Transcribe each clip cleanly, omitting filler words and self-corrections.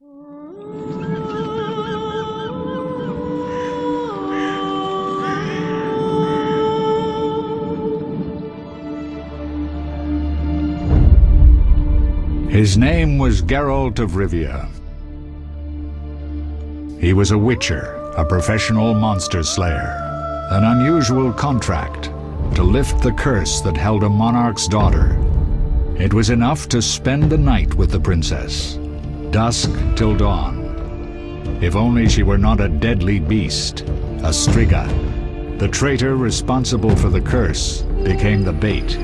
His name was Geralt of Rivia. He was a witcher, a professional monster slayer. An unusual contract to lift the curse that held a monarch's daughter. It was enough to spend the night with the princess, dusk till dawn. If only she were not a deadly beast, a striga. The traitor responsible for the curse became the bait.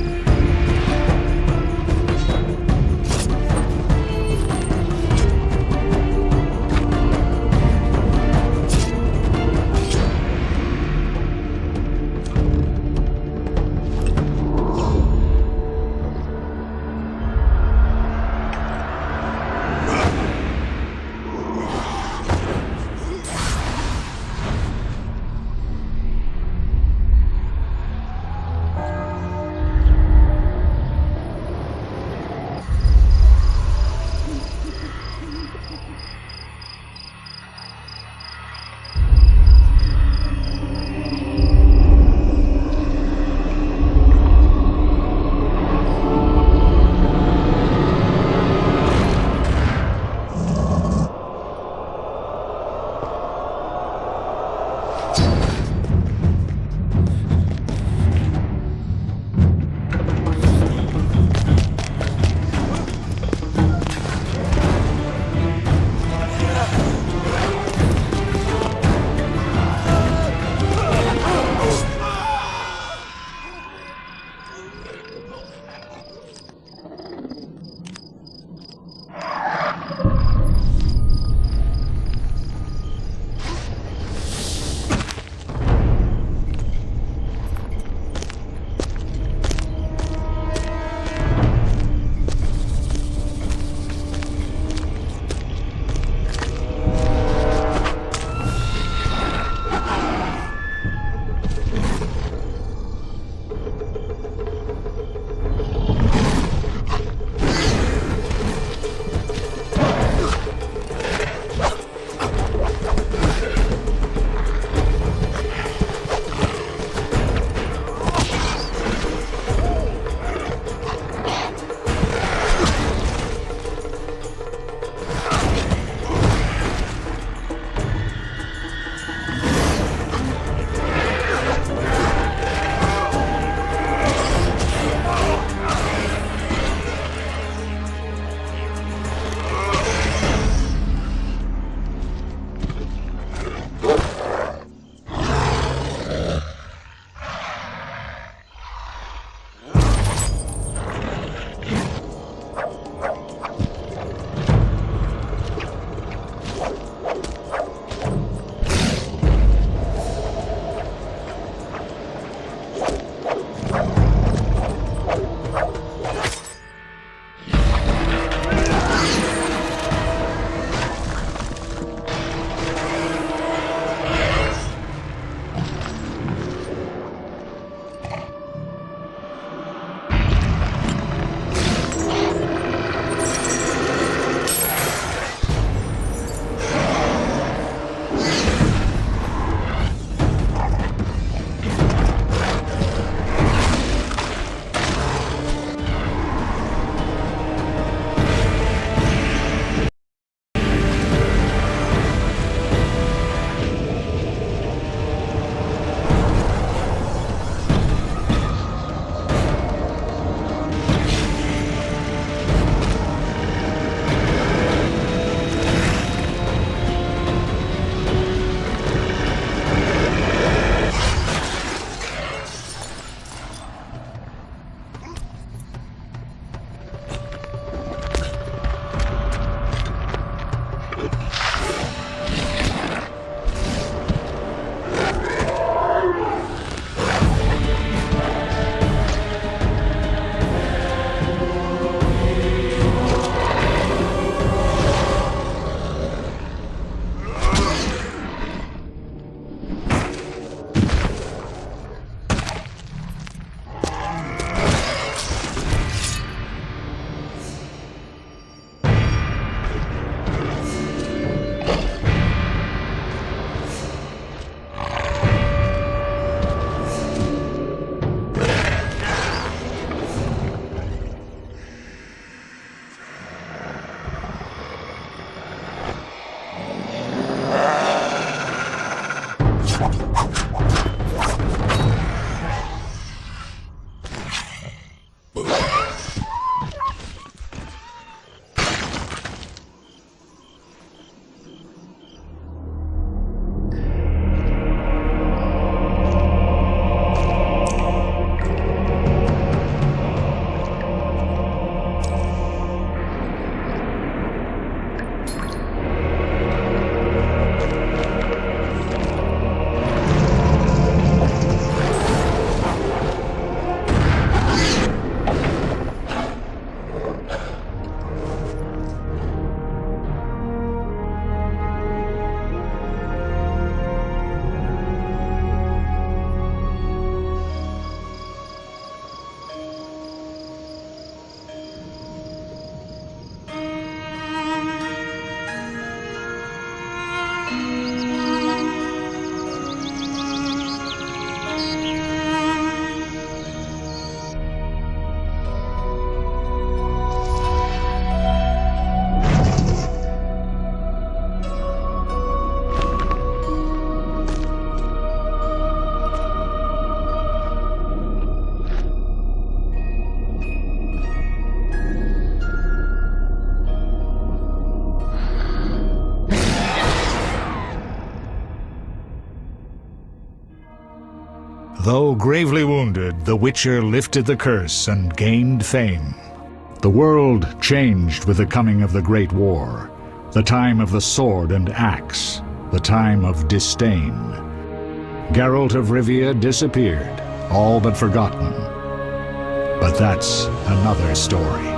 Though gravely wounded, the Witcher lifted the curse and gained fame. The world changed with the coming of the Great War, the time of the sword and axe, the time of disdain. Geralt of Rivia disappeared, all but forgotten. But that's another story.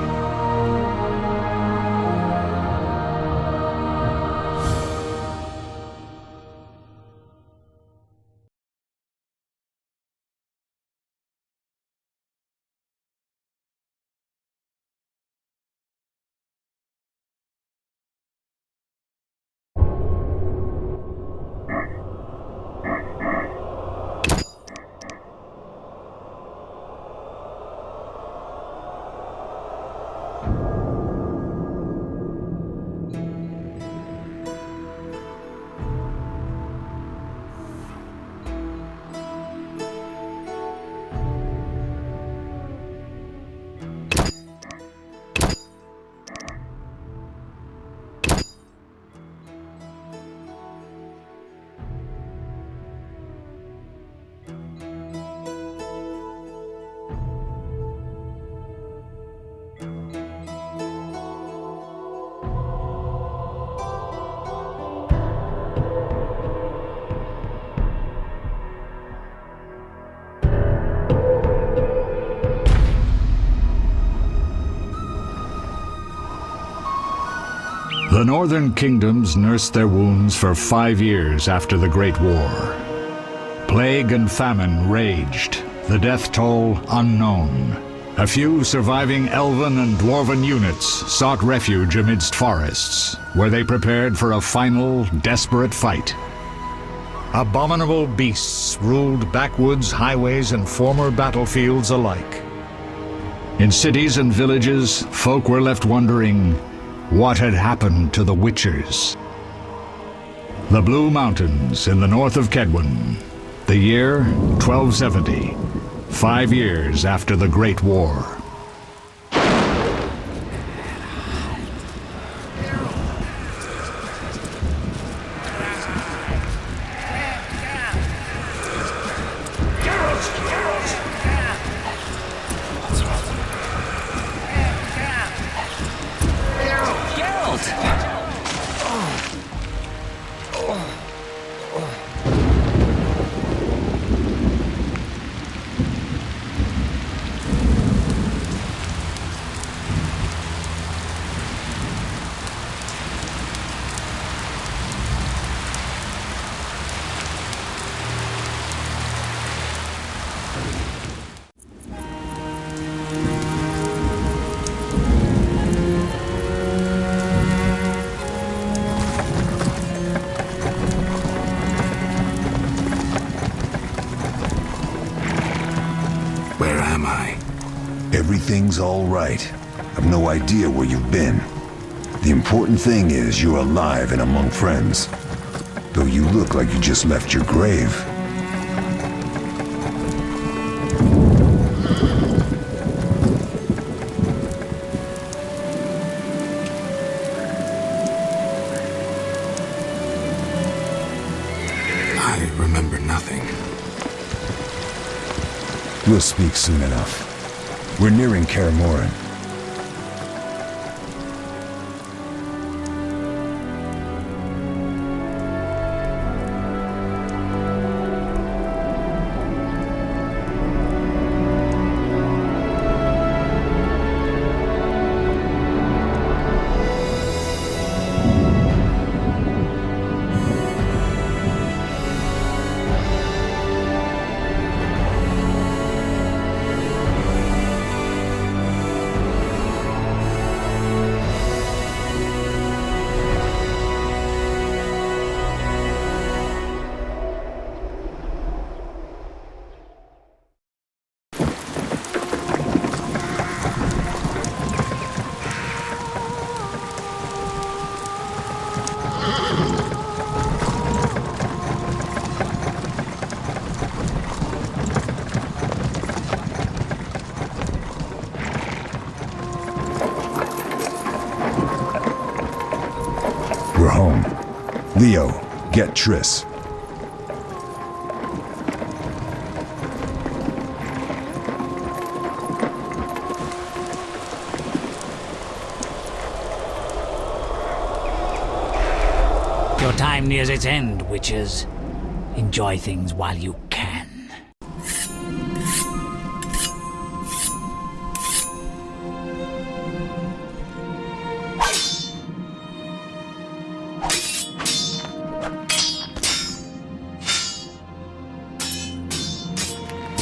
The northern kingdoms nursed their wounds for 5 years after the Great War. Plague and famine raged, the death toll unknown. A few surviving elven and dwarven units sought refuge amidst forests, where they prepared for a final, desperate fight. Abominable beasts ruled backwoods, highways, and former battlefields alike. In cities and villages, folk were left wondering, what had happened to the Witchers? The Blue Mountains in the north of Kedwen. The year 1270, 5 years after the Great War. Everything's all right. I've no idea where you've been. The important thing is you're alive and among friends. Though you look like you just left your grave. I remember nothing. We'll speak soon enough. We're nearing Kaer Morhen. We're home. Leo, get Triss. time nears its end, witches. Enjoy things while you can.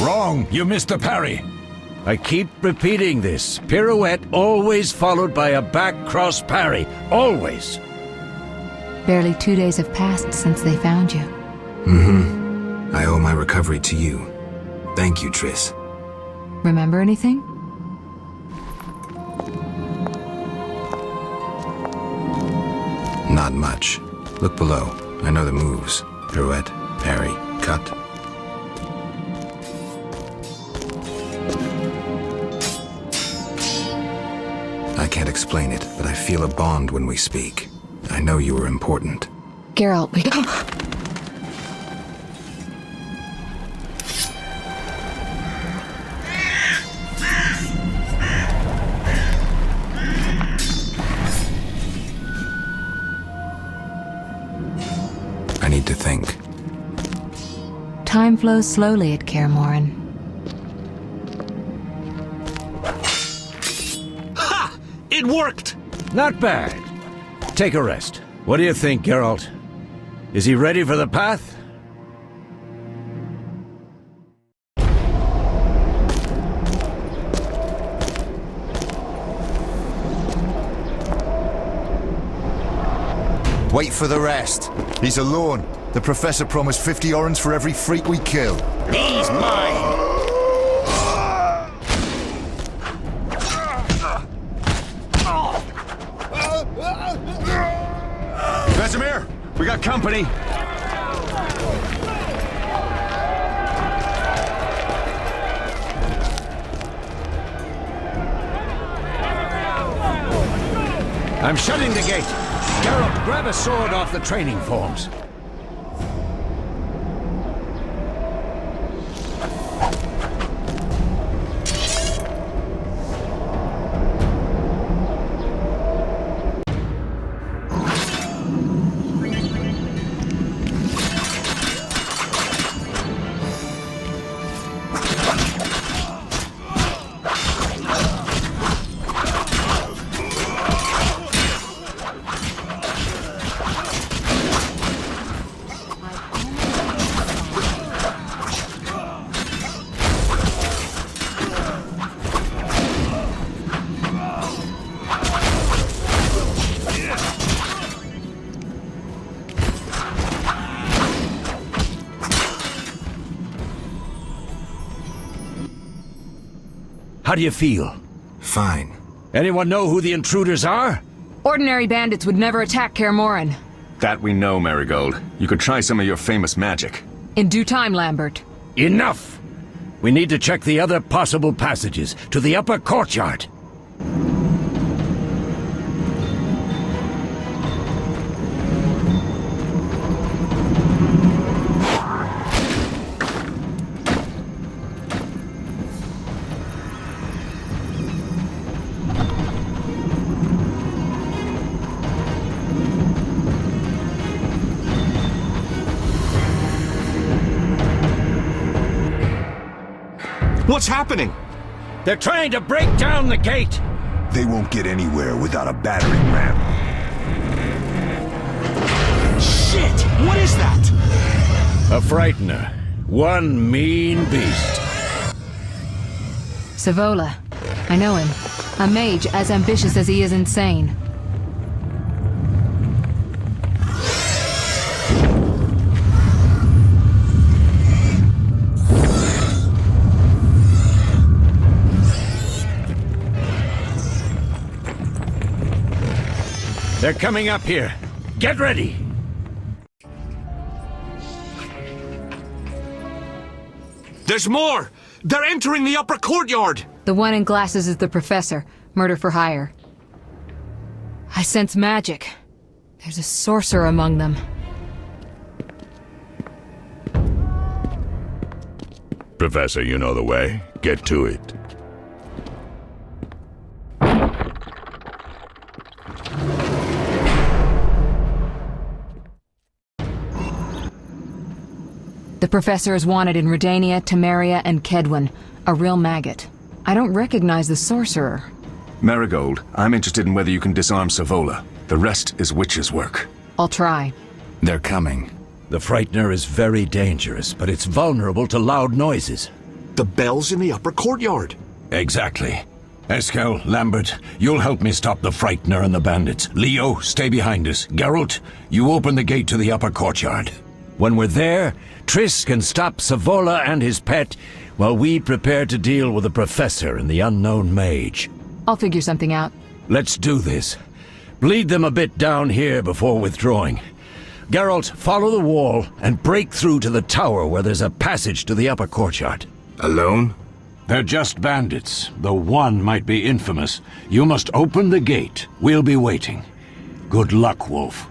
Wrong! You missed the parry! I keep repeating this. Pirouette always followed by a back cross parry. Always! Barely 2 days have passed since they found you. I owe my recovery to you. Thank you, Triss. Remember anything? Not much. Look below. I know the moves. Pirouette, parry, cut. I can't explain it, but I feel a bond when we speak. I know you are important. Geralt, we... I need to think. Time flows slowly at Kaer Morhen. It worked! Not bad. Take a rest. What do you think, Geralt? Is he ready for the path? Wait for the rest. He's alone. The Professor promised 50 orens for every freak we kill. He's mine! Vesemir, we got company. I'm shutting the gate. Geralt, grab a sword off the training forms. How do you feel? Fine. Anyone know who the intruders are? Ordinary bandits would never attack Kaer Morhen. That we know, Marigold. You could try some of your famous magic. In due time, Lambert. Enough! We need to check the other possible passages to the upper courtyard. What's happening? They're trying to break down the gate! They won't get anywhere without a battering ram. Shit! What is that? A frightener. One mean beast. Savola. I know him. A mage as ambitious as he is insane. They're coming up here. Get ready! There's more! They're entering the upper courtyard! The one in glasses is the Professor. Murder for hire. I sense magic. There's a sorcerer among them. Professor, you know the way. Get to it. The Professor is wanted in Redania, Temeria, and Kedwen. A real maggot. I don't recognize the sorcerer. Marigold, I'm interested in whether you can disarm Savola. The rest is witch's work. I'll try. They're coming. The Frightener is very dangerous, but it's vulnerable to loud noises. The bell's in the upper courtyard. Exactly. Eskel, Lambert, you'll help me stop the Frightener and the bandits. Leo, stay behind us. Geralt, you open the gate to the upper courtyard. When we're there, Triss can stop Savola and his pet, while we prepare to deal with the Professor and the unknown mage. I'll figure something out. Let's do this. Bleed them a bit down here before withdrawing. Geralt, follow the wall and break through to the tower where there's a passage to the upper courtyard. Alone? They're just bandits, though one might be infamous. You must open the gate. We'll be waiting. Good luck, Wolf.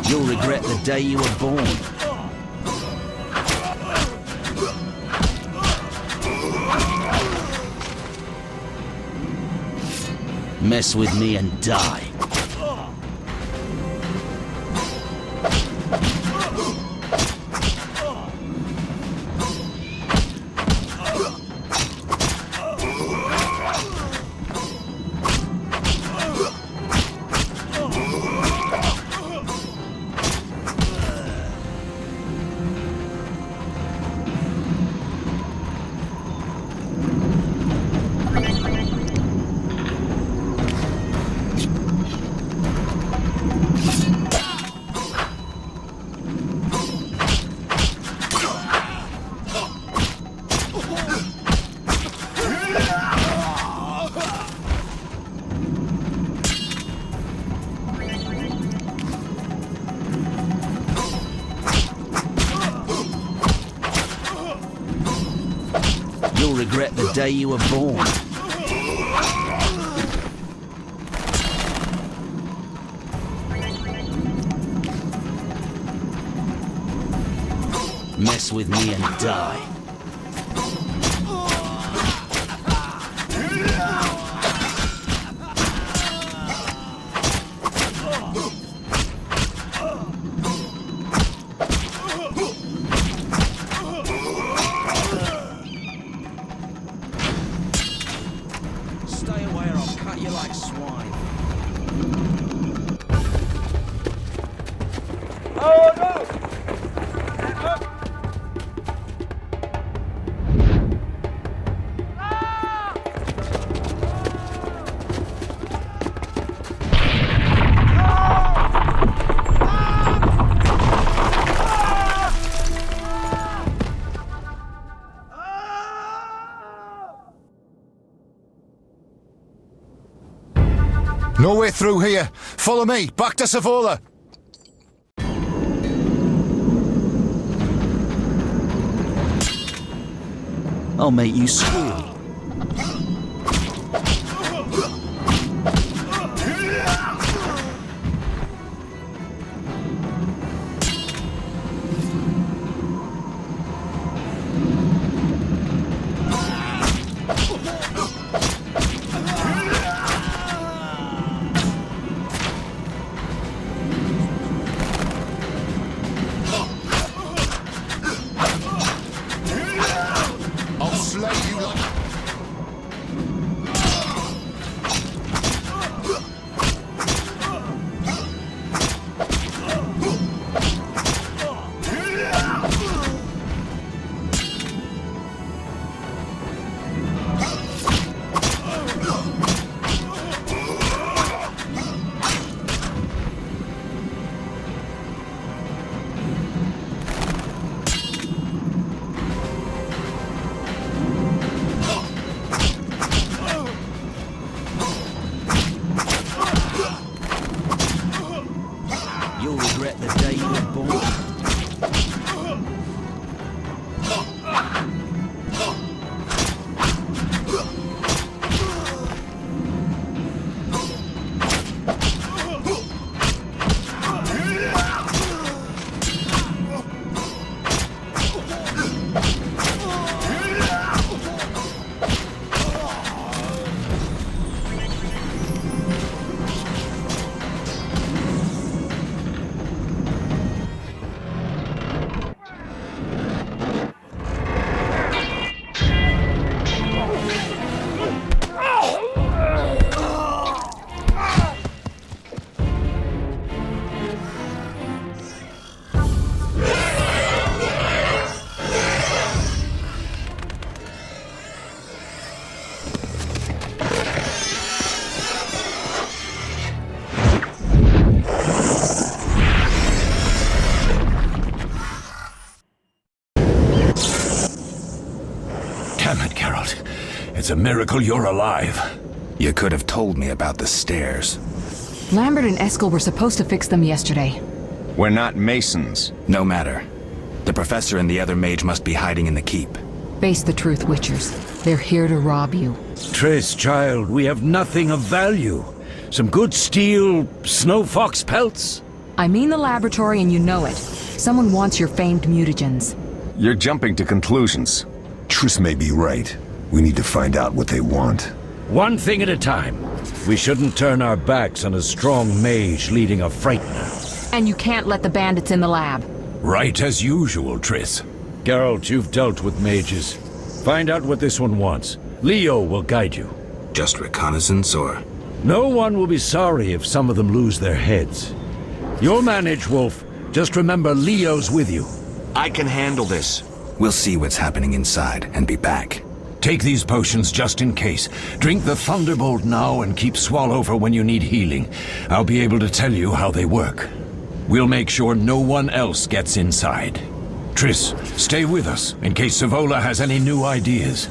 You'll regret the day you were born. Mess with me and die. You'll regret the day you were born. Mess with me and die. Stay away or I'll cut you like swine. Oh no! No way through here. Follow me. Back to Savola. I'll make you squeal. I'll slay you like It's a miracle you're alive. You could have told me about the stairs. Lambert and Eskel were supposed to fix them yesterday. We're not masons. No matter. The professor and the other mage must be hiding in the keep. Face the truth, Witchers. They're here to rob you. Triss, child, we have nothing of value. Some good steel snow fox pelts? I mean the laboratory and you know it. Someone wants your famed mutagens. You're jumping to conclusions. Triss may be right. We need to find out what they want. One thing at a time. We shouldn't turn our backs on a strong mage leading a frightener. And you can't let the bandits in the lab. Right as usual, Triss. Geralt, you've dealt with mages. Find out what this one wants. Leo will guide you. Just reconnaissance, or...? No one will be sorry if some of them lose their heads. You'll manage, Wolf. Just remember Leo's with you. I can handle this. We'll see what's happening inside and be back. Take these potions just in case. Drink the Thunderbolt now and keep Swallow for when you need healing. I'll be able to tell you how they work. We'll make sure no one else gets inside. Triss, stay with us in case Savola has any new ideas.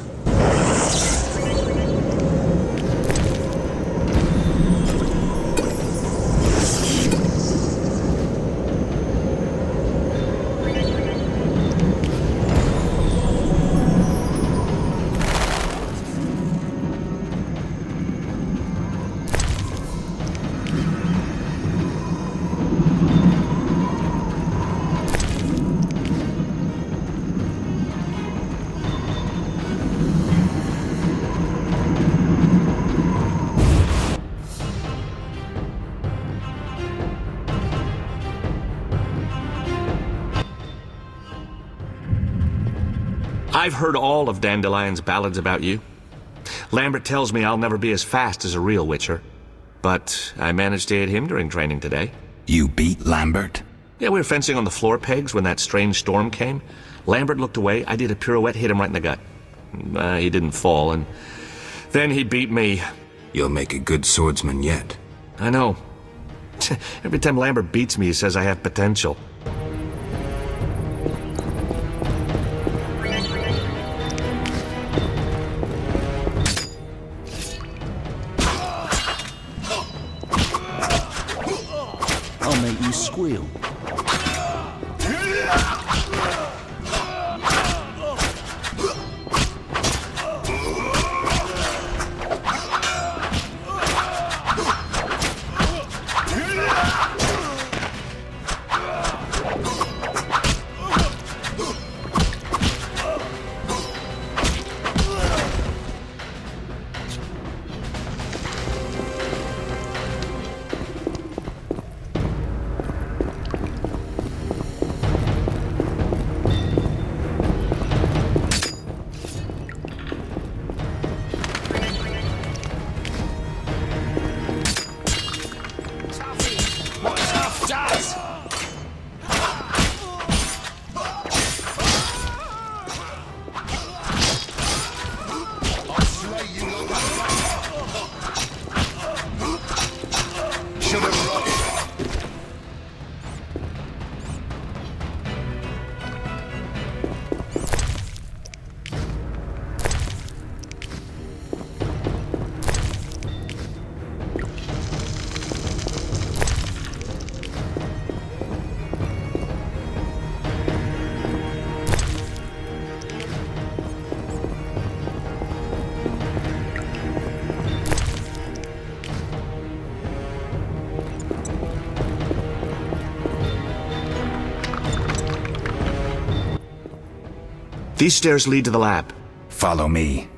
I've heard all of Dandelion's ballads about you. Lambert tells me I'll never be as fast as a real Witcher. But I managed to hit him during training today. You beat Lambert? Yeah, we were fencing on the floor pegs when that strange storm came. Lambert looked away, I did a pirouette, hit him right in the gut. He didn't fall, and then he beat me. You'll make a good swordsman yet. I know. Every time Lambert beats me, he says I have potential. I'll make you squeal. These stairs lead to the lab. Follow me.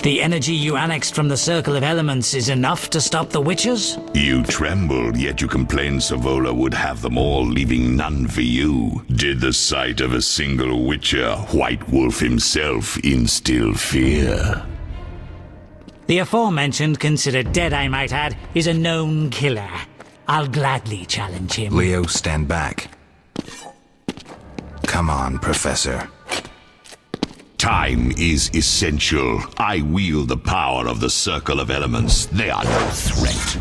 The energy you annexed from the Circle of Elements is enough to stop the Witchers? You trembled, yet you complained Savola would have them all, leaving none for you. Did the sight of a single Witcher, White Wolf himself, instill fear? The aforementioned, considered dead I might add, is a known killer. I'll gladly challenge him. Leo, stand back. Come on, Professor. Time is essential. I wield the power of the Circle of Elements. They are no threat.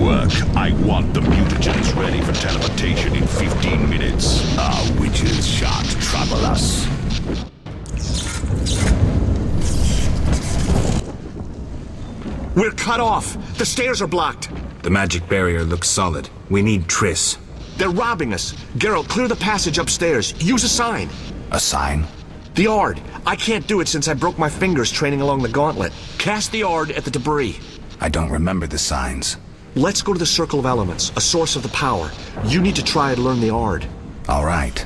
work. I want the mutagens ready for teleportation in 15 minutes. Our witches shan't trouble us. We're cut off. The stairs are blocked. The magic barrier looks solid. We need Triss. They're robbing us. Geralt, clear the passage upstairs. Use a sign. A sign? The Ard. I can't do it since I broke my fingers training along the gauntlet. Cast the Ard at the debris. I don't remember the signs. Let's go to the Circle of Elements, a source of the power. You need to try and learn the Ard. All right.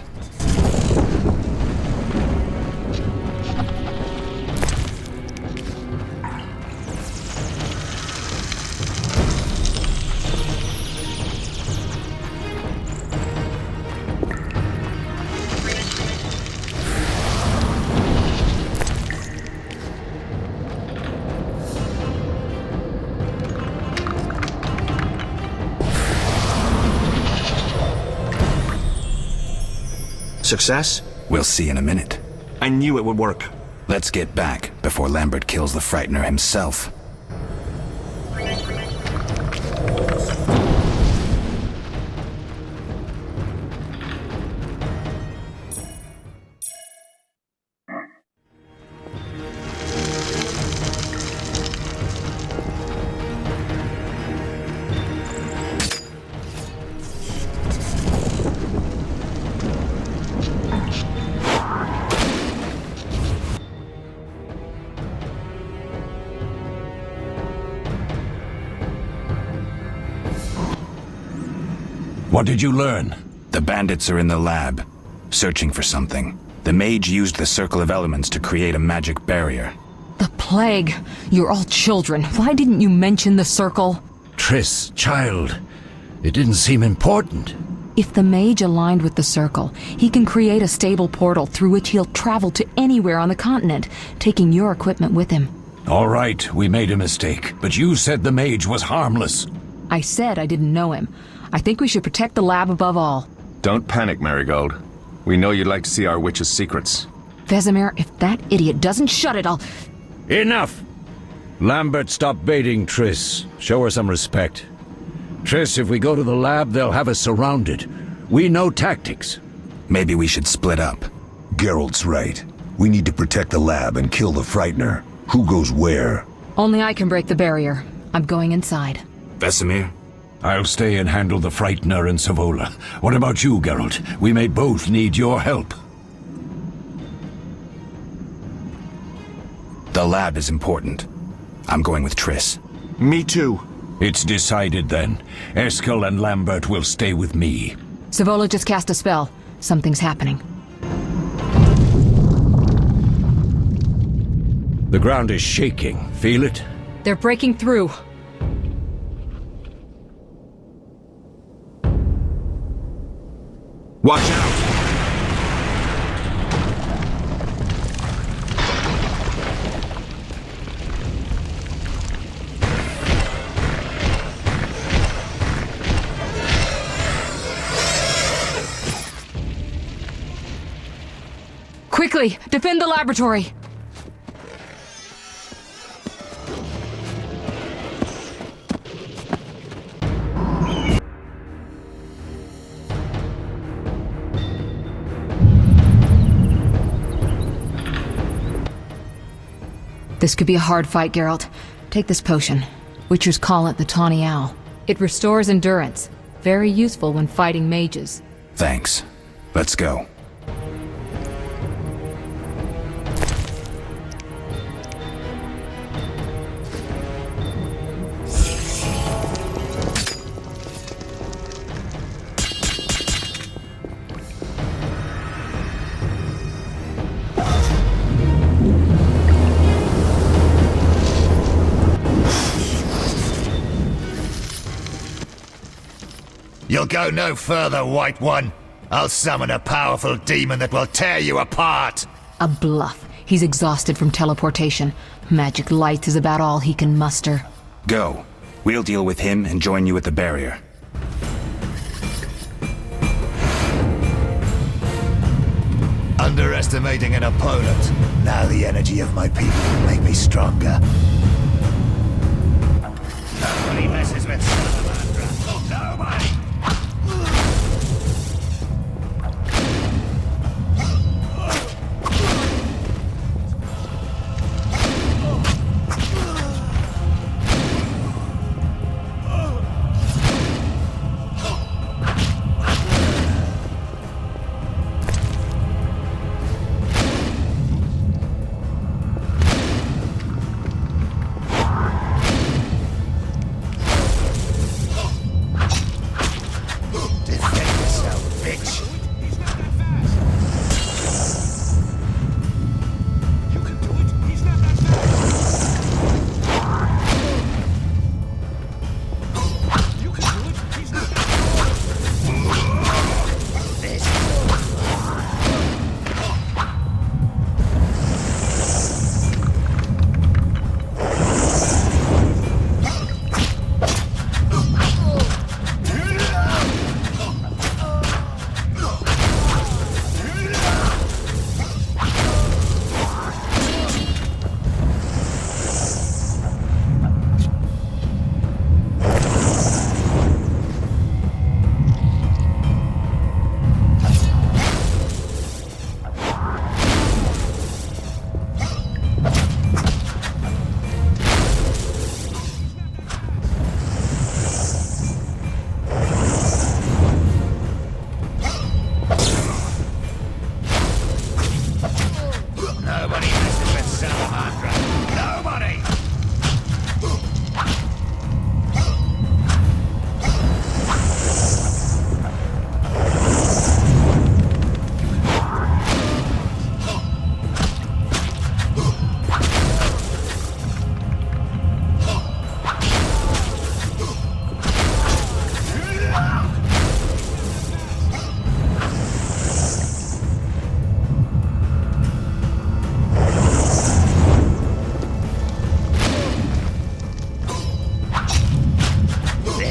Success? We'll see in a minute. I knew it would work. Let's get back before Lambert kills the Frightener himself. What did you learn? The bandits are in the lab, searching for something. The mage used the Circle of Elements to create a magic barrier. The plague. You're all children. Why didn't you mention the circle? Triss, child, it didn't seem important. If the mage aligned with the circle, he can create a stable portal through which he'll travel to anywhere on the continent, taking your equipment with him. All right, we made a mistake, but you said the mage was harmless. I said I didn't know him. I think we should protect the lab above all. Don't panic, Marigold. We know you'd like to see our witch's secrets. Vesemir, if that idiot doesn't shut it, I'll... Enough! Lambert, stop baiting Triss. Show her some respect. Triss, if we go to the lab, they'll have us surrounded. We know tactics. Maybe we should split up. Geralt's right. We need to protect the lab and kill the Frightener. Who goes where? Only I can break the barrier. I'm going inside. Vesemir? I'll stay and handle the Frightener and Savola. What about you, Geralt? We may both need your help. The lab is important. I'm going with Triss. Me too. It's decided then. Eskel and Lambert will stay with me. Savola just cast a spell. Something's happening. The ground is shaking. Feel it? They're breaking through. Watch out! Quickly, defend the laboratory! This could be a hard fight, Geralt. Take this potion. Witchers call it the Tawny Owl. It restores endurance. Very useful when fighting mages. Thanks. Let's go. You'll go no further, White One. I'll summon a powerful demon that will tear you apart. A bluff. He's exhausted from teleportation. Magic light is about all he can muster. Go. We'll deal with him and join you at the barrier. Underestimating an opponent. Now the energy of my people will make me stronger. Nobody messes with Salamandra.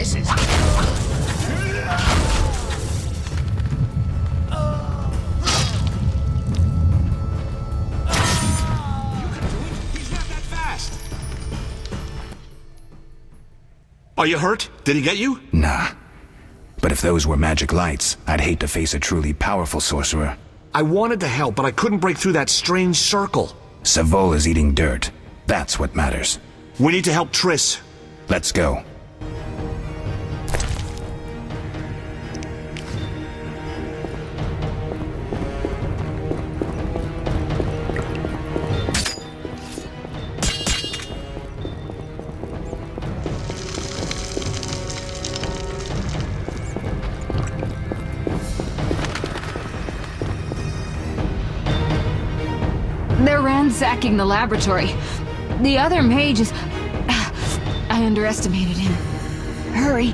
This is... Are you hurt? Did he get you? Nah. But if those were magic lights, I'd hate to face a truly powerful sorcerer. I wanted to help, but I couldn't break through that strange circle. Savola's eating dirt. That's what matters. We need to help Triss. Let's go. They're ransacking the laboratory. The other mage is... I underestimated him. Hurry.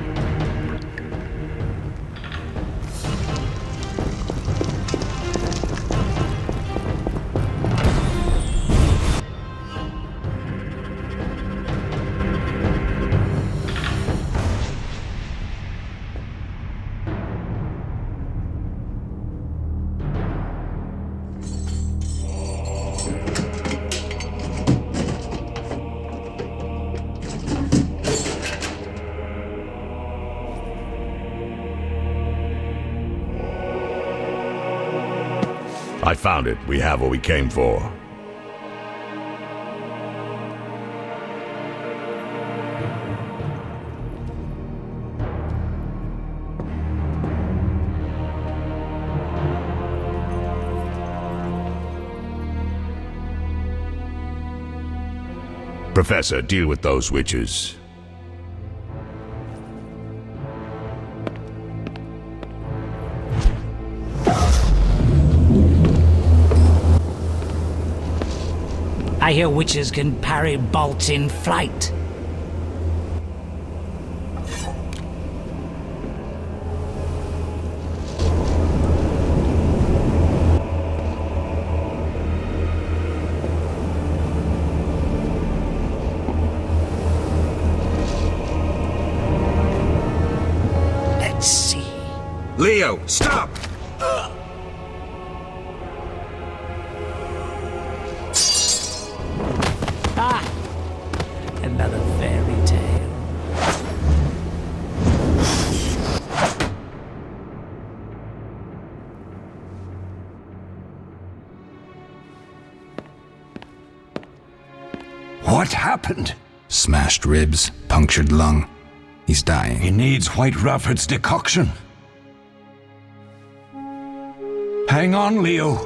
I found it. We have what we came for. Professor, deal with those witches. I hear witches can parry bolts in flight. Let's see. Leo, stop! Another fairy tale. What happened? Smashed ribs, punctured lung. He's dying. He needs White Rafford's decoction. Hang on, Leo.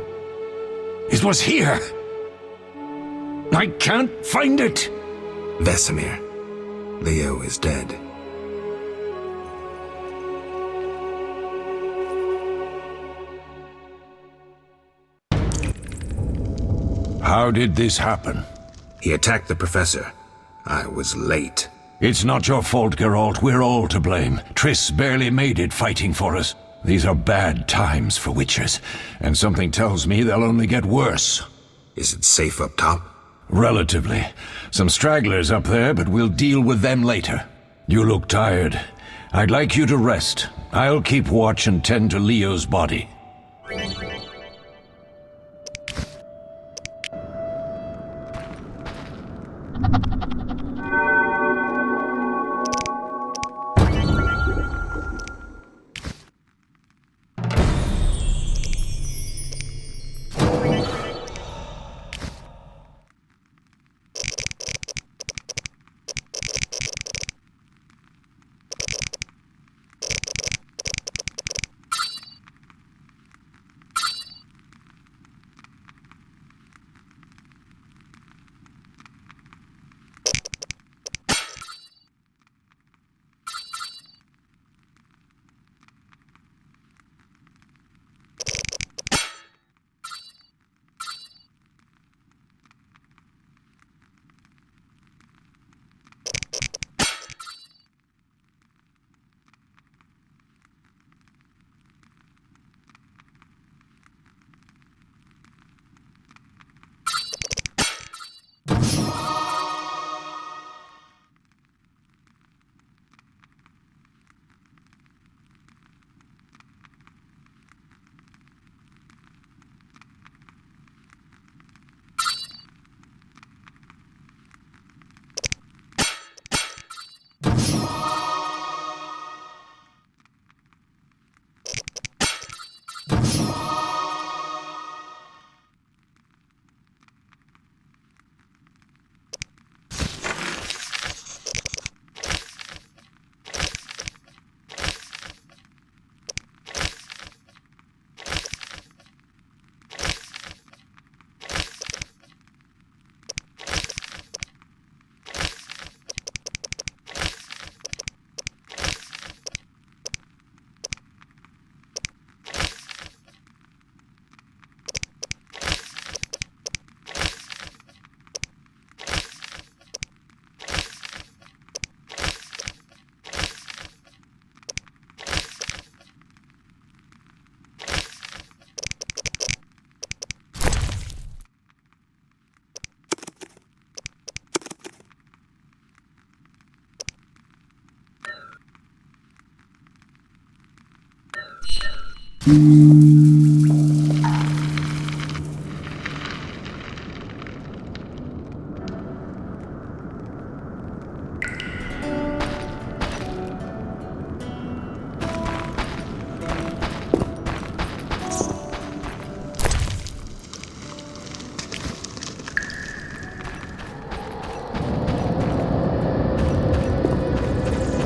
It was here. I can't find it. Vesemir. Leo is dead. How did this happen? He attacked the professor. I was late. It's not your fault, Geralt. We're all to blame. Triss barely made it fighting for us. These are bad times for witchers, and something tells me they'll only get worse. Is it safe up top? Relatively. Some stragglers up there, but we'll deal with them later. You look tired. I'd like you to rest. I'll keep watch and tend to Leo's body.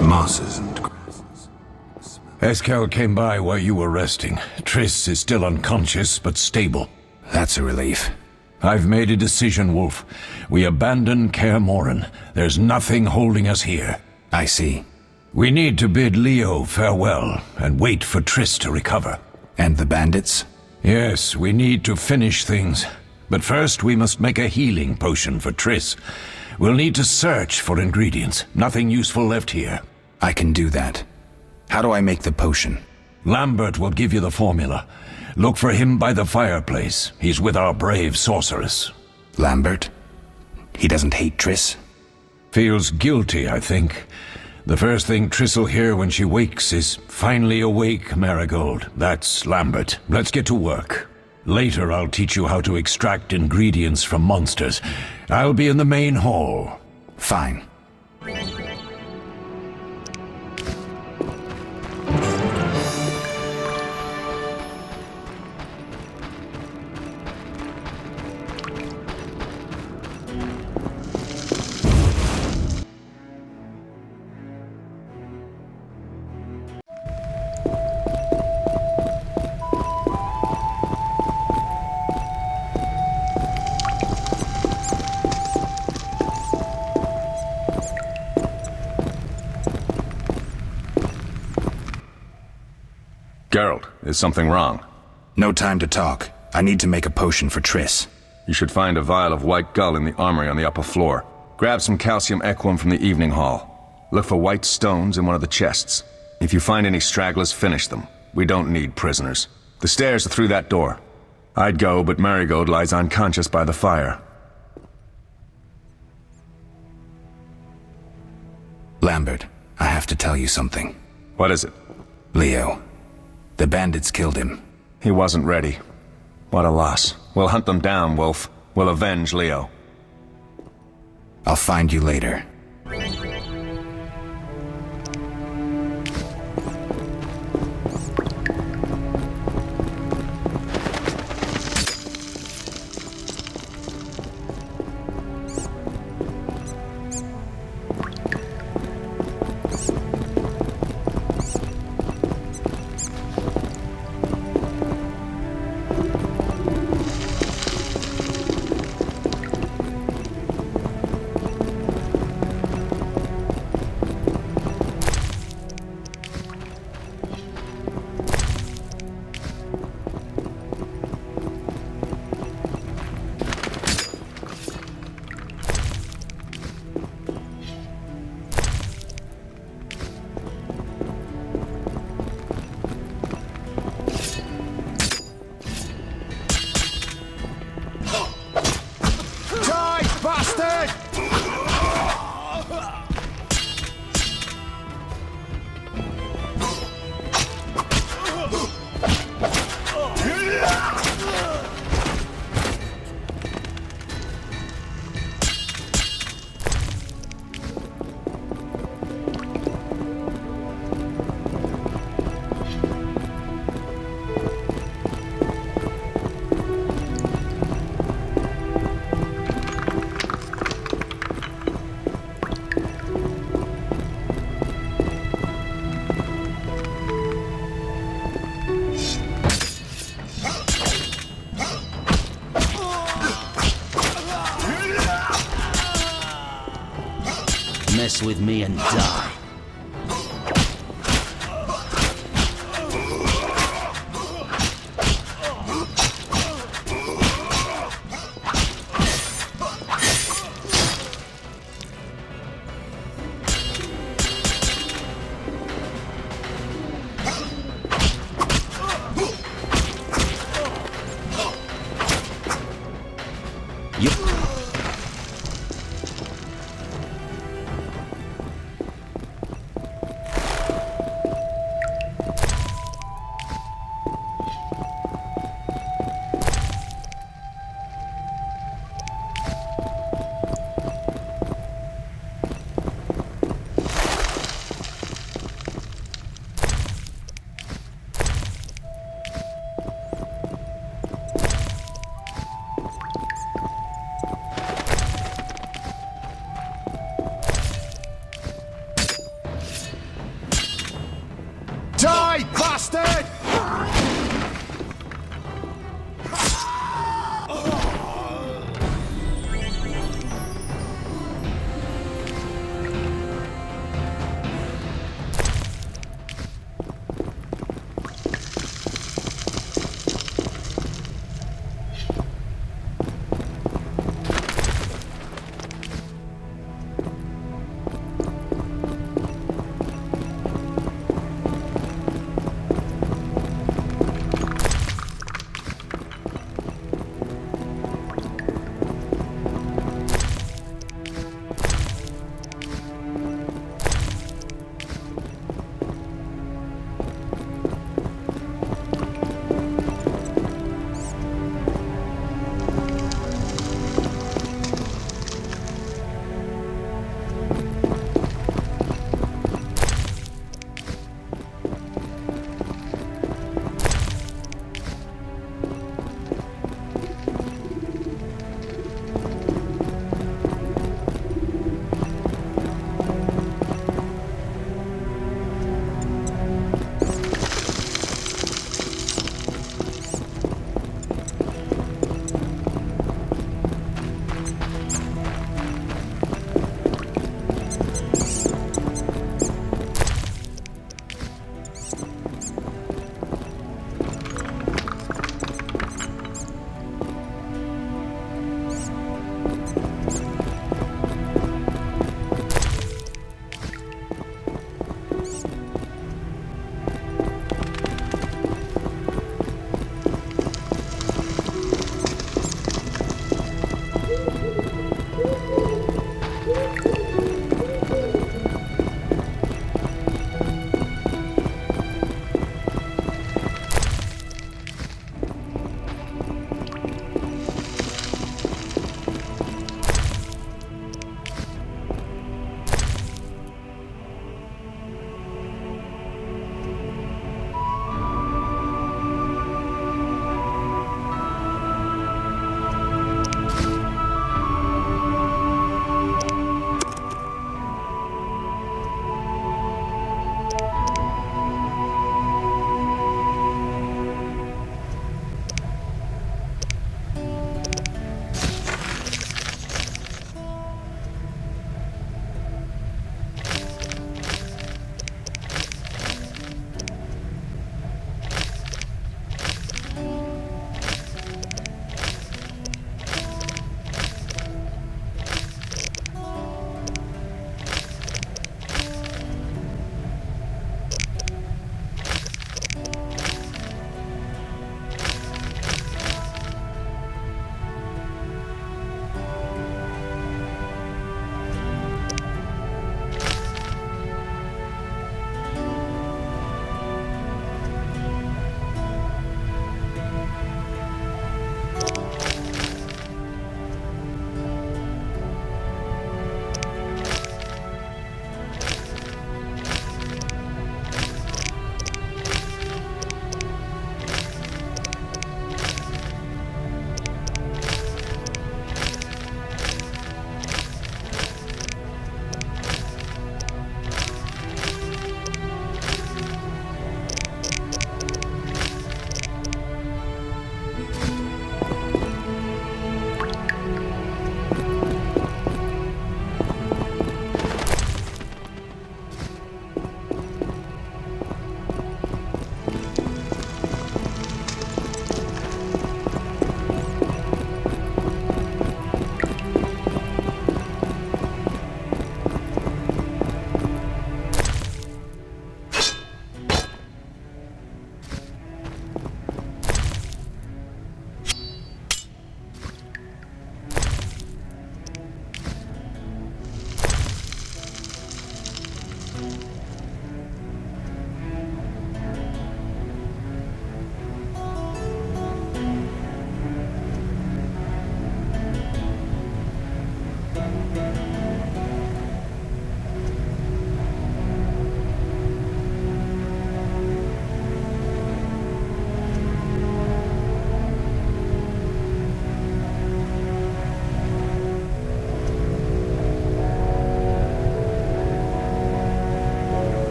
Mosses and grasses. Eskel came by while you were resting. Triss is still unconscious, but stable. That's a relief. I've made a decision, Wolf. We abandon Kaer Morhen. There's nothing holding us here. I see. We need to bid Leo farewell and wait for Triss to recover. And the bandits? Yes, we need to finish things. But first we must make a healing potion for Triss. We'll need to search for ingredients. Nothing useful left here. I can do that. How do I make the potion? Lambert will give you the formula. Look for him by the fireplace. He's with our brave sorceress. Lambert? He doesn't hate Triss? Feels guilty, I think. The first thing Triss will hear when she wakes is, "Finally awake, Marigold." That's Lambert. Let's get to work. Later I'll teach you how to extract ingredients from monsters. I'll be in the main hall. Fine. Geralt, is something wrong? No time to talk. I need to make a potion for Triss. You should find a vial of white gull in the armory on the upper floor. Grab some calcium equum from the evening hall. Look for white stones in one of the chests. If you find any stragglers, finish them. We don't need prisoners. The stairs are through that door. I'd go, but Marigold lies unconscious by the fire. Lambert, I have to tell you something. What is it? Leo. The bandits killed him. He wasn't ready. What a loss. We'll hunt them down, Wolf. We'll avenge Leo. I'll find you later. Mess with me and die. bastard!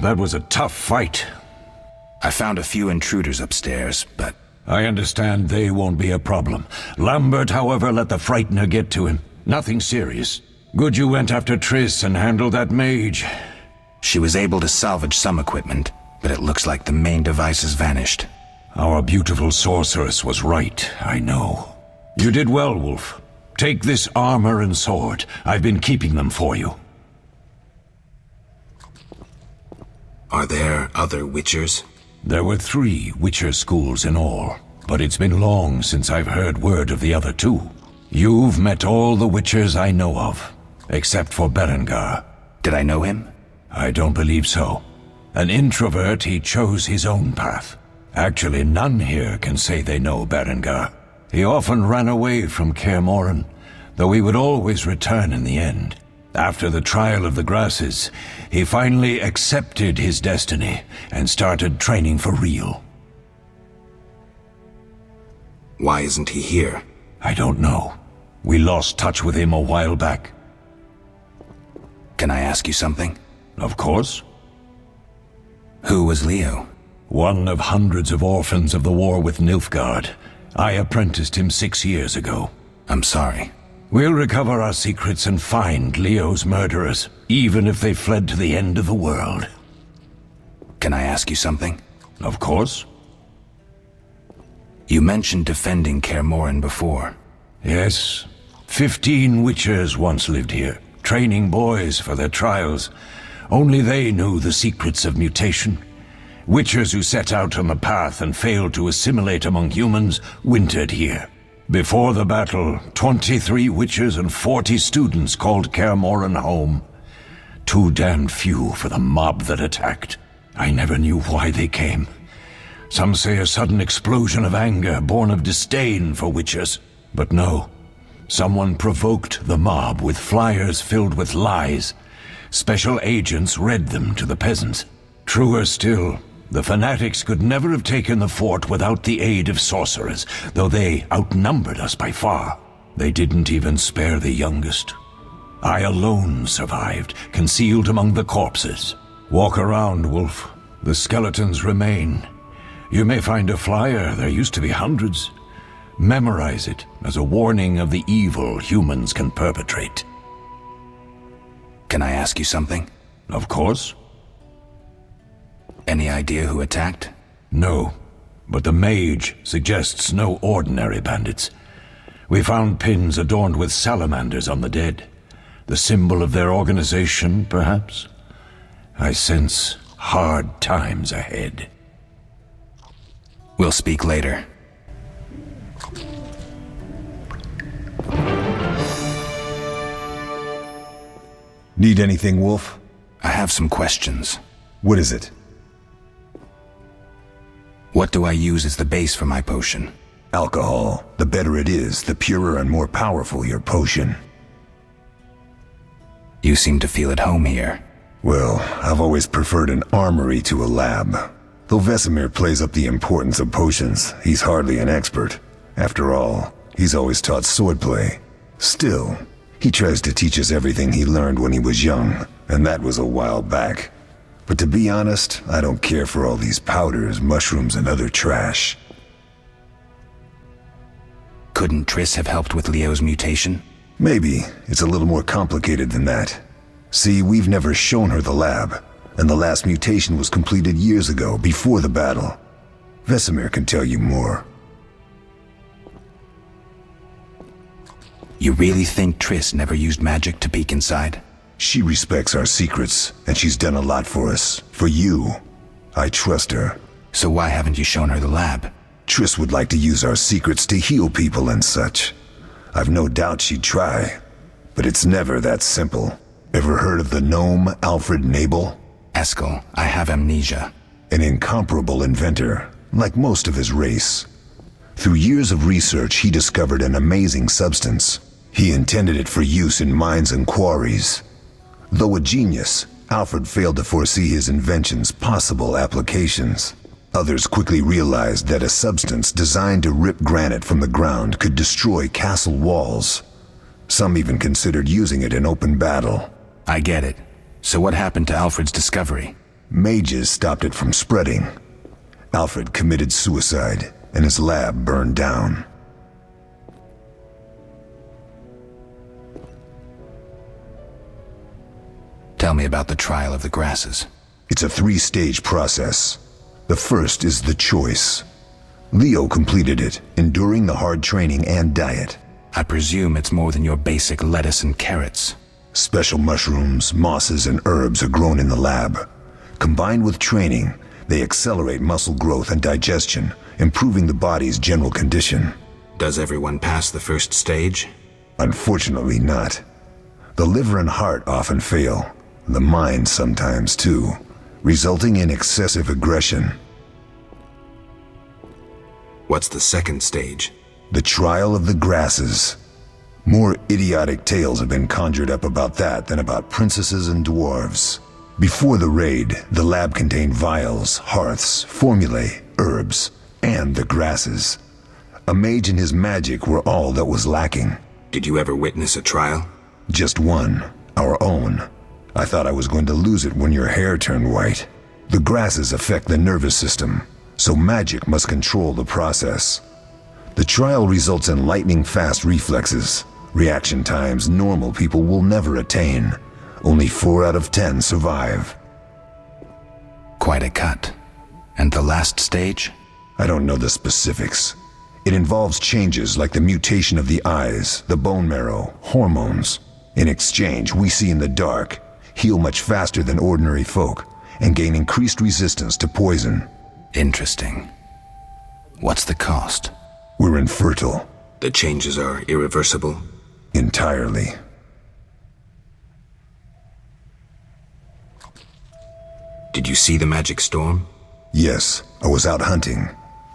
that was a tough fight. I found a few intruders upstairs, but... I understand they won't be a problem. Lambert, however, let the Frightener get to him. Nothing serious. Good you went after Triss and handled that mage. She was able to salvage some equipment, but it looks like the main device has vanished. Our beautiful sorceress was right, I know. You did well, Wolf. Take this armor and sword. I've been keeping them for you. Are there other Witchers? There were 3 Witcher schools in all, but it's been long since I've heard word of the other 2. You've met all the Witchers I know of, except for Berengar. Did I know him? I don't believe so. An introvert, he chose his own path. Actually, none here can say they know Berengar. He often ran away from Kaer Morhen, though he would always return in the end. After the trial of the grasses, he finally accepted his destiny and started training for real. Why isn't he here? I don't know. We lost touch with him a while back. Can I ask you something? Of course. Who was Leo? One of hundreds of orphans of the war with Nilfgaard. I apprenticed him 6 years ago. I'm sorry. We'll recover our secrets and find Leo's murderers, even if they fled to the end of the world. Can I ask you something? Of course. You mentioned defending Kaer Morhen before. Yes. 15 Witchers once lived here, training boys for their trials. Only they knew the secrets of mutation. Witchers who set out on the path and failed to assimilate among humans wintered here. Before the battle, 23 Witchers and 40 students called Kaer Morhen home. Too damned few for the mob that attacked. I never knew why they came. Some say a sudden explosion of anger born of disdain for Witchers. But no. Someone provoked the mob with flyers filled with lies. Special agents read them to the peasants. Truer still, the fanatics could never have taken the fort without the aid of sorcerers, though they outnumbered us by far. They didn't even spare the youngest. I alone survived, concealed among the corpses. Walk around, Wolf. The skeletons remain. You may find a flyer, there used to be hundreds. Memorize it as a warning of the evil humans can perpetrate. Can I ask you something? Of course. Any idea who attacked? No, but the mage suggests no ordinary bandits. We found pins adorned with salamanders on the dead. The symbol of their organization, perhaps? I sense hard times ahead. We'll speak later. Need anything, Wolf? I have some questions. What is it? What do I use as the base for my potion? Alcohol. The better it is, the purer and more powerful your potion. You seem to feel at home here. Well, I've always preferred an armory to a lab. Though Vesemir plays up the importance of potions, he's hardly an expert. After all, he's always taught swordplay. Still, he tries to teach us everything he learned when he was young, and that was a while back. But to be honest, I don't care for all these powders, mushrooms, and other trash. Couldn't Triss have helped with Leo's mutation? Maybe. It's a little more complicated than that. See, we've never shown her the lab, and the last mutation was completed years ago, before the battle. Vesemir can tell you more. You really think Triss never used magic to peek inside? She respects our secrets, and she's done a lot for us. For you. I trust her. So why haven't you shown her the lab? Triss would like to use our secrets to heal people and such. I've no doubt she'd try. But it's never that simple. Ever heard of the gnome Alfred Nabel? Eskel, I have amnesia. An incomparable inventor, like most of his race. Through years of research, he discovered an amazing substance. He intended it for use in mines and quarries. Though a genius, Alfred failed to foresee his invention's possible applications. Others quickly realized that a substance designed to rip granite from the ground could destroy castle walls. Some even considered using it in open battle. I get it. So what happened to Alfred's discovery? Mages stopped it from spreading. Alfred committed suicide, and his lab burned down. Tell me about the trial of the grasses. It's a 3-stage process. The first is the choice. Leo completed it, enduring the hard training and diet. I presume it's more than your basic lettuce and carrots. Special mushrooms, mosses, and herbs are grown in the lab. Combined with training, they accelerate muscle growth and digestion, improving the body's general condition. Does everyone pass the first stage? Unfortunately not. The liver and heart often fail. The mind sometimes too, resulting in excessive aggression. What's the second stage? The trial of the grasses. More idiotic tales have been conjured up about that than about princesses and dwarves. Before the raid, the lab contained vials, hearths, formulae, herbs, and the grasses. A mage and his magic were all that was lacking. Did you ever witness a trial? Just one, our own. I thought I was going to lose it when your hair turned white. The grasses affect the nervous system, so magic must control the process. The trial results in lightning-fast reflexes, reaction times normal people will never attain. Only 4 out of 10 survive. Quite a cut. And the last stage? I don't know the specifics. It involves changes like the mutation of the eyes, the bone marrow, hormones. In exchange, we see in the dark, heal much faster than ordinary folk, and gain increased resistance to poison. Interesting. What's the cost? We're infertile. The changes are irreversible? Entirely. Did you see the magic storm? Yes, I was out hunting.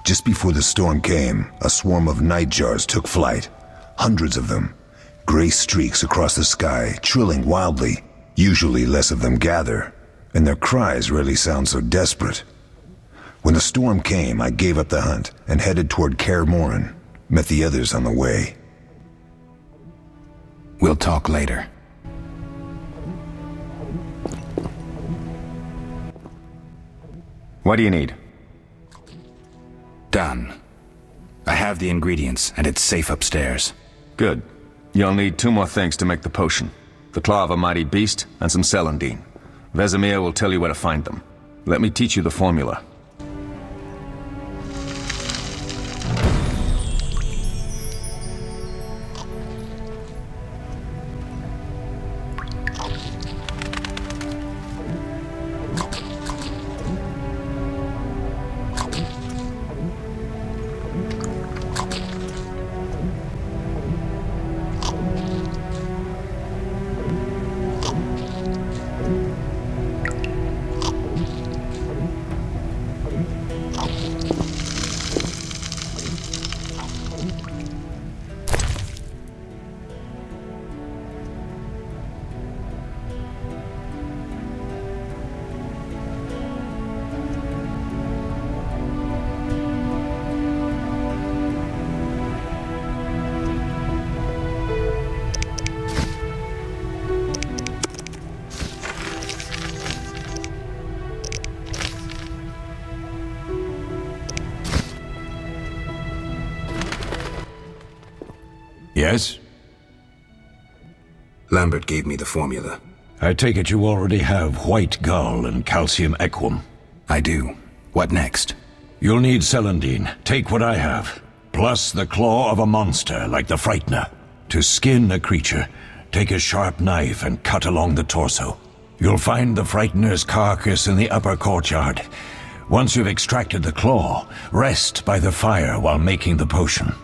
Just before the storm came, a swarm of nightjars took flight. Hundreds of them. Gray streaks across the sky, trilling wildly. Usually less of them gather, and their cries rarely sound so desperate. When the storm came, I gave up the hunt and headed toward Kaer Morhen. Met the others on the way. We'll talk later. What do you need? Done. I have the ingredients, and it's safe upstairs. Good. You'll need 2 more things to make the potion. The claw of a mighty beast, and some celandine. Vesemir will tell you where to find them. Let me teach you the formula. Yes? Lambert gave me the formula. I take it you already have white gull and calcium equum. I do. What next? You'll need celandine. Take what I have. Plus the claw of a monster like the Frightener. To skin a creature, take a sharp knife and cut along the torso. You'll find the Frightener's carcass in the upper courtyard. Once you've extracted the claw, rest by the fire while making the potion.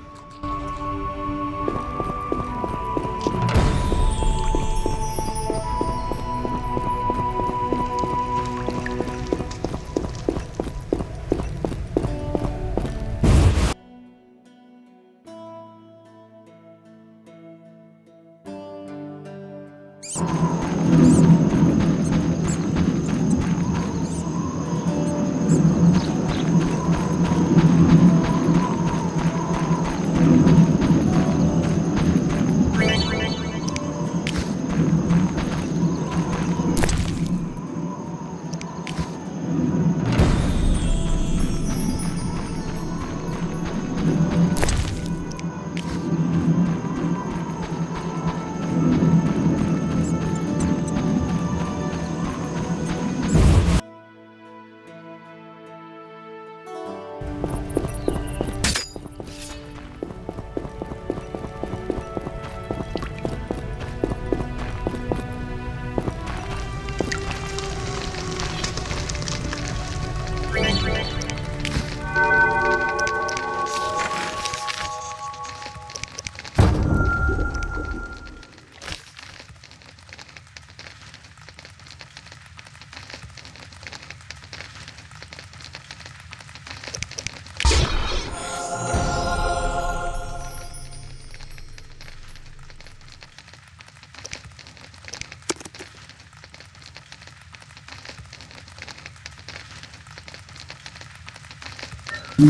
Yeah?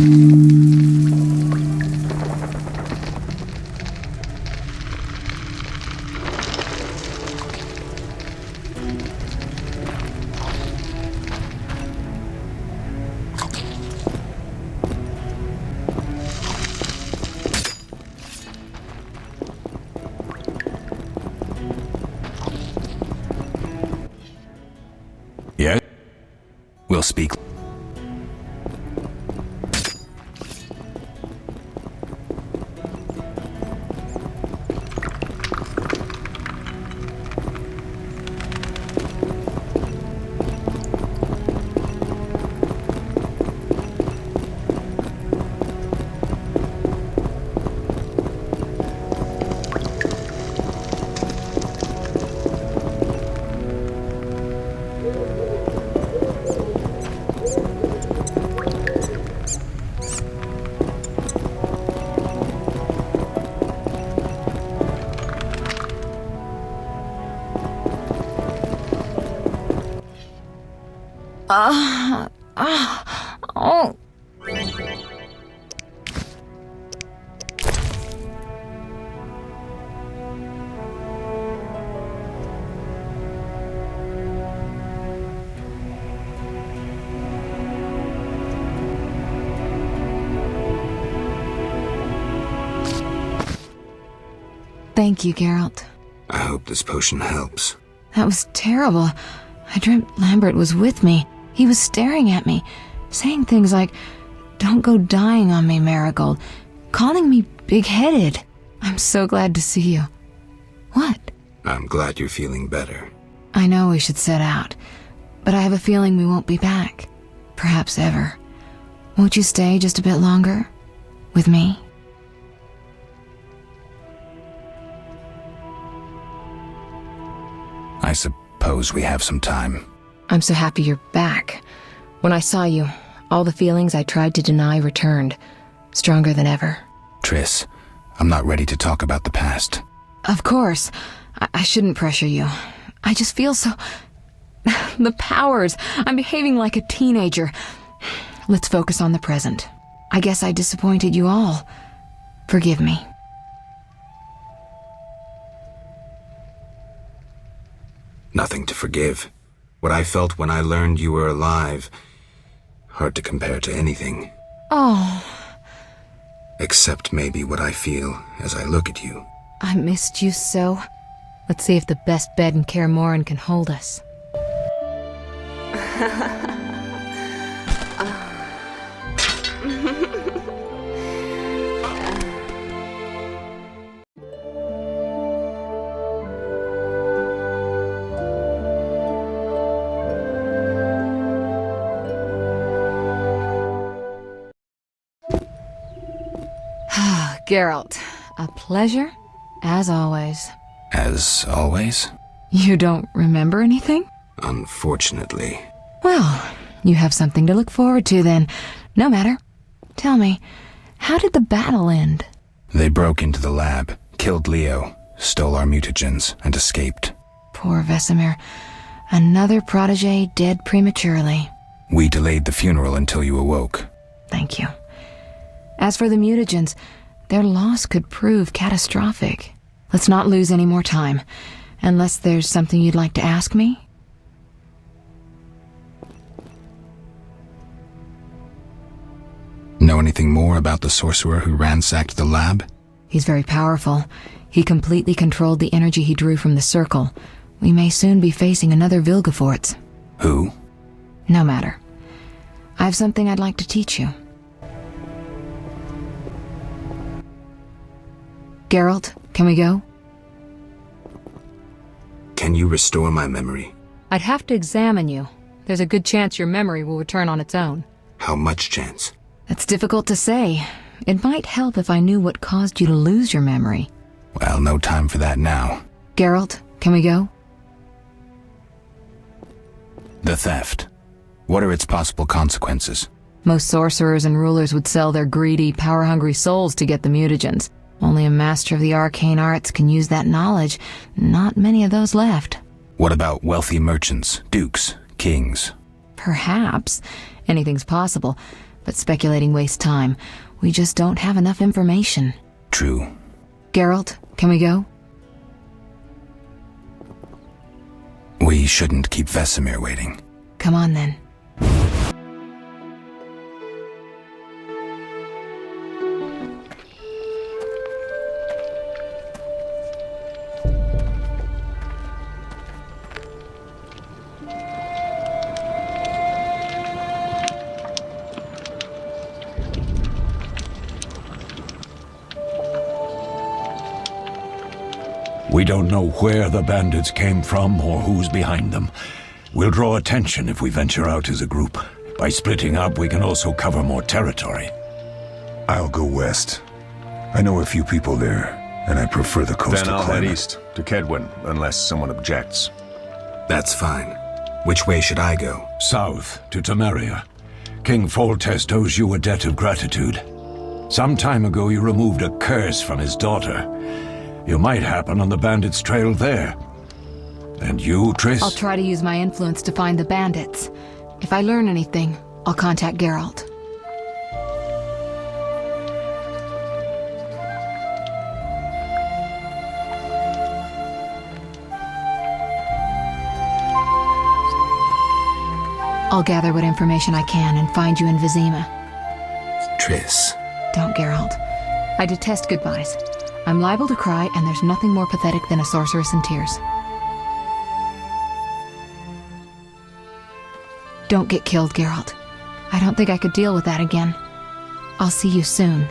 We'll speak. Oh. Thank you, Geralt. I hope this potion helps. That was terrible. I dreamt Lambert was with me. He was staring at me, saying things like, "Don't go dying on me, Marigold," calling me big-headed. I'm so glad to see you. What? I'm glad you're feeling better. I know we should set out, but I have a feeling we won't be back. Perhaps ever. Won't you stay just a bit longer? With me? I suppose we have some time. I'm so happy you're back. When I saw you, all the feelings I tried to deny returned, stronger than ever. Triss, I'm not ready to talk about the past. Of course. I shouldn't pressure you. I just feel so... The powers. I'm behaving like a teenager. Let's focus on the present. I guess I disappointed you all. Forgive me. Nothing to forgive. What I felt when I learned you were alive, hard to compare to anything. Oh. Except maybe what I feel as I look at you. I missed you so. Let's see if the best bed in Kaer Morhen can hold us. Geralt, a pleasure, as always. As always? You don't remember anything? Unfortunately. Well, you have something to look forward to then. No matter. Tell me, how did the battle end? They broke into the lab, killed Leo, stole our mutagens, and escaped. Poor Vesemir. Another protege dead prematurely. We delayed the funeral until you awoke. Thank you. As for the mutagens, their loss could prove catastrophic. Let's not lose any more time. Unless there's something you'd like to ask me? Know anything more about the sorcerer who ransacked the lab? He's very powerful. He completely controlled the energy he drew from the circle. We may soon be facing another Vilgefortz. Who? No matter. I have something I'd like to teach you. Geralt, can we go? Can you restore my memory? I'd have to examine you. There's a good chance your memory will return on its own. How much chance? That's difficult to say. It might help if I knew what caused you to lose your memory. Well, no time for that now. Geralt, can we go? The theft. What are its possible consequences? Most sorcerers and rulers would sell their greedy, power-hungry souls to get the mutagens. Only a master of the arcane arts can use that knowledge. Not many of those left. What about wealthy merchants, dukes, kings? Perhaps. Anything's possible. but speculating wastes time. We just don't have enough information. True. Geralt, can we go? We shouldn't keep Vesemir waiting. Come on then. We don't know where the bandits came from or who's behind them. We'll draw attention if we venture out as a group. By splitting up, we can also cover more territory. I'll go west. I know a few people there, and I prefer the coastal Then I'll climate. head east, to Kedwin, unless someone objects. That's fine. Which way should I go? South, to Temeria. King Foltest owes you a debt of gratitude. Some time ago you removed a curse from his daughter. You might happen on the bandits' trail there. And you, Triss? I'll try to use my influence to find the bandits. If I learn anything, I'll contact Geralt. I'll gather what information I can and find you in Vizima. Triss. Don't, Geralt. I detest goodbyes. I'm liable to cry, and there's nothing more pathetic than a sorceress in tears. Don't get killed, Geralt. I don't think I could deal with that again. I'll see you soon.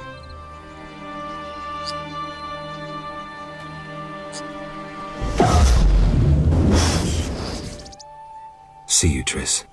See you, Triss.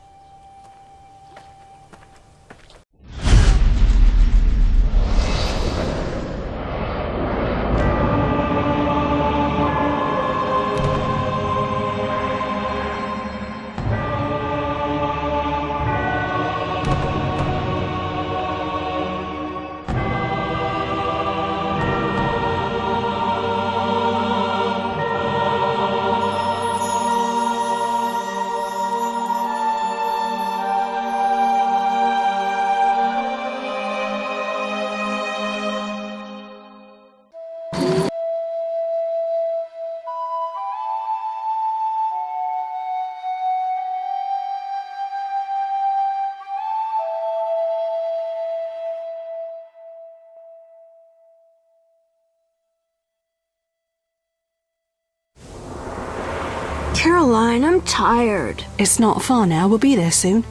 Caroline, I'm tired. It's not far now. We'll be there soon.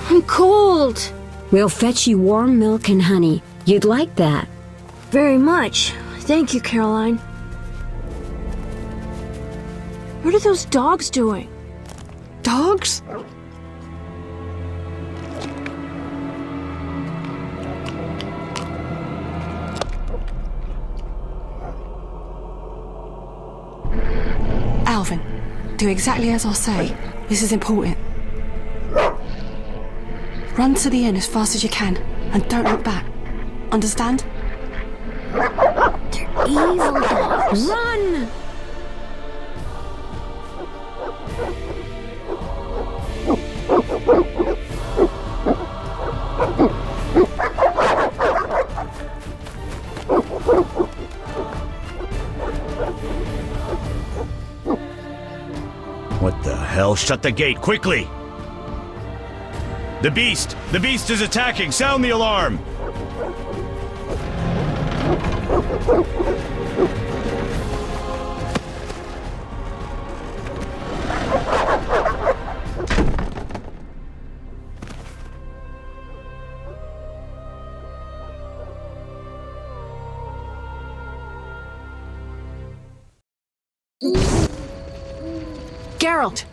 I'm cold. We'll fetch you warm milk and honey. You'd like that. Very much. Thank you, Caroline. What are those dogs doing? Dogs? Alvin, do exactly as I say. This is important. Run to the inn as fast as you can, and don't look back. Understand? They're evil dogs. Run! What the hell? Shut the gate, quickly! The beast! The beast is attacking! Sound the alarm! Geralt!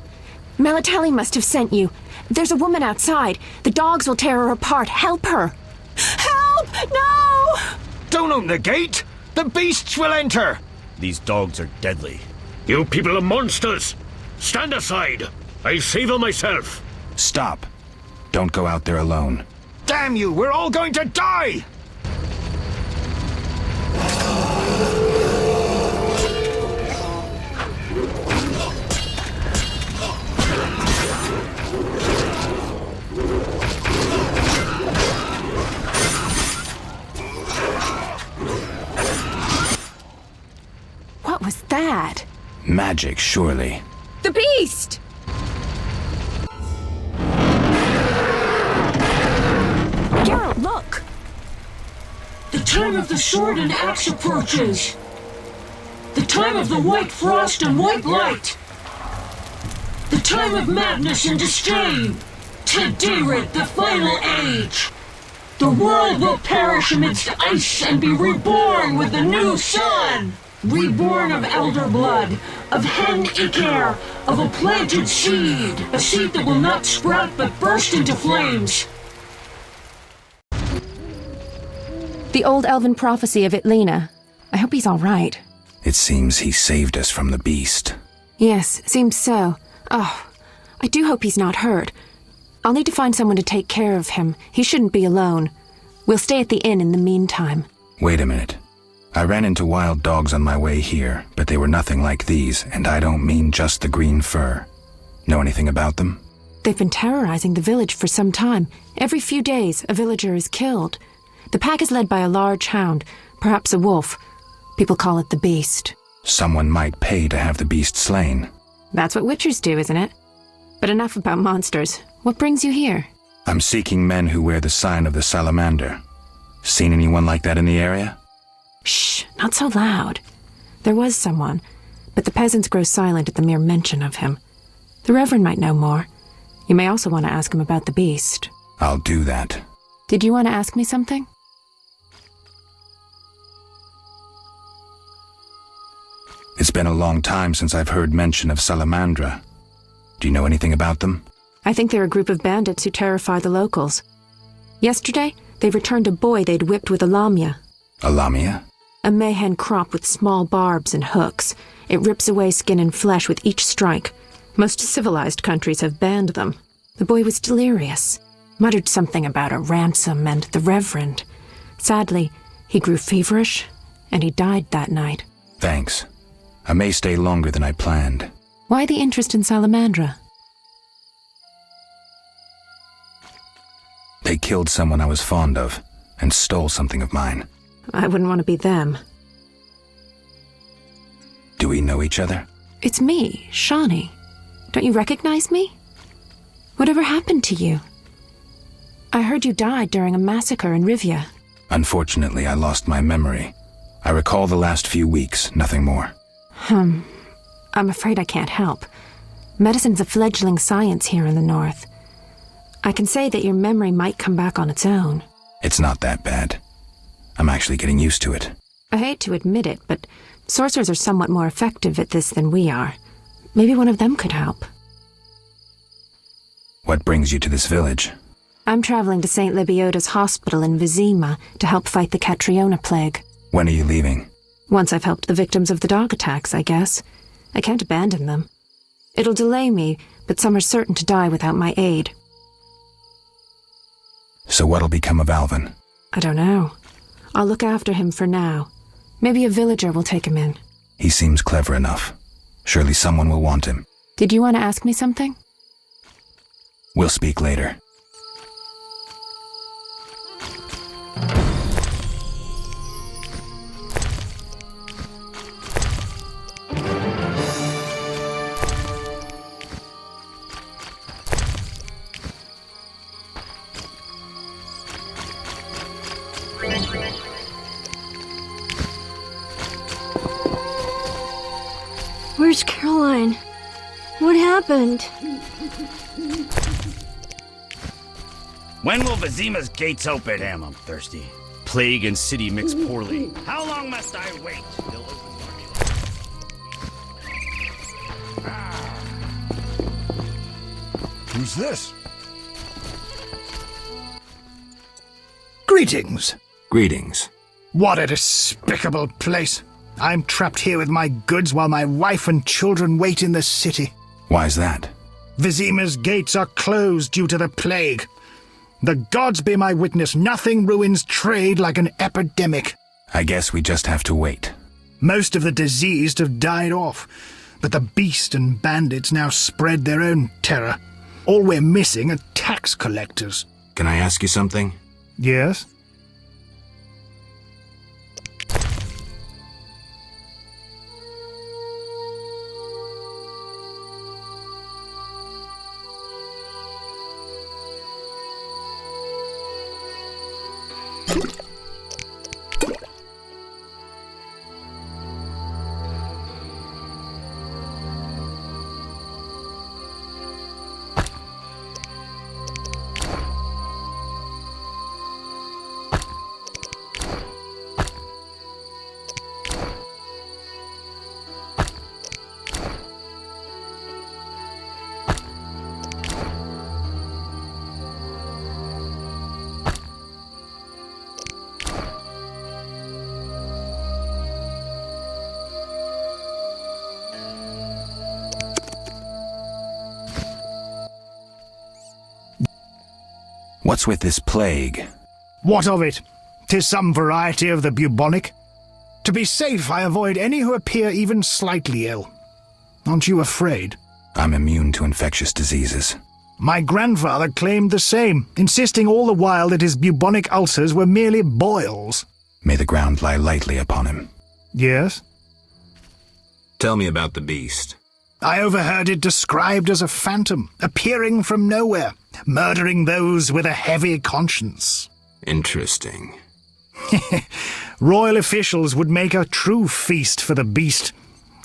Melitele must have sent you. There's a woman outside. The dogs will tear her apart. Help her! Help! No! Don't open the gate! The beasts will enter! These dogs are deadly. You people are monsters! Stand aside! I'll save her myself! Stop. Don't go out there alone. Damn you! We're all going to die! Magic, surely. The beast! Geralt, look! The time of the sword and axe approaches. The time of the white frost and white light. The time of madness and disdain. Tediret, the final age. The world will perish amidst ice and be reborn with the new sun. Reborn of elder blood, of hen Iker, of a planted seed. A seed that will not sprout but burst into flames. The old elven prophecy of Itlena. I hope he's all right. It seems he saved us from the beast. Yes, seems so. Oh, I do hope he's not hurt. I'll need to find someone to take care of him. He shouldn't be alone. We'll stay at the inn in the meantime. Wait a minute. I ran into wild dogs on my way here, but they were nothing like these, and I don't mean just the green fur. Know anything about them? They've been terrorizing the village for some time. Every few days, a villager is killed. The pack is led by a large hound, perhaps a wolf. People call it the Beast. Someone might pay to have the beast slain. That's what witchers do, isn't it? But enough about monsters. What brings you here? I'm seeking men who wear the sign of the salamander. Seen anyone like that in the area? Shh, not so loud. There was someone, but the peasants grow silent at the mere mention of him. The Reverend might know more. You may also want to ask him about the beast. I'll do that. Did you want to ask me something? It's been a long time since I've heard mention of Salamandra. Do you know anything about them? I think they're a group of bandits who terrify the locals. Yesterday, they returned a boy they'd whipped with a lamia. A lamia? A mayhen crop with small barbs and hooks. It rips away skin and flesh with each strike. Most civilized countries have banned them. The boy was delirious. Muttered something about a ransom and the Reverend. Sadly, he grew feverish, and he died that night. Thanks. I may stay longer than I planned. Why the interest in Salamandra? They killed someone I was fond of, and stole something of mine. I wouldn't want to be them. Do we know each other? It's me, Shani. Don't you recognize me? Whatever happened to you? I heard you died during a massacre in Rivia. Unfortunately, I lost my memory. I recall the last few weeks, nothing more. I'm afraid I can't help. Medicine's a fledgling science here in the north. I can say that your memory might come back on its own. It's not that bad. I'm actually getting used to it. I hate to admit it, but sorcerers are somewhat more effective at this than we are. Maybe one of them could help. What brings you to this village? I'm traveling to St. Libioda's hospital in Vizima to help fight the Catriona plague. When are you leaving? Once I've helped the victims of the dog attacks, I guess. I can't abandon them. It'll delay me, but some are certain to die without my aid. So what'll become of Alvin? I don't know. I'll look after him for now. Maybe a villager will take him in. He seems clever enough. Surely someone will want him. Did you want to ask me something? We'll speak later. Where's Caroline? What happened? When will Vizima's gates open? Damn, I'm thirsty. Plague and city mix poorly. How long must I wait? They'll open for me Who's this? Greetings. Greetings. What a despicable place. I'm trapped here with my goods while my wife and children wait in the city. Why's that? Vizima's gates are closed due to the plague. The gods be my witness, nothing ruins trade like an epidemic. I guess we just have to wait. Most of the diseased have died off, but the beast and bandits now spread their own terror. All we're missing are tax collectors. Can I ask you something? Yes? What's with this plague? What of it? 'Tis some variety of the bubonic. To be safe, I avoid any who appear even slightly ill. Aren't you afraid? I'm immune to infectious diseases. My grandfather claimed the same, insisting all the while that his bubonic ulcers were merely boils. May the ground lie lightly upon him. Yes? Tell me about the beast. I overheard it described as a phantom, appearing from nowhere, murdering those with a heavy conscience. Interesting. Royal officials would make a true feast for the beast,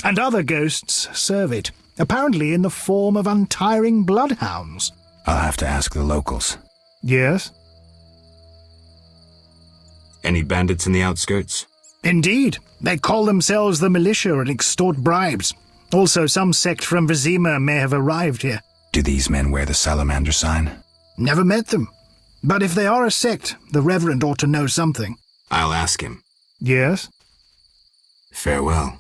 and other ghosts serve it, apparently in the form of untiring bloodhounds. I'll have to ask the locals. Yes? Any bandits in the outskirts? Indeed. They call themselves the militia and extort bribes. Also, some sect from Vizima may have arrived here. Do these men wear the salamander sign? Never met them. But if they are a sect, the Reverend ought to know something. I'll ask him. Yes? Farewell.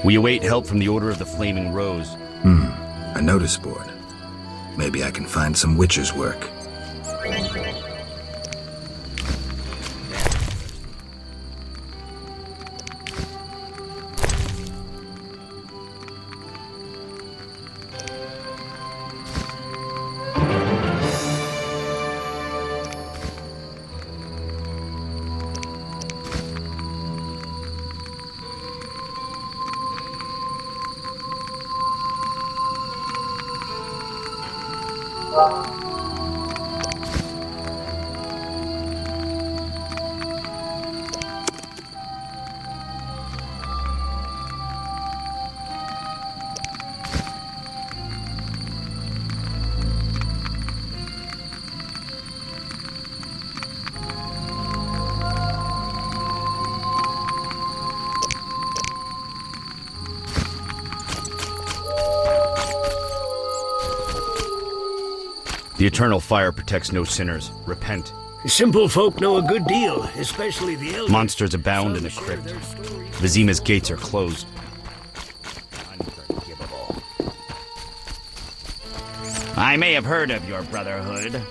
We await help from the Order of the Flaming Rose. A notice board. Maybe I can find some witcher's work. The eternal fire protects no sinners. Repent. Simple folk know a good deal, especially the elders. Monsters abound in the crypt. Vizima's gates are closed. Unforgivable. I may have heard of your brotherhood.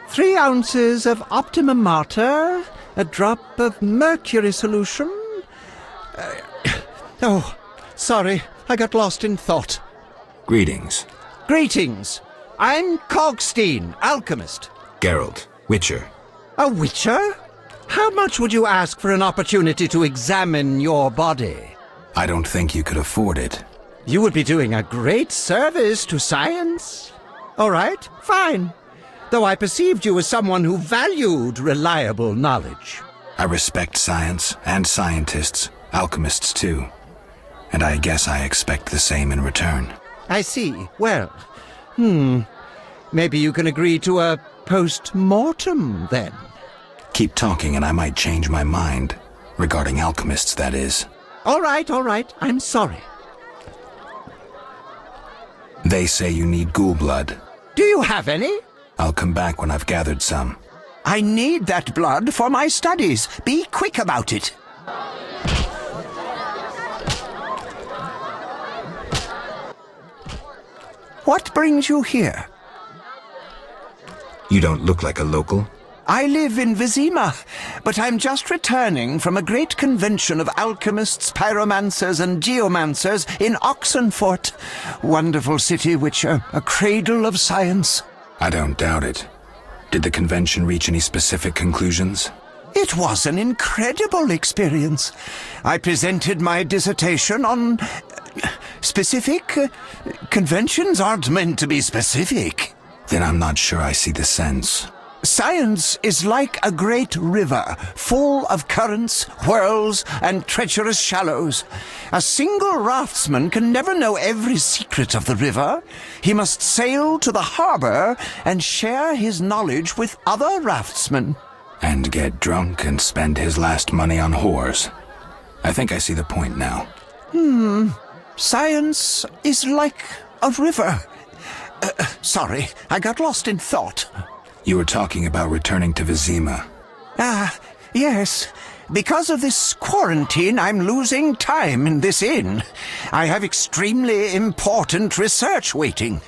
Three ounces of Optimum Mater, a drop of mercury solution. Oh, sorry, I got lost in thought. Greetings. Greetings. I'm Cogstein, alchemist. Geralt, witcher. A witcher? How much would you ask for an opportunity to examine your body? I don't think you could afford it. You would be doing a great service to science. All right, fine. Though I perceived you as someone who valued reliable knowledge. I respect science and scientists, alchemists too. And I guess I expect the same in return. I see. Well, maybe you can agree to a post-mortem, then. Keep talking and I might change my mind. Regarding alchemists, that is. All right. I'm sorry. They say you need ghoul blood. Do you have any? I'll come back when I've gathered some. I need that blood for my studies. Be quick about it. What brings you here? You don't look like a local. I live in Vizima, but I'm just returning from a great convention of alchemists, pyromancers, and geomancers in Oxenfort. Wonderful city, Witcher, a cradle of science. I don't doubt it. Did the convention reach any specific conclusions? It was an incredible experience. I presented my dissertation on... specific? Conventions aren't meant to be specific. Then I'm not sure I see the sense. Science is like a great river, full of currents, whirls, and treacherous shallows. A single raftsman can never know every secret of the river. He must sail to the harbor and share his knowledge with other raftsmen. And get drunk and spend his last money on whores. I think I see the point now. Science is like a river. Sorry, I got lost in thought. You were talking about returning to Vizima. Yes. Because of this quarantine, I'm losing time in this inn. I have extremely important research waiting.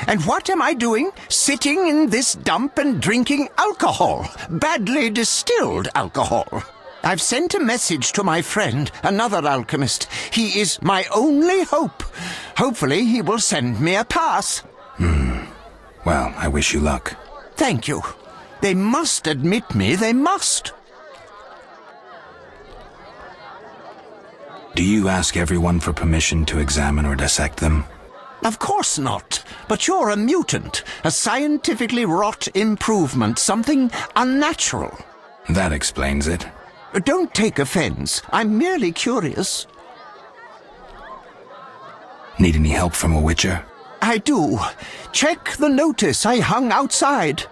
And what am I doing? Sitting in this dump and drinking alcohol. Badly distilled alcohol. I've sent a message to my friend, another alchemist. He is my only hope. Hopefully he will send me a pass. Well, I wish you luck. Thank you. They must admit me, they must. Do you ask everyone for permission to examine or dissect them? Of course not. But you're a mutant, a scientifically wrought improvement, something unnatural. That explains it. Don't take offense. I'm merely curious. Need any help from a Witcher? I do. Check the notice I hung outside.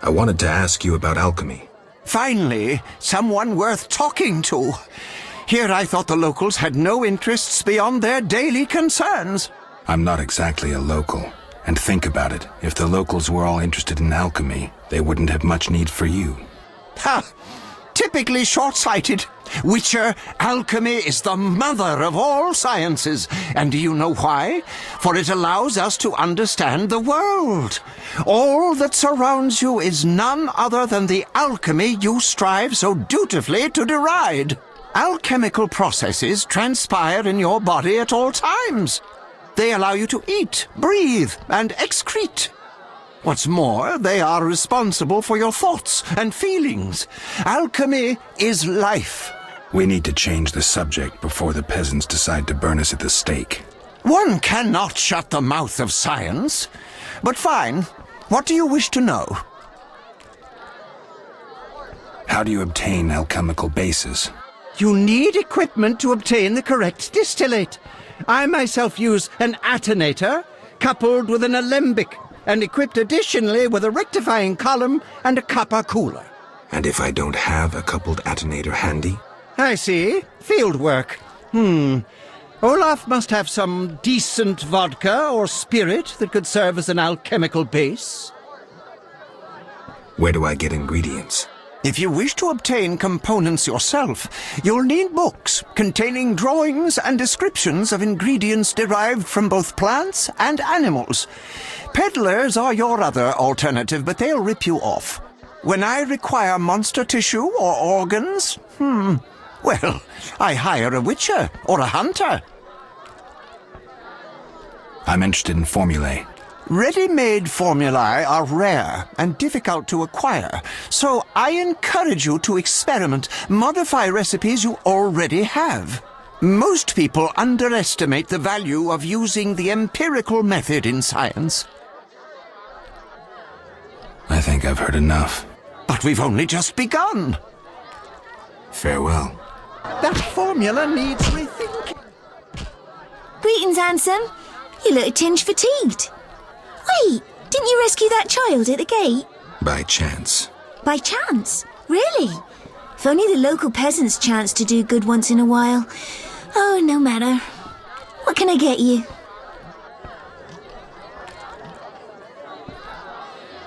I wanted to ask you about alchemy. Finally, someone worth talking to. Here I thought the locals had no interests beyond their daily concerns. I'm not exactly a local. And think about it. If the locals were all interested in alchemy, they wouldn't have much need for you. Ha! Typically short-sighted. Witcher, alchemy is the mother of all sciences. And do you know why? For it allows us to understand the world. All that surrounds you is none other than the alchemy you strive so dutifully to deride. Alchemical processes transpire in your body at all times. They allow you to eat, breathe, and excrete. What's more, they are responsible for your thoughts and feelings. Alchemy is life. We need to change the subject before the peasants decide to burn us at the stake. One cannot shut the mouth of science. But fine. What do you wish to know? How do you obtain alchemical bases? You need equipment to obtain the correct distillate. I myself use an attenator, coupled with an alembic, and equipped additionally with a rectifying column and a copper cooler. And if I don't have a coupled attenator handy? I see. Field work. Olaf must have some decent vodka or spirit that could serve as an alchemical base. Where do I get ingredients? If you wish to obtain components yourself, you'll need books containing drawings and descriptions of ingredients derived from both plants and animals. Peddlers are your other alternative, but they'll rip you off. When I require monster tissue or organs, well, I hire a witcher or a hunter. I'm interested in formulae. Ready-made formulae are rare and difficult to acquire, so I encourage you to experiment, modify recipes you already have. Most people underestimate the value of using the empirical method in science. I think I've heard enough. But we've only just begun. Farewell. That formula needs rethinking. Greetings, handsome. You look a tinge fatigued. Wait, didn't you rescue that child at the gate? By chance. By chance? Really? If only the local peasants chanced to do good once in a while. Oh, no matter. What can I get you?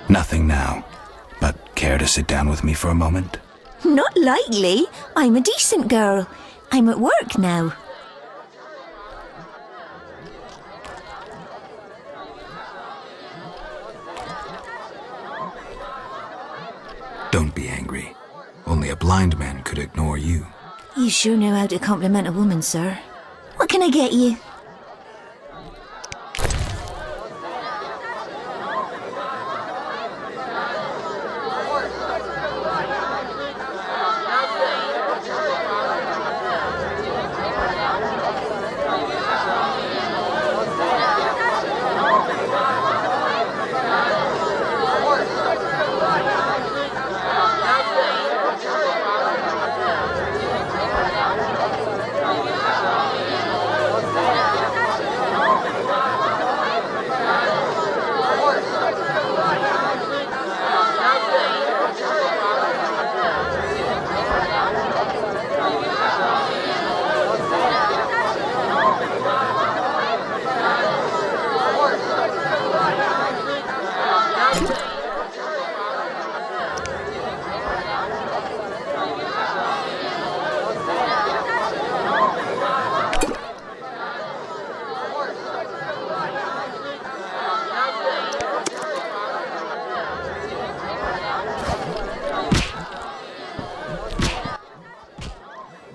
Nothing now. But care to sit down with me for a moment? Not likely. I'm a decent girl. I'm at work now. Don't be angry. Only a blind man could ignore you. You sure know how to compliment a woman, sir. What can I get you?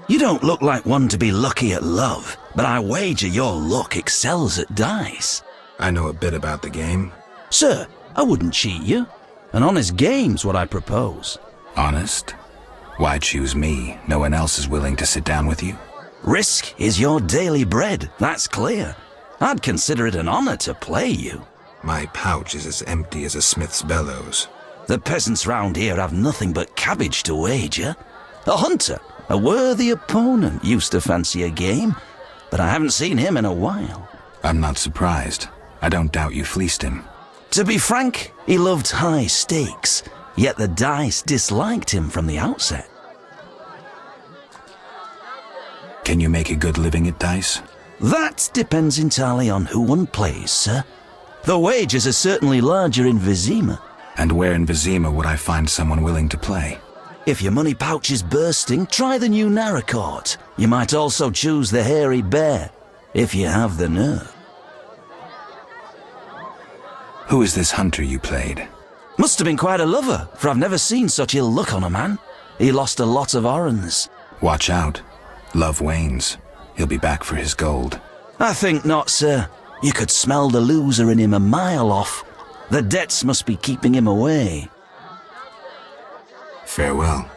You don't look like one to be lucky at love, but I wager your luck excels at dice. I know a bit about the game. Sir, I wouldn't cheat you. An honest game's what I propose. Honest? Why choose me? No one else is willing to sit down with you? Risk is your daily bread, that's clear. I'd consider it an honor to play you. My pouch is as empty as a smith's bellows. The peasants round here have nothing but cabbage to wager. A hunter, a worthy opponent, used to fancy a game, but I haven't seen him in a while. I'm not surprised. I don't doubt you fleeced him. To be frank, he loved high stakes, yet the dice disliked him from the outset. Can you make a good living at dice? That depends entirely on who one plays, sir. The wages are certainly larger in Vizima. And where in Vizima would I find someone willing to play? If your money pouch is bursting, try the new Narracourt. You might also choose the Hairy Bear, if you have the nerve. Who is this hunter you played? Must have been quite a lover, for I've never seen such ill luck on a man. He lost a lot of orens. Watch out. Love wanes. He'll be back for his gold. I think not, sir. You could smell the loser in him a mile off. The debts must be keeping him away. Farewell.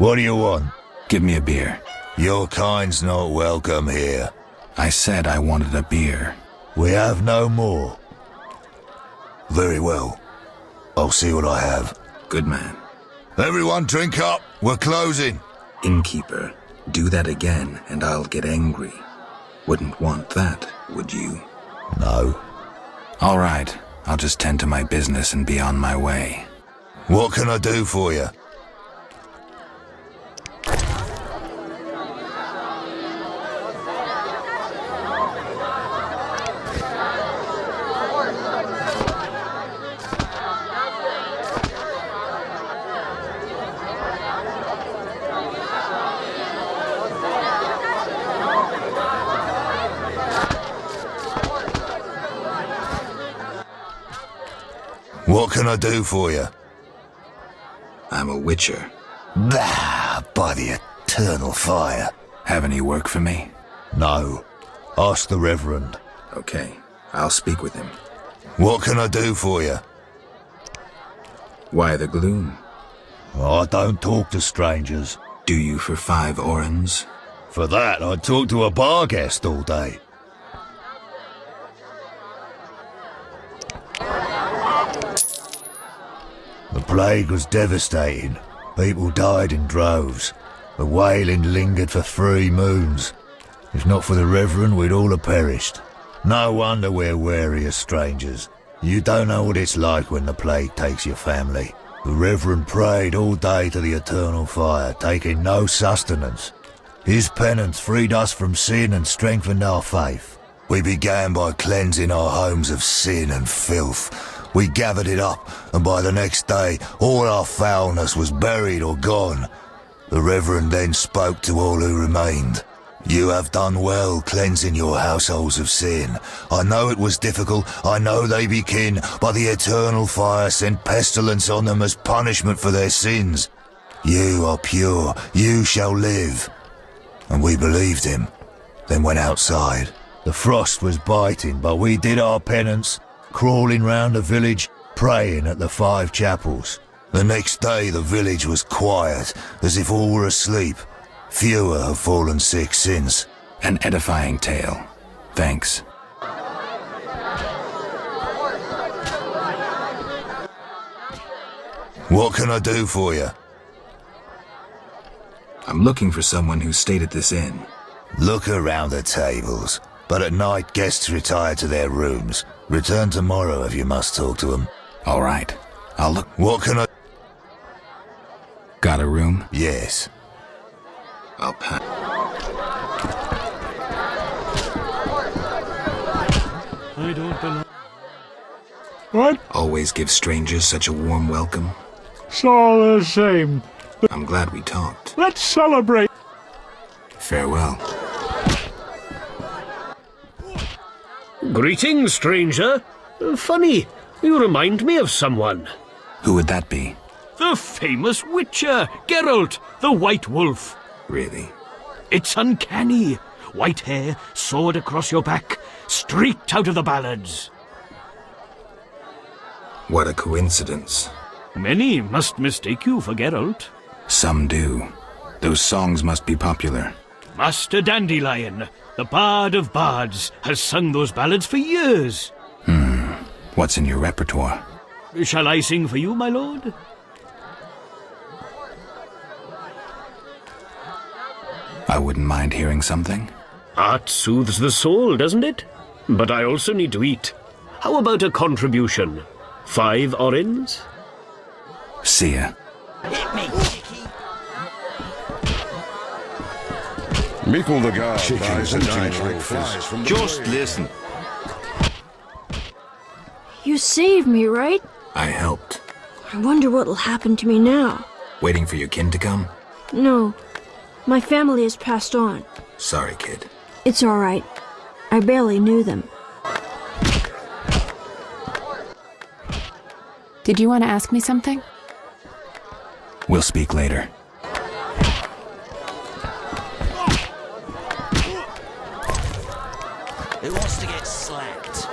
What do you want? Give me a beer. Your kind's not welcome here. I said I wanted a beer. We have no more. Very well. I'll see what I have. Good man. Everyone drink up. We're closing. Innkeeper, do that again and I'll get angry. Wouldn't want that, would you? No. All right. I'll just tend to my business and be on my way. What can I do for you? What can I do for you? I'm a witcher. Bah, by the eternal fire. Have any work for me? No. Ask the Reverend. Okay, I'll speak with him. What can I do for you? Why the gloom? I don't talk to strangers. Do you for 5 orens? For that, I'd talk to a bar guest all day. The plague was devastating. People died in droves. The wailing lingered for 3 moons. If not for the Reverend, we'd all have perished. No wonder we're wary of strangers. You don't know what it's like when the plague takes your family. The Reverend prayed all day to the eternal fire, taking no sustenance. His penance freed us from sin and strengthened our faith. We began by cleansing our homes of sin and filth. We gathered it up, and by the next day, all our foulness was buried or gone. The Reverend then spoke to all who remained. You have done well cleansing your households of sin. I know it was difficult, I know they be kin, but the eternal fire sent pestilence on them as punishment for their sins. You are pure, you shall live. And we believed him, then went outside. The frost was biting, but we did our penance, crawling round the village, praying at the 5 chapels. The next day the village was quiet, as if all were asleep. Fewer have fallen sick since. An edifying tale. Thanks. What can I do for you? I'm looking for someone who stayed at this inn. Look around the tables, but at night guests retire to their rooms. Return tomorrow if you must talk to them. All right. I'll look. What can I... Got a room? Yes. I'll pass. I don't belong. What? Always give strangers such a warm welcome. It's all the same. I'm glad we talked. Let's celebrate. Farewell. Greetings, stranger. Funny, you remind me of someone. Who would that be? The famous Witcher, Geralt, the White Wolf. Really? It's uncanny. White hair, sword across your back, straight out of the ballads. What a coincidence. Many must mistake you for Geralt. Some do. Those songs must be popular. Master Dandelion, the Bard of Bards, has sung those ballads for years. What's in your repertoire? Shall I sing for you, my lord? I wouldn't mind hearing something. Art soothes the soul, doesn't it? But I also need to eat. How about a contribution? 5 orens? See ya. Hit me, Chicky. Mickle the guard dies and dies like flies from the Just grave. listen. You saved me, right? I helped. I wonder what'll happen to me now. Waiting for your kin to come? No. My family has passed on. Sorry, kid. It's all right. I barely knew them. Did you want to ask me something? We'll speak later. Who wants to get slapped?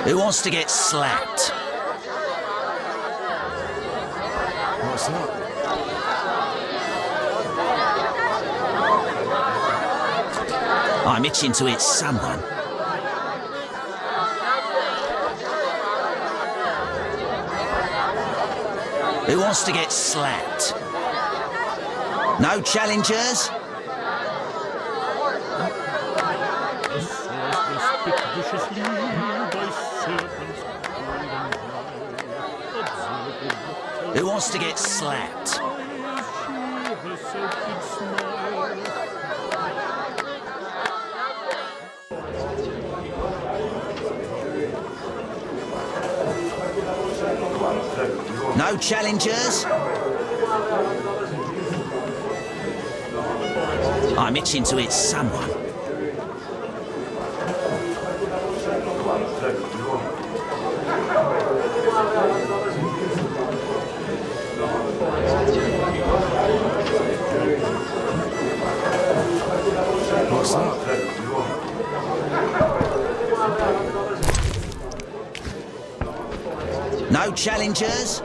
Who wants to get slapped? What's that? I'm itching to hit someone. Who wants to get slapped? No challengers? Who wants to get slapped? No challengers? I'm itching to hit someone. What's that? No challengers?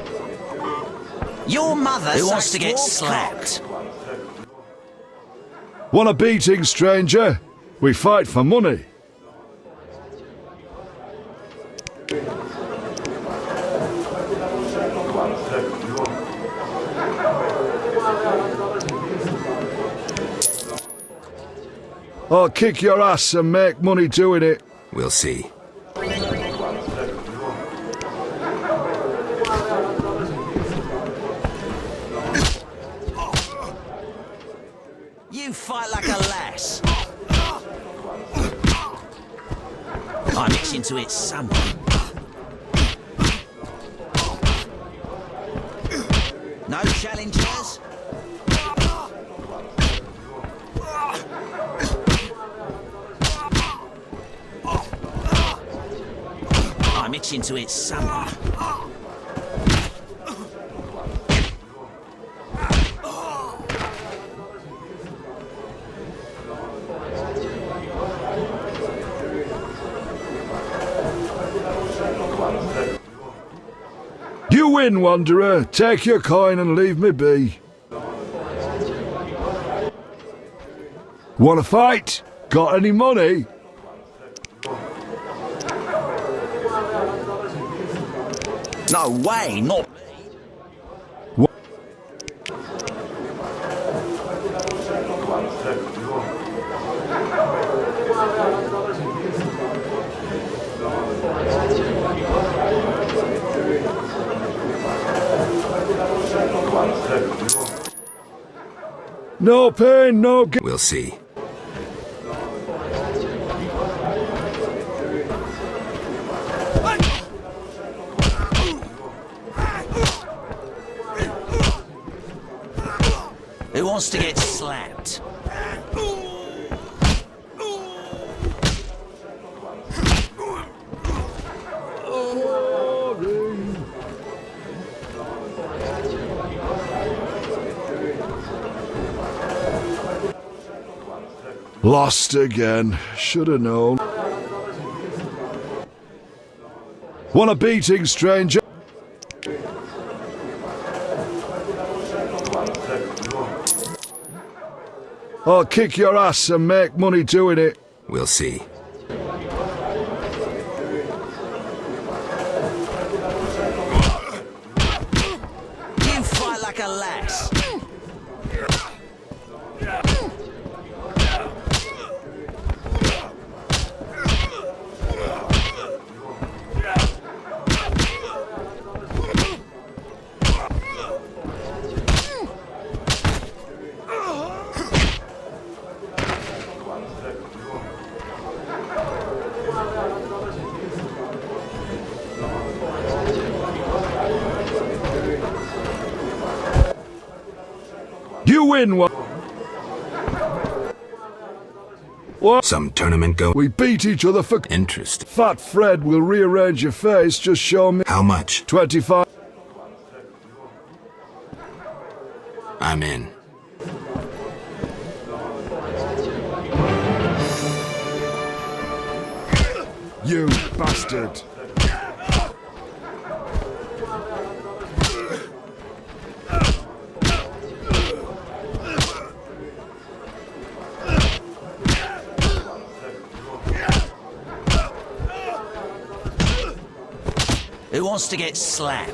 Your mother who wants to get slapped? Want a beating, stranger? We fight for money. I'll kick your ass and make money doing it. We'll see. You fight like a lass. I'm itching to hit someone. No challengers? I'm itching to hit someone. You win, Wanderer. Take your coin and leave me be. Wanna fight? Got any money? No way, not me. No pain, no gain. We'll see. Who wants to get slapped? Lost again. Shoulda known. Want a beating, stranger? I'll kick your ass and make money doing it. We'll see. You fight like a lass. You win one. What? Some tournament go. We beat each other for interest. Fat Fred will rearrange your face. Just show me. How much? 25. I'm in. You bastard. wants to get slapped?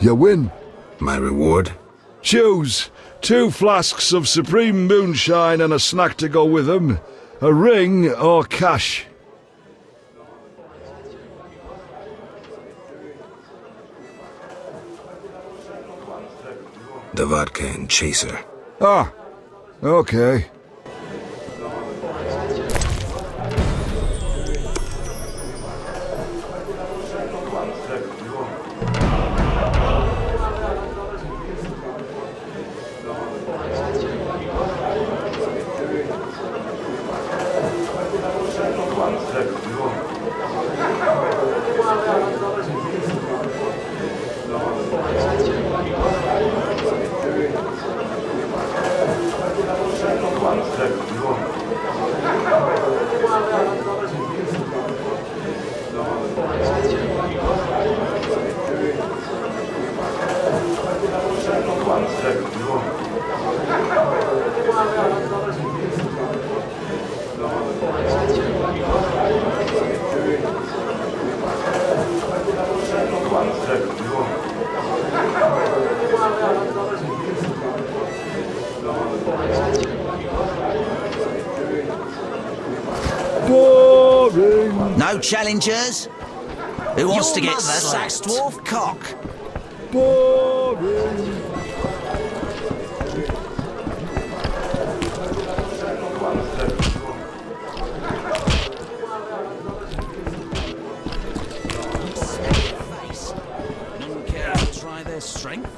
You win. My reward? Choose 2 flasks of supreme moonshine and a snack to go with them. A ring or cash. The vodka and chaser. Ah, okay. Boring. No challengers? Who wants to get mother slapped? Dwarf cock. Boring. None care to try their strength?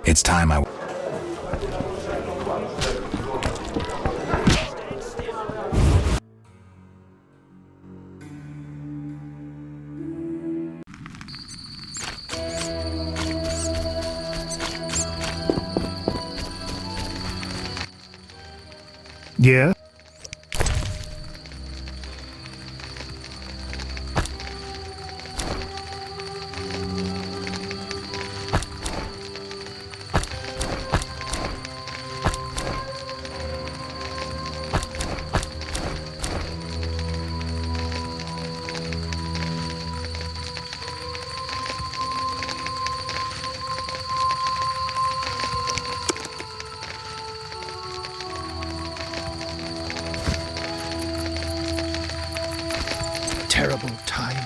It's time I... Yeah? Terrible times.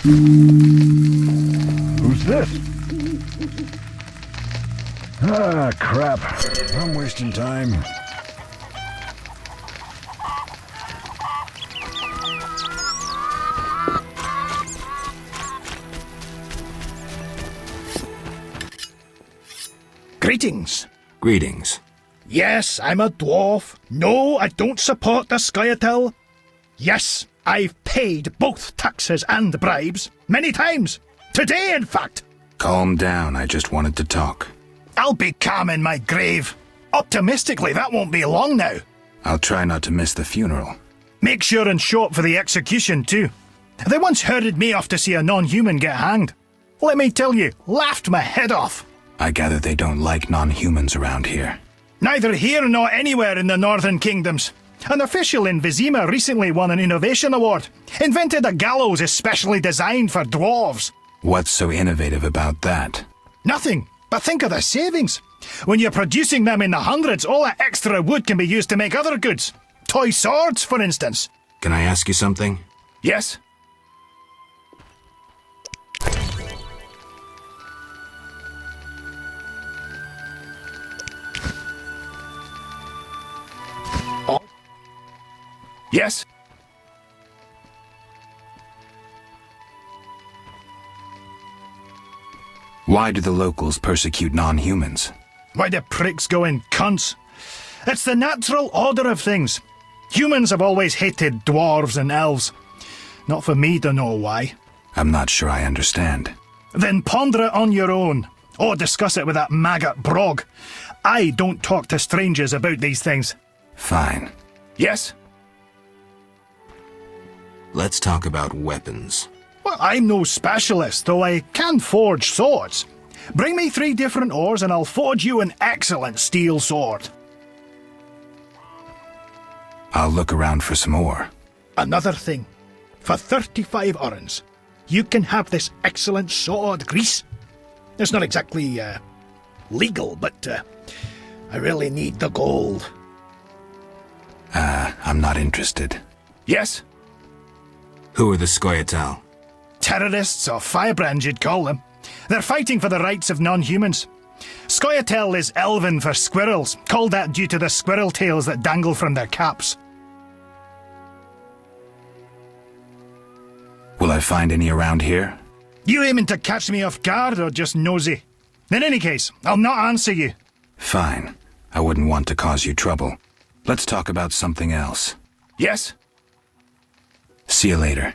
Who's this? Ah, crap. I'm wasting time. Greetings. Greetings. Yes, I'm a dwarf. No, I don't support the Scoia'tael. Yes, I've paid both taxes and bribes. Many times. Today, in fact. Calm down, I just wanted to talk. I'll be calm in my grave. Optimistically, that won't be long now. I'll try not to miss the funeral. Make sure and show up for the execution, too. They once herded me off to see a non-human get hanged. Let me tell you, laughed my head off. I gather they don't like non-humans around here. Neither here nor anywhere in the Northern Kingdoms. An official in Vizima recently won an innovation award. Invented a gallows especially designed for dwarves. What's so innovative about that? Nothing, but think of the savings. When you're producing them in the hundreds, all that extra wood can be used to make other goods. Toy swords, for instance. Can I ask you something? Yes? Oh. Yes? Why do the locals persecute non-humans? Why do pricks go in cunts? It's the natural order of things. Humans have always hated dwarves and elves. Not for me to know why. I'm not sure I understand. Then ponder it on your own. Or discuss it with that maggot Brog. I don't talk to strangers about these things. Fine. Yes? Let's talk about weapons. Well, I'm no specialist, though I can forge swords. Bring me 3 different ores and I'll forge you an excellent steel sword. I'll look around for some more. Another thing. For 35 orens, you can have this excellent sword, Grease. It's not exactly, legal, but, I really need the gold. I'm not interested. Yes? Who are the Scoia'tael? Terrorists or firebrands, you'd call them. They're fighting for the rights of non-humans. Scoia'tael is Elven for squirrels, called that due to the squirrel tails that dangle from their caps. Will I find any around here? You aiming to catch me off guard or just nosy? In any case, I'll not answer you. Fine. I wouldn't want to cause you trouble. Let's talk about something else. Yes? See you later.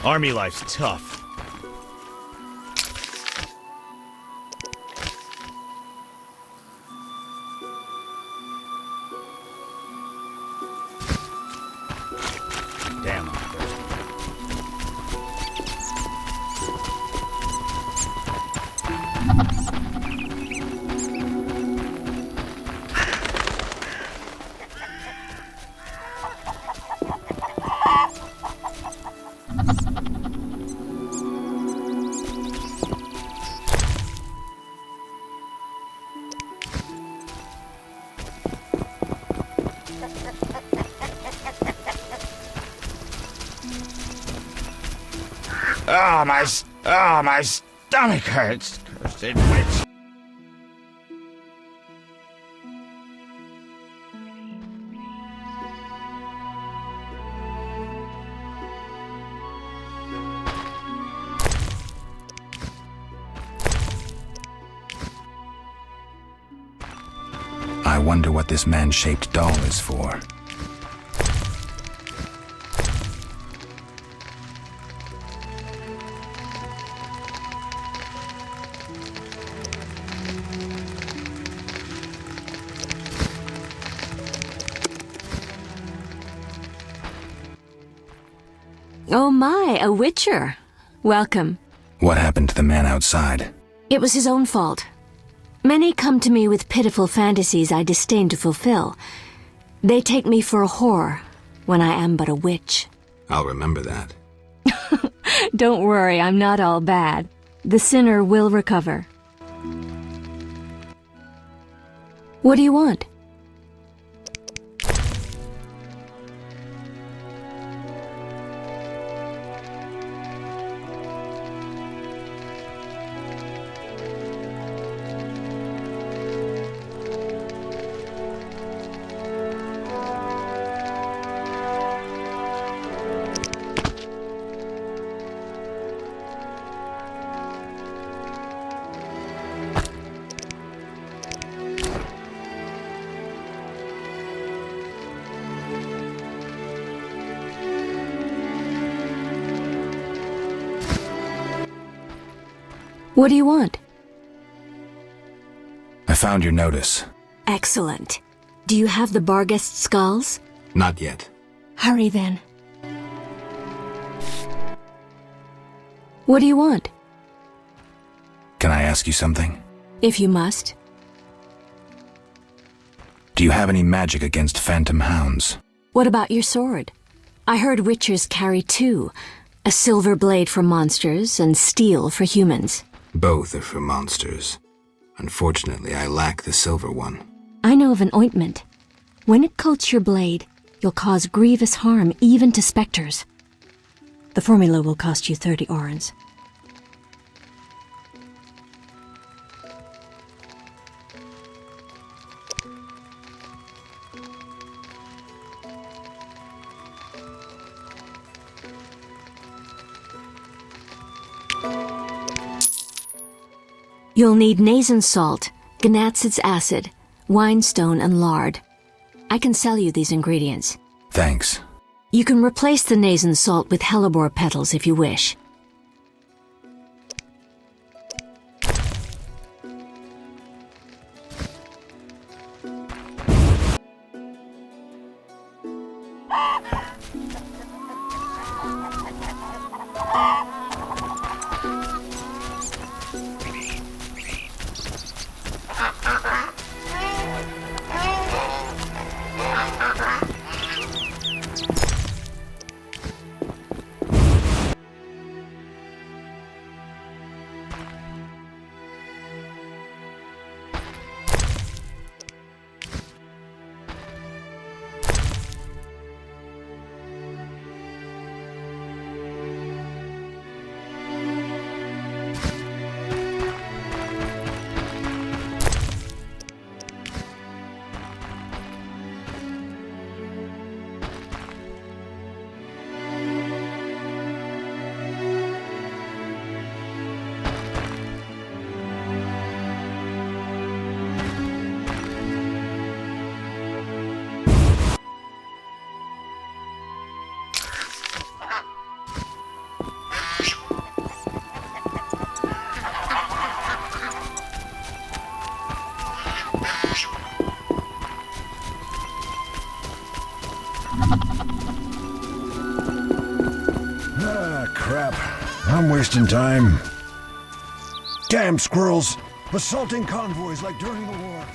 Army life's tough. Damn, I'm thirsty. My stomach hurts. Cursed witch. I wonder what this man-shaped doll is for. Oh my, a witcher. Welcome. What happened to the man outside? It was his own fault. Many come to me with pitiful fantasies I disdain to fulfill. They take me for a whore, when I am but a witch. I'll remember that. Don't worry, I'm not all bad. The sinner will recover. What do you want? What do you want? found your notice. Excellent. Do you have the Barghest skulls? Not yet. Hurry then. What do you want? Can I ask you something? If you must. Do you have any magic against phantom hounds? What about your sword? I heard witchers carry two. A silver blade for monsters and steel for humans. Both are for monsters. Unfortunately, I lack the silver one. I know of an ointment. When it coats your blade, you'll cause grievous harm even to specters. The formula will cost you 30 orens. You'll need Nazen salt, Gnatsid's acid, winestone, and lard. I can sell you these ingredients. Thanks. You can replace the Nazen salt with hellebore petals if you wish. Crap. I'm wasting time. Damn squirrels! Assaulting convoys like during the war.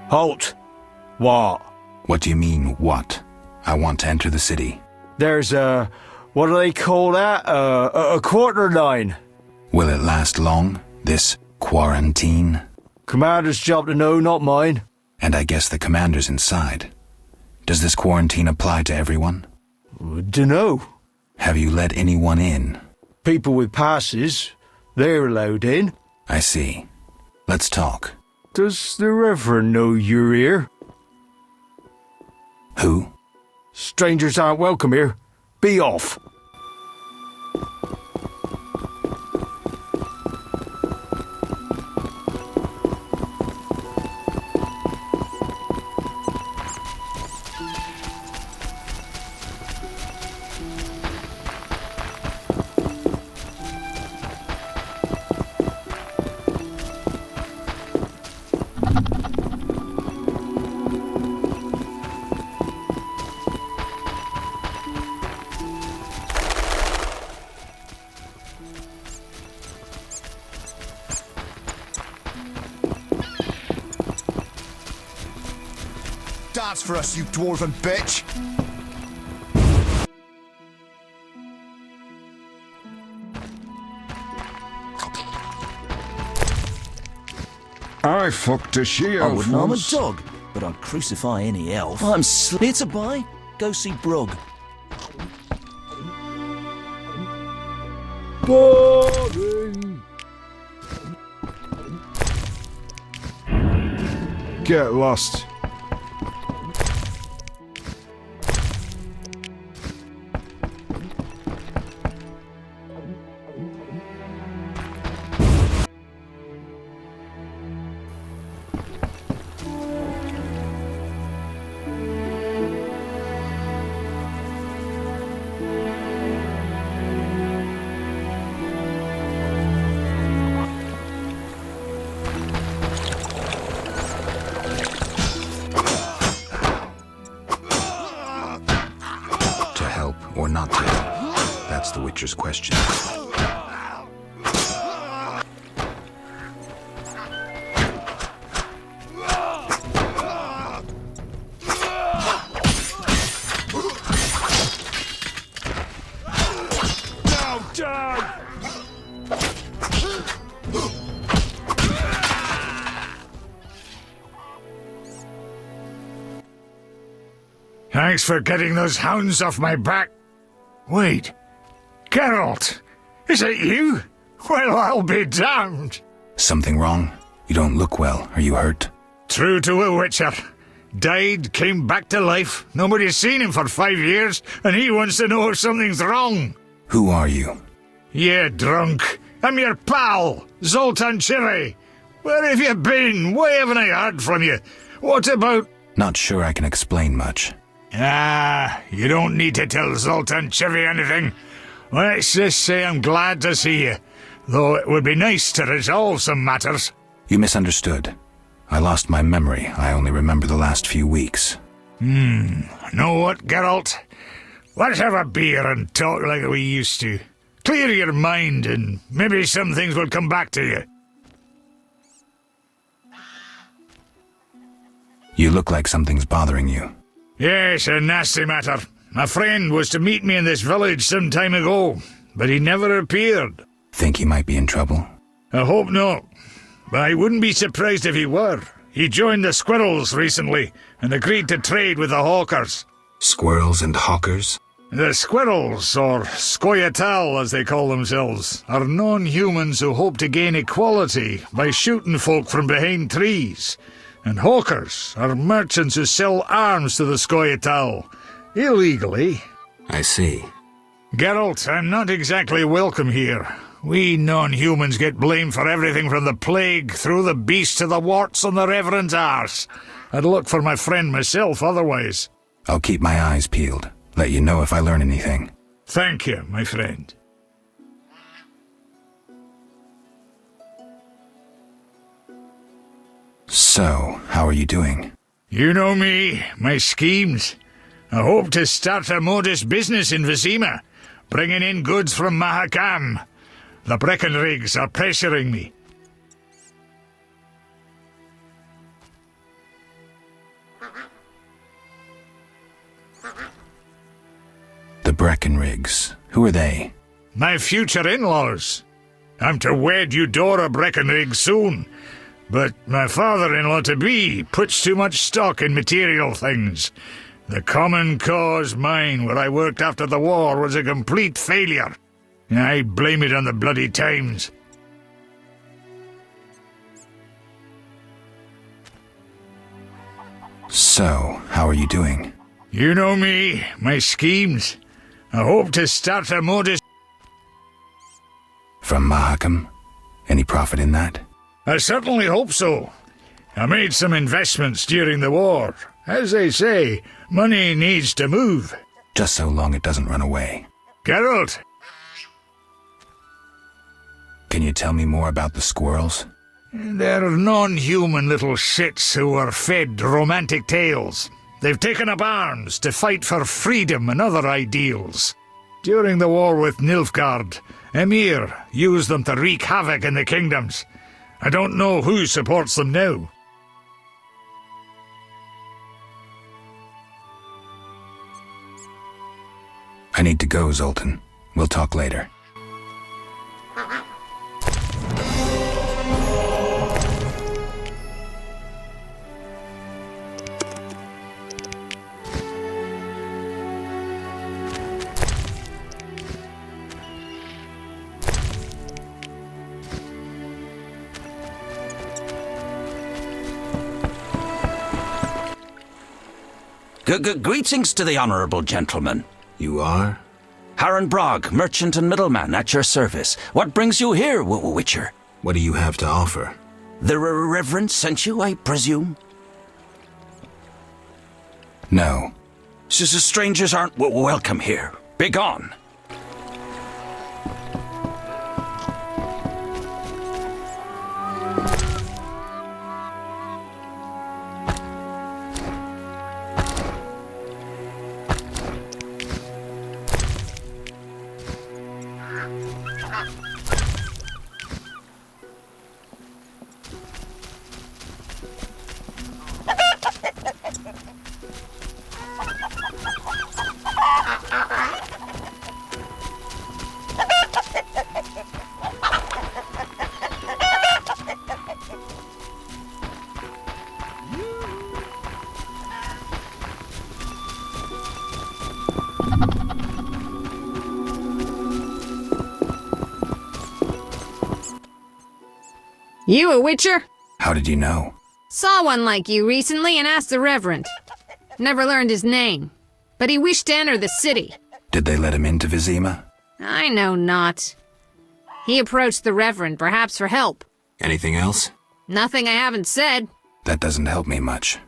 Halt! What? What do you mean, what? I want to enter the city. There's what do they call that? A quarter line. Will it last long, this quarantine? Commander's job to know, not mine. And I guess the commander's inside. Does this quarantine apply to everyone? Dunno. Have you let anyone in? People with passes, they're allowed in. I see. Let's talk. Does the Reverend know you're here? Who? Strangers aren't welcome here. Be off. Dance for us, you dwarven bitch! I fucked a she-elf I wouldn't harm a once. dog, but I'd crucify any elf. I'm here to buy. Go see Brug. Boring! Get lost. Or not to? That's the Witcher's question. Thanks for getting those hounds off my back. Wait, Geralt, is it you? Well, I'll be damned. Something wrong? You don't look well. Are you hurt? True to a Witcher. Died, came back to life. Nobody's seen him for 5 years, and he wants to know if something's wrong. Who are you? Yeah, drunk. I'm your pal, Zoltan Chivy. Where have you been? Why haven't I heard from you? What about... Not sure I can explain much. You don't need to tell Zoltan Chivy anything. Let's just say I'm glad to see you, though it would be nice to resolve some matters. You misunderstood. I lost my memory. I only remember the last few weeks. Know what, Geralt? Let's have a beer and talk like we used to. Clear your mind and maybe some things will come back to you. You look like something's bothering you. Yes, a nasty matter. My friend was to meet me in this village some time ago, but he never appeared. Think he might be in trouble? I hope not, but I wouldn't be surprised if he were. He joined the Squirrels recently and agreed to trade with the Hawkers. Squirrels and Hawkers? The Squirrels, or Scoia'tael as they call themselves, are non-humans who hope to gain equality by shooting folk from behind trees. And Hawkers are merchants who sell arms to the Scoia'tael, illegally. I see. Geralt, I'm not exactly welcome here. We non-humans get blamed for everything from the plague through the beast to the warts on the Reverend's arse. I'd look for my friend myself otherwise. I'll keep my eyes peeled. Let you know if I learn anything. Thank you, my friend. So, how are you doing? You know me, my schemes. I hope to start a modest business in Vizima, bringing in goods from Mahakam. The Breckenrigs are pressuring me. The Breckenrigs. Who are they? My future in-laws. I'm to wed Eudora Breckenrig soon, but my father-in-law-to-be puts too much stock in material things. The Common Cause mine, where I worked after the war, was a complete failure. I blame it on the bloody times. So, how are you doing? You know me, my schemes. I hope to start a modest... From Mahakam? Any profit in that? I certainly hope so. I made some investments during the war. As they say, money needs to move. Just so long it doesn't run away. Geralt! Can you tell me more about the squirrels? They're non-human little shits who are fed romantic tales. They've taken up arms to fight for freedom and other ideals. During the war with Nilfgaard, Emir used them to wreak havoc in the kingdoms. I don't know who supports them now. I need to go, Zoltan. We'll talk later. Greetings to the honourable gentleman. You are? Harren Brog, merchant and middleman, at your service. What brings you here, Witcher? What do you have to offer? The Reverend sent you, I presume? No. Strangers aren't welcome here. Begone. You a witcher? How did you know? Saw one like you recently and asked the Reverend. Never learned his name, but he wished to enter the city. Did they let him into Vizima? I know not. He approached the Reverend, perhaps for help. Anything else? Nothing I haven't said. That doesn't help me much.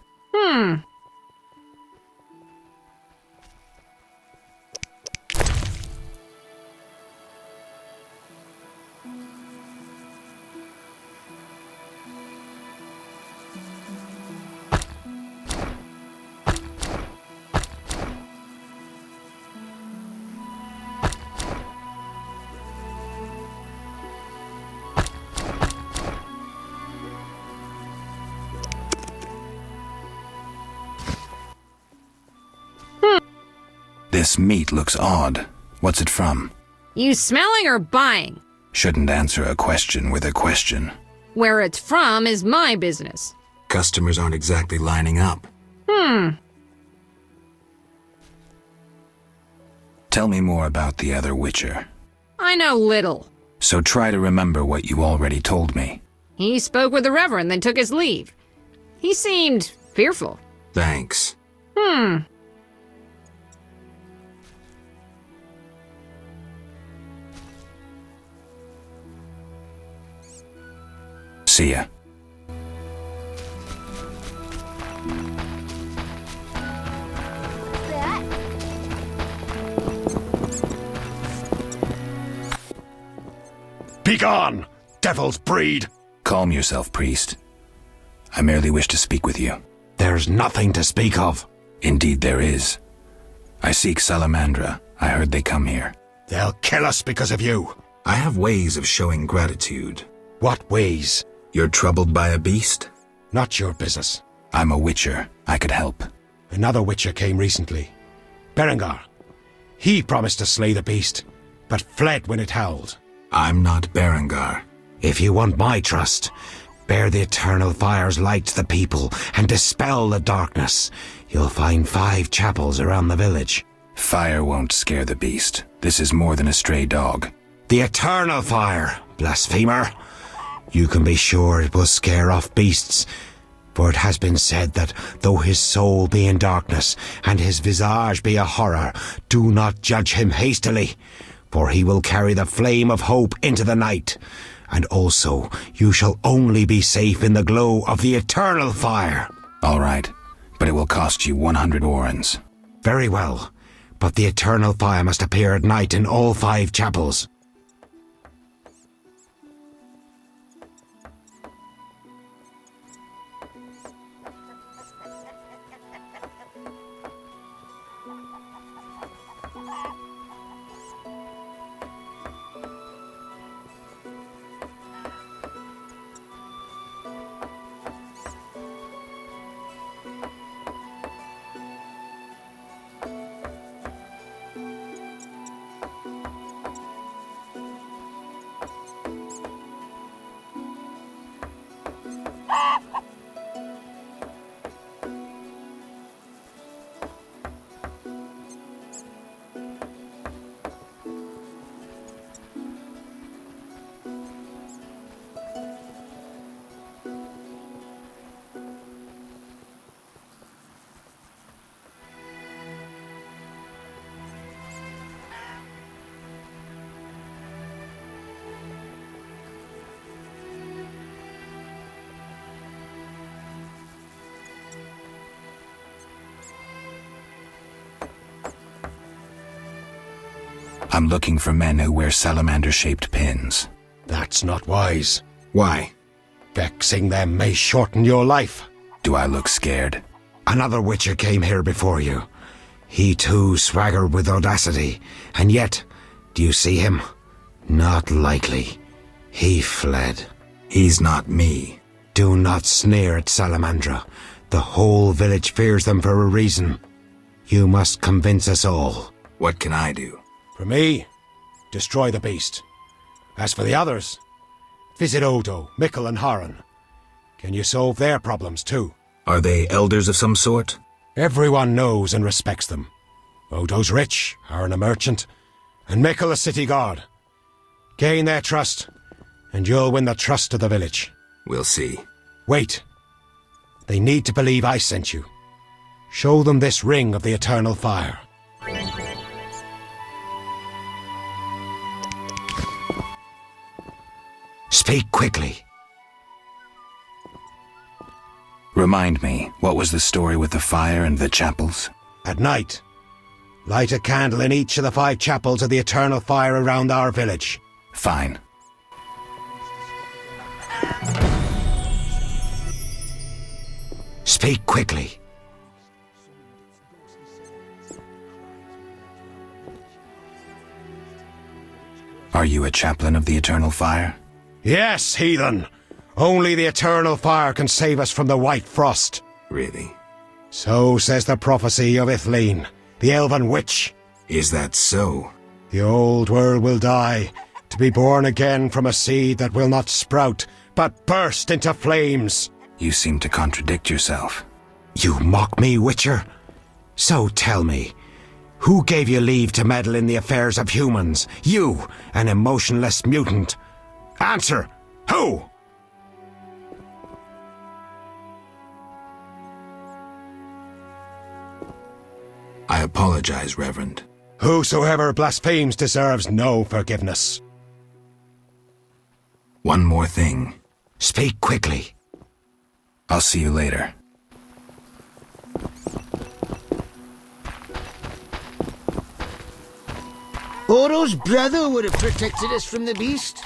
This meat looks odd. What's it from? You smelling or buying? Shouldn't answer a question with a question. Where it's from is my business. Customers aren't exactly lining up. Tell me more about the other Witcher. I know little. So try to remember what you already told me. He spoke with the Reverend, then took his leave. He seemed fearful. Thanks. See ya. Begone, devil's breed! Calm yourself, priest. I merely wish to speak with you. There's nothing to speak of. Indeed there is. I seek Salamandra. I heard they come here. They'll kill us because of you. I have ways of showing gratitude. What ways? You're troubled by a beast? Not your business. I'm a witcher. I could help. Another witcher came recently. Berengar. He promised to slay the beast, but fled when it howled. I'm not Berengar. If you want my trust, bear the eternal fire's light to the people and dispel the darkness. You'll find 5 chapels around the village. Fire won't scare the beast. This is more than a stray dog. The eternal fire, blasphemer. You can be sure it will scare off beasts, for it has been said that though his soul be in darkness and his visage be a horror, do not judge him hastily, for he will carry the flame of hope into the night. And also, you shall only be safe in the glow of the eternal fire. All right, but it will cost you 100 orens. Very well, but the eternal fire must appear at night in all 5 chapels. I'm looking for men who wear salamander-shaped pins. That's not wise. Why? Vexing them may shorten your life. Do I look scared? Another Witcher came here before you. He too swaggered with audacity. And yet, do you see him? Not likely. He fled. He's not me. Do not sneer at Salamandra. The whole village fears them for a reason. You must convince us all. What can I do? For me, destroy the beast. As for the others, visit Odo, Mikkel and Haran. Can you solve their problems too? Are they elders of some sort? Everyone knows and respects them. Odo's rich, Haran a merchant, and Mikkel a city guard. Gain their trust, and you'll win the trust of the village. We'll see. Wait. They need to believe I sent you. Show them this ring of the eternal fire. Speak quickly. Remind me, what was the story with the fire and the chapels? At night, light a candle in each of the 5 chapels of the eternal fire around our village. Fine. Speak quickly. Are you a chaplain of the eternal fire? Yes, heathen. Only the eternal fire can save us from the white frost. Really? So says the prophecy of Ithleen, the elven witch. Is that so? The old world will die, to be born again from a seed that will not sprout, but burst into flames. You seem to contradict yourself. You mock me, Witcher? So tell me, who gave you leave to meddle in the affairs of humans? You, an emotionless mutant. Answer! Who? I apologize, Reverend. Whosoever blasphemes deserves no forgiveness. One more thing. Speak quickly. I'll see you later. Odo's brother would have protected us from the beast.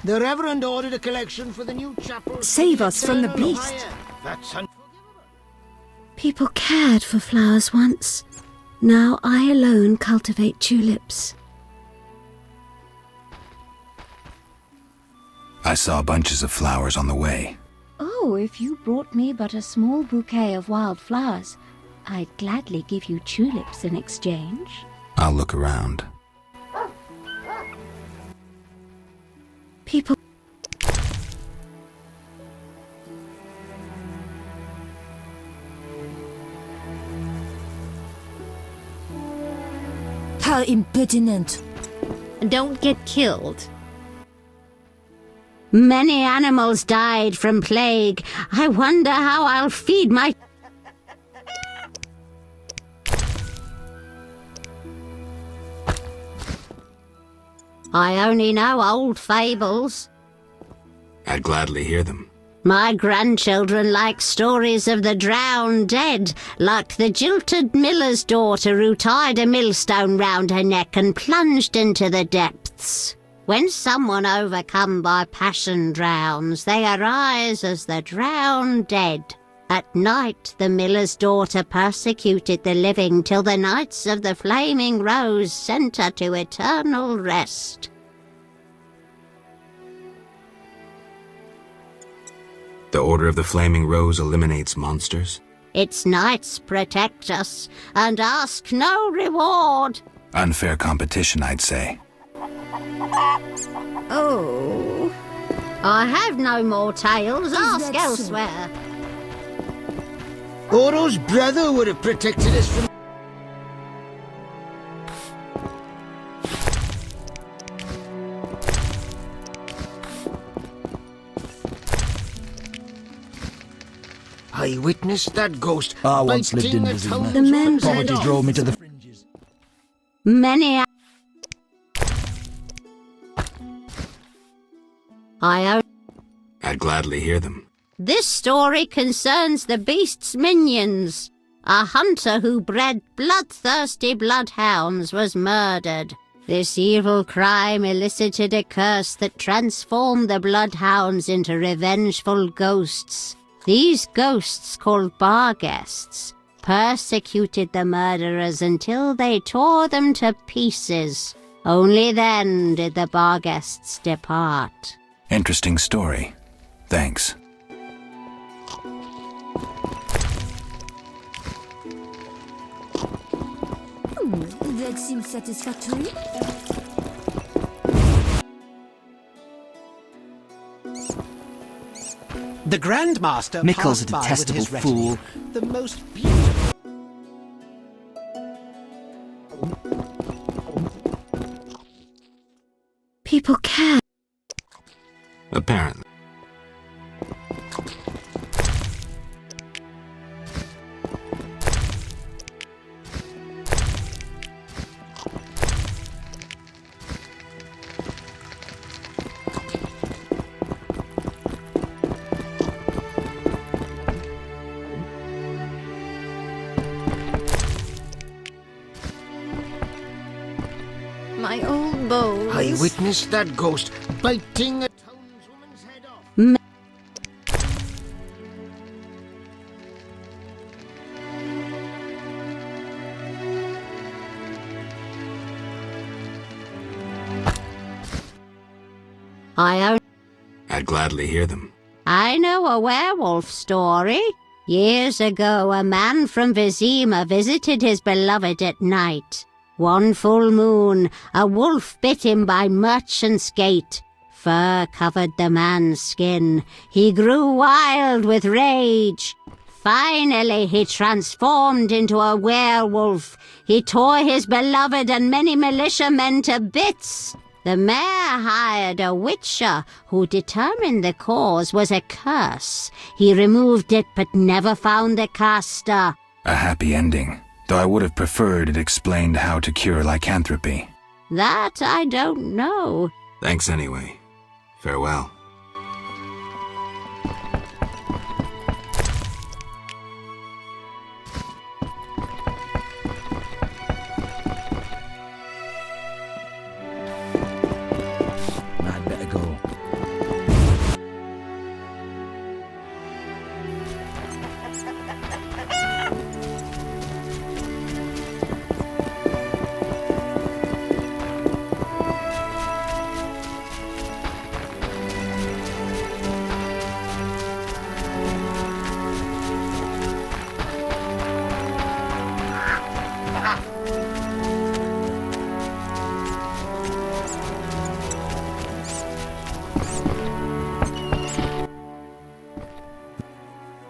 The Reverend ordered a collection for the new chapel. Save us from the beast. That's People cared for flowers once. Now I alone cultivate tulips. I saw bunches of flowers on the way. Oh, if you brought me but a small bouquet of wild flowers, I'd gladly give you tulips in exchange. I'll look around. People... How impertinent. Don't get killed. Many animals died from plague. I wonder how I'll feed my... I only know old fables. I'd gladly hear them. My grandchildren like stories of the drowned dead, like the jilted miller's daughter who tied a millstone round her neck and plunged into the depths. When someone overcome by passion drowns, they arise as the drowned dead. At night, the miller's daughter persecuted the living till the Knights of the Flaming Rose sent her to eternal rest. The Order of the Flaming Rose eliminates monsters? Its knights protect us and ask no reward. Unfair competition, I'd say. Oh. I have no more tales. Ask elsewhere. Oro's brother would have protected us from... I witnessed that ghost. I once lived in biting a Vizima. townswoman's head Poverty off. drove me to the fringes. Many I'd gladly hear them. This story concerns the beast's minions. A hunter who bred bloodthirsty bloodhounds was murdered. This evil crime elicited a curse that transformed the bloodhounds into revengeful ghosts. These ghosts, called Barghests, persecuted the murderers until they tore them to pieces. Only then did the Barghests depart. Interesting story. Thanks. That seems satisfactory. The Grandmaster Mickle's a passed by with detestable his retinue. fool. The most beautiful... People care. Apparently. My old bows. I witnessed that ghost biting a townswoman's head off. I'd gladly hear them. I know a werewolf story. Years ago, a man from Vizima visited his beloved at night. One full moon, a wolf bit him by Merchant's Gate. Fur covered the man's skin. He grew wild with rage. Finally, he transformed into a werewolf. He tore his beloved and many militiamen to bits. The mayor hired a witcher who determined the cause was a curse. He removed it but never found the caster. A happy ending, though I would have preferred it explained how to cure lycanthropy. That I don't know. Thanks anyway. Farewell. I'd better go.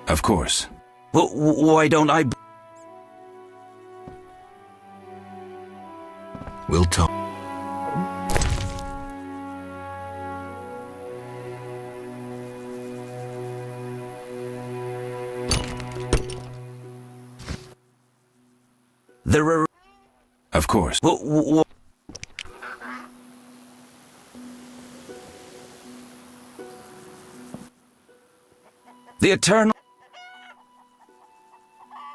Of course. Why don't I... We'll talk. There are... Of course. The Eternal...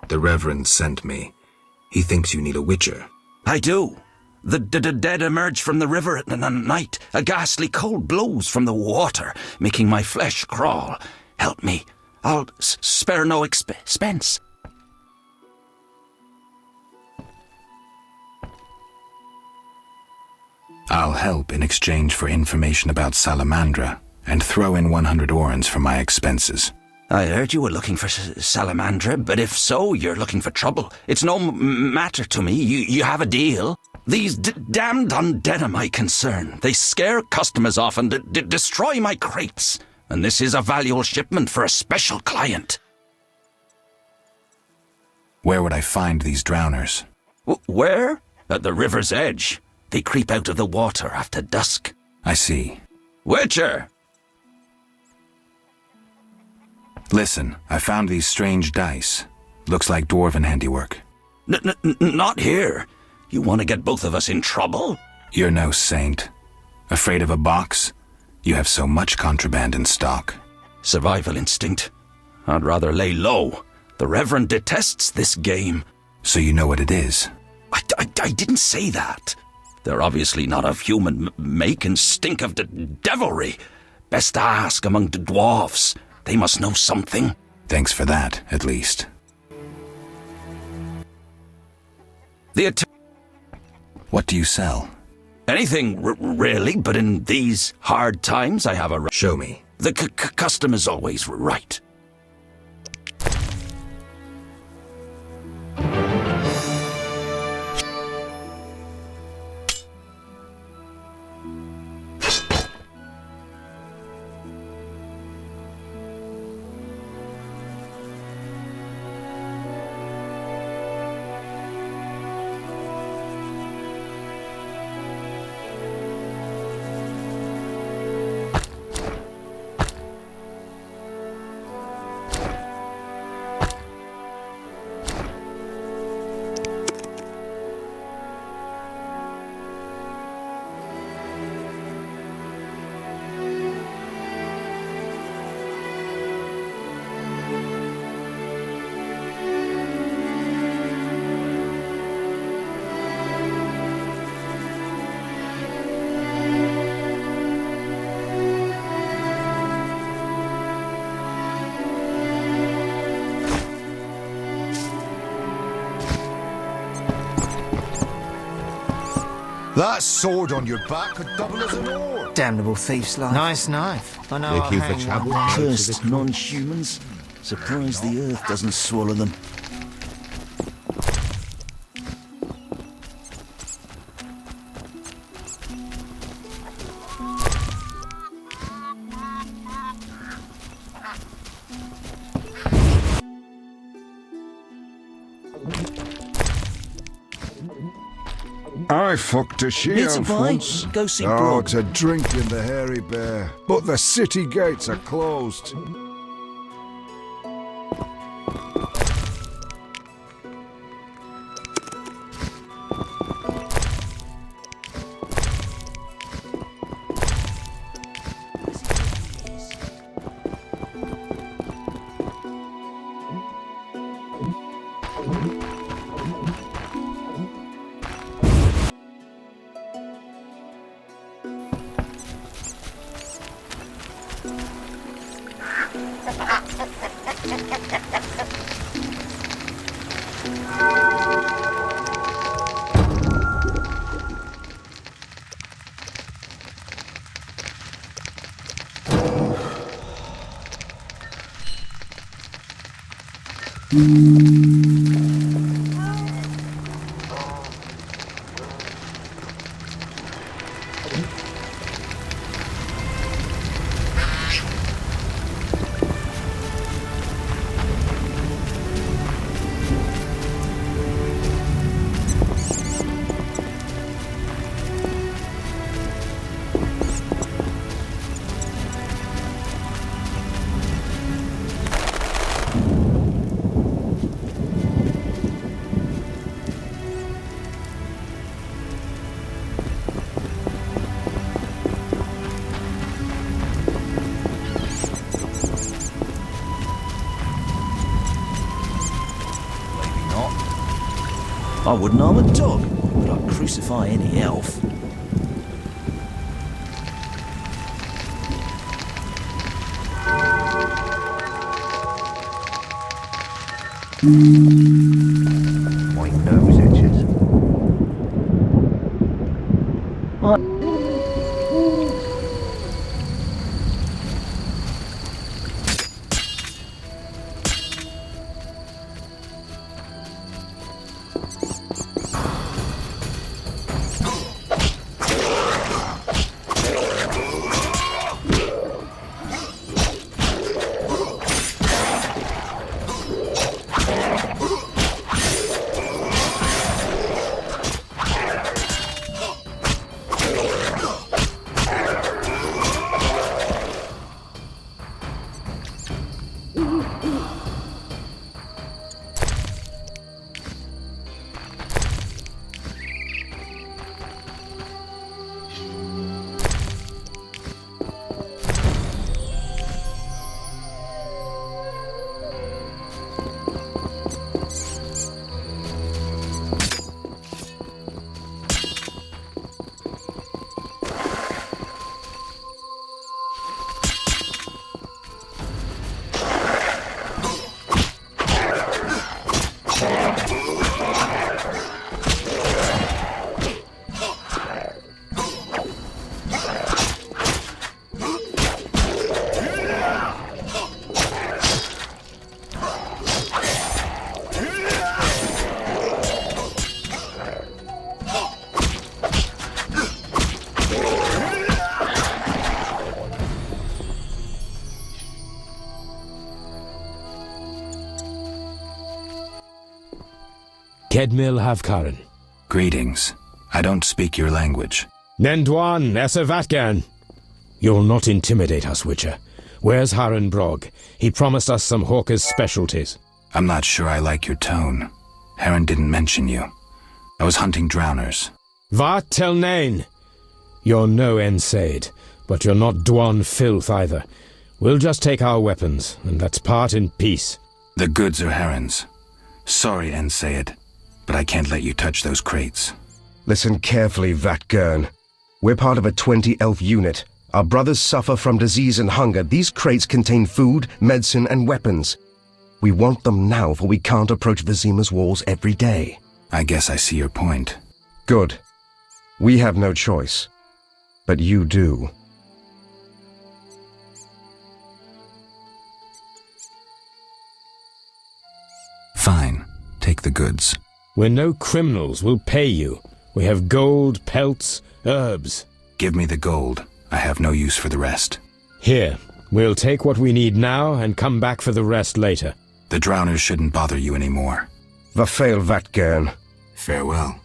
The Reverend sent me. He thinks you need a witcher. I do. The dead emerge from the river at night. A ghastly cold blows from the water, making my flesh crawl. Help me. I'll spare no expense. I'll help in exchange for information about Salamandra, and throw in 100 orens for my expenses. I heard you were looking for Salamandra, but if so, you're looking for trouble. It's no matter to me. You have a deal. These damned undead are my concern. They scare customers off and destroy my crates. And this is a valuable shipment for a special client. Where would I find these drowners? Where? At the river's edge. They creep out of the water after dusk. I see. Witcher! Listen, I found these strange dice. Looks like dwarven handiwork. Not here. You want to get both of us in trouble? You're no saint. Afraid of a box? You have so much contraband in stock. Survival instinct. I'd rather lay low. The Reverend detests this game. So you know what it is? I didn't say that. They're obviously not of human make and stink of devilry. Best to ask among the dwarves. They must know something. Thanks for that, at least. What do you sell? Anything, really, but in these hard times I have a... Show me. The customer's always right. That sword on your back could double as an oar. Damnable thief's life. Nice knife. I know. Thank you for travel. Cursed non-humans. Surprised the earth doesn't swallow them. I fucked a she-elf once. Go see Oh, Brog. to drink in the Hairy Bear. But the city gates are closed. I wouldn't harm a dog, but I'd crucify any elf. My nose itches. Kedmil Havkaran. Greetings. I don't speak your language. Nendwan Esavatgan. You'll not intimidate us, Witcher. Where's Haran Brog? He promised us some hawker's specialties. I'm not sure I like your tone. Haran didn't mention you. I was hunting drowners. Vat tel nain. You're no Ensaid, but you're not Dwan filth either. We'll just take our weapons, and let's part in peace. The goods are Haran's. Sorry, Ensaid, but I can't let you touch those crates. Listen carefully, Vatgern. We're part of a 20-elf unit. Our brothers suffer from disease and hunger. These crates contain food, medicine, and weapons. We want them now, for we can't approach Vizima's walls every day. I guess I see your point. Good. We have no choice. But you do. Fine. Take the goods. We're no criminals. We'll pay you. We have gold, pelts, herbs. Give me the gold. I have no use for the rest. Here. We'll take what we need now and come back for the rest later. The drowners shouldn't bother you anymore. Vafail Vatgern. Farewell.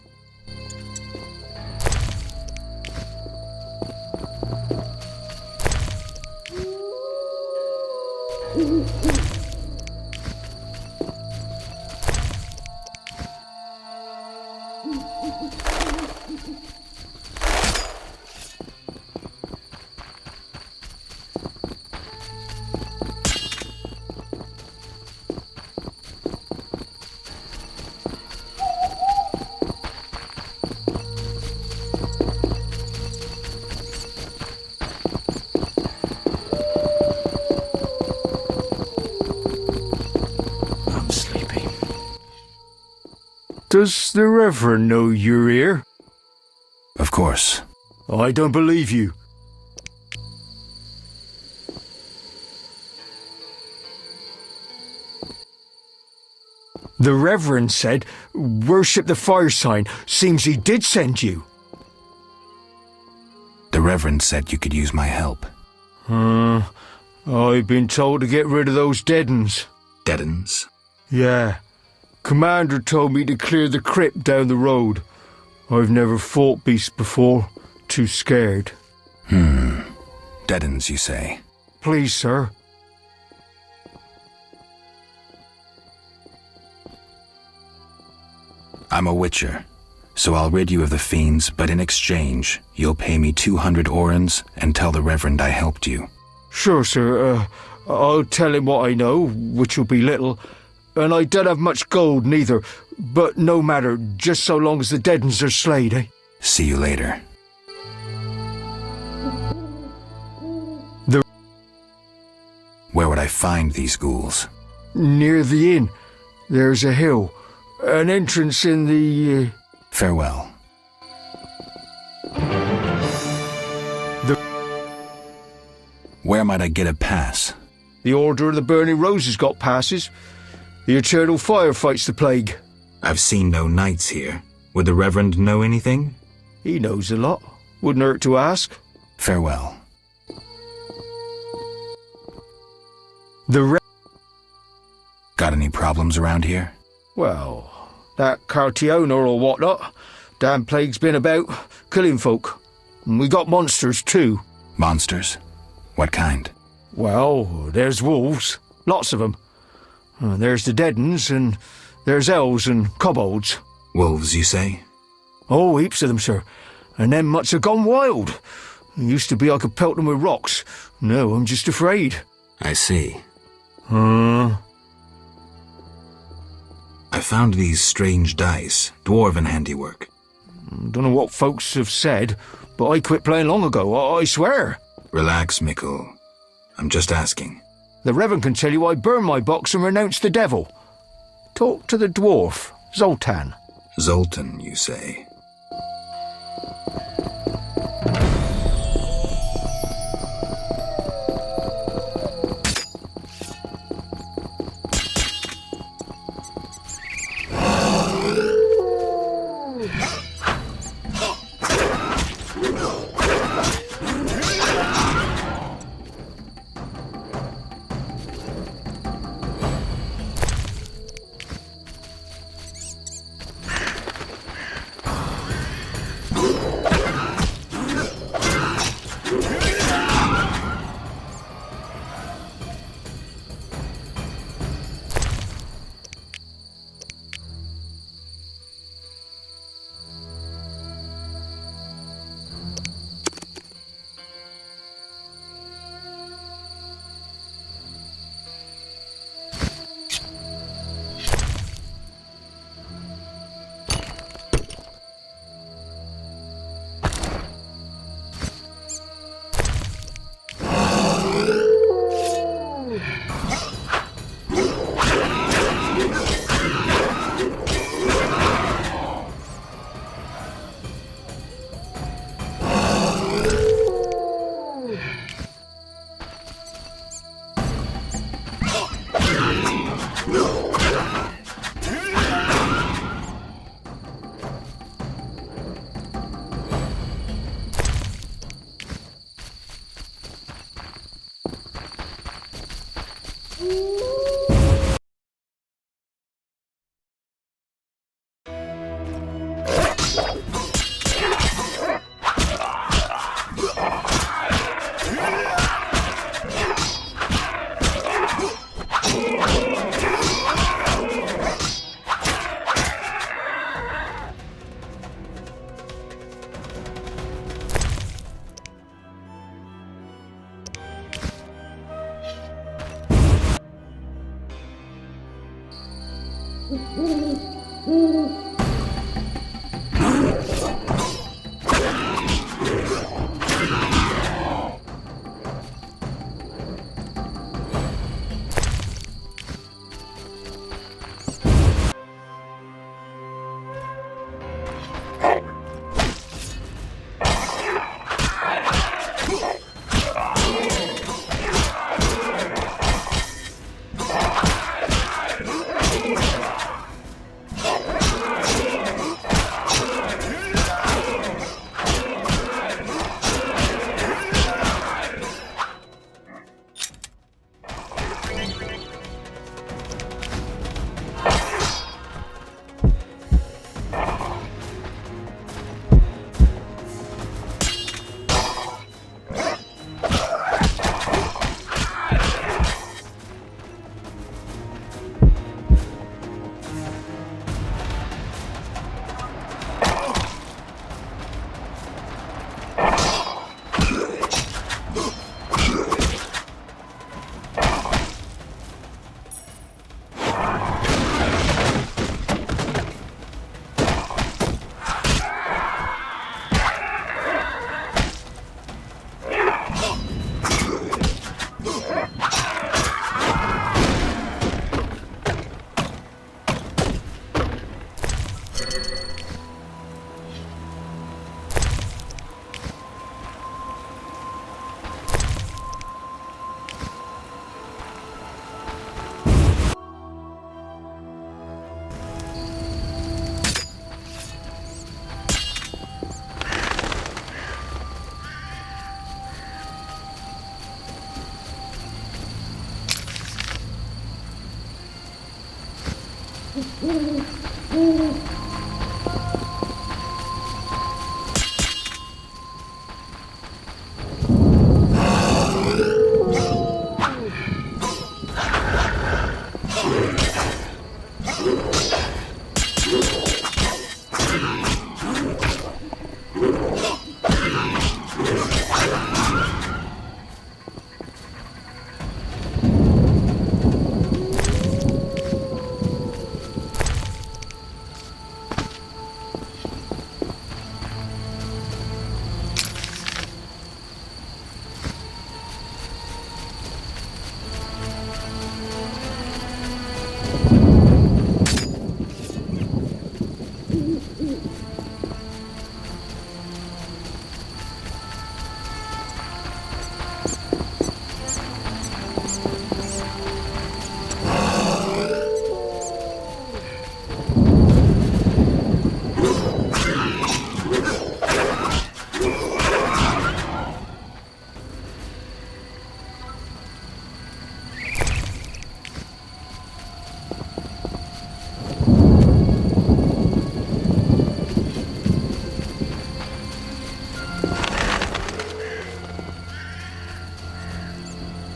Does the Reverend know you're here? Of course. I don't believe you. The Reverend said, worship the fire sign. Seems he did send you. The Reverend said you could use my help. I've been told to get rid of those deadens. Deadens? Yeah. Commander told me to clear the crypt down the road. I've never fought beasts before. Too scared. Deadens, you say? Please, sir. I'm a witcher, so I'll rid you of the fiends, but in exchange, you'll pay me 200 orens and tell the Reverend I helped you. Sure, sir. I'll tell him what I know, which will be little. And I don't have much gold, neither. But no matter, just so long as the deadens are slayed, eh? See you later. Where would I find these ghouls? Near the inn. There's a hill. An entrance in the... Farewell. Where might I get a pass? The Order of the Burning Roses got passes. The Eternal Fire fights the plague. I've seen no knights here. Would the Reverend know anything? He knows a lot. Wouldn't hurt to ask. Farewell. Got any problems around here? Well, that Cartiona or whatnot. Damn plague's been about, killing folk. And we got monsters too. Monsters? What kind? Well, there's wolves. Lots of them. There's the deadens, and there's elves and kobolds. Wolves, you say? Oh, heaps of them, sir. And them much have gone wild. It used to be I could pelt them with rocks. No, I'm just afraid. I see. I found these strange dice, dwarven handiwork. Don't know what folks have said, but I quit playing long ago, I swear. Relax, Mikkel. I'm just asking. The Reverend can tell you I burned my box and renounced the devil. Talk to the dwarf, Zoltan. Zoltan, you say?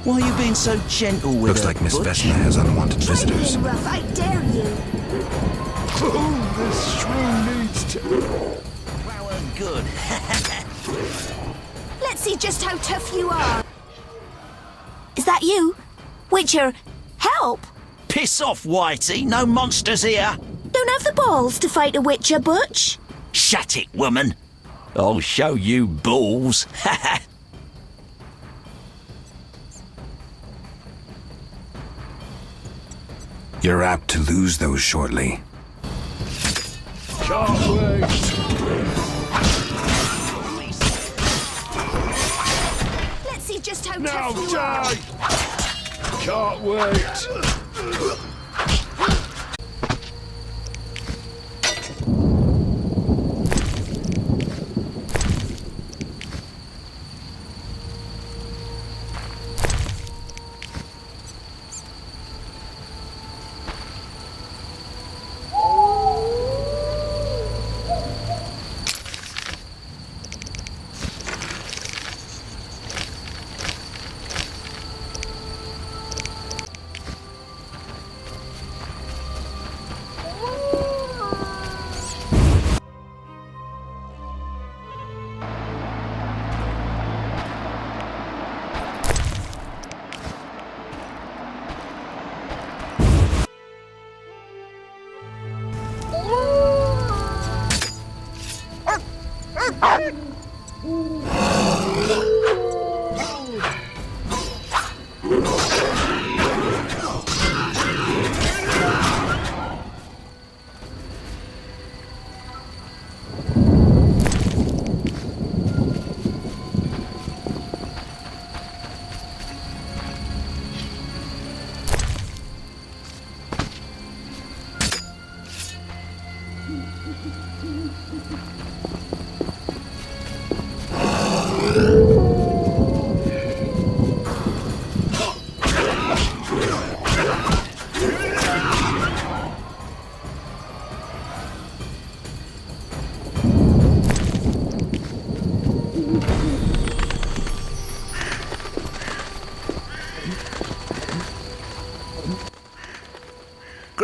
Why are you being so gentle with Looks her, like Miss Butch? Vesna has unwanted visitors. Rough, I dare you. Oh, this shrew needs to... Well, good. Let's see just how tough you are. Is that you? Witcher, help! Piss off, Whitey. No monsters here. Don't have the balls to fight a Witcher, Butch. Shut it, woman. I'll show you balls. You're apt to lose those shortly. Can't wait. Let's see just how Now tough you die! are. Can't wait.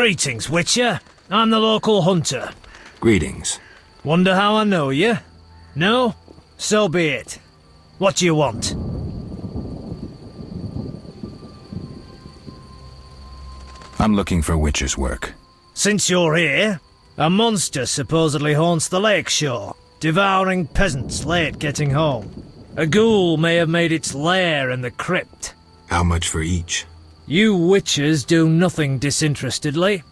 Greetings, Witcher. I'm the local hunter. Greetings. Wonder how I know you? No? So be it. What do you want? I'm looking for Witcher's work. Since you're here, a monster supposedly haunts the lakeshore, devouring peasants late getting home. A ghoul may have made its lair in the crypt. How much for each? You witchers do nothing disinterestedly.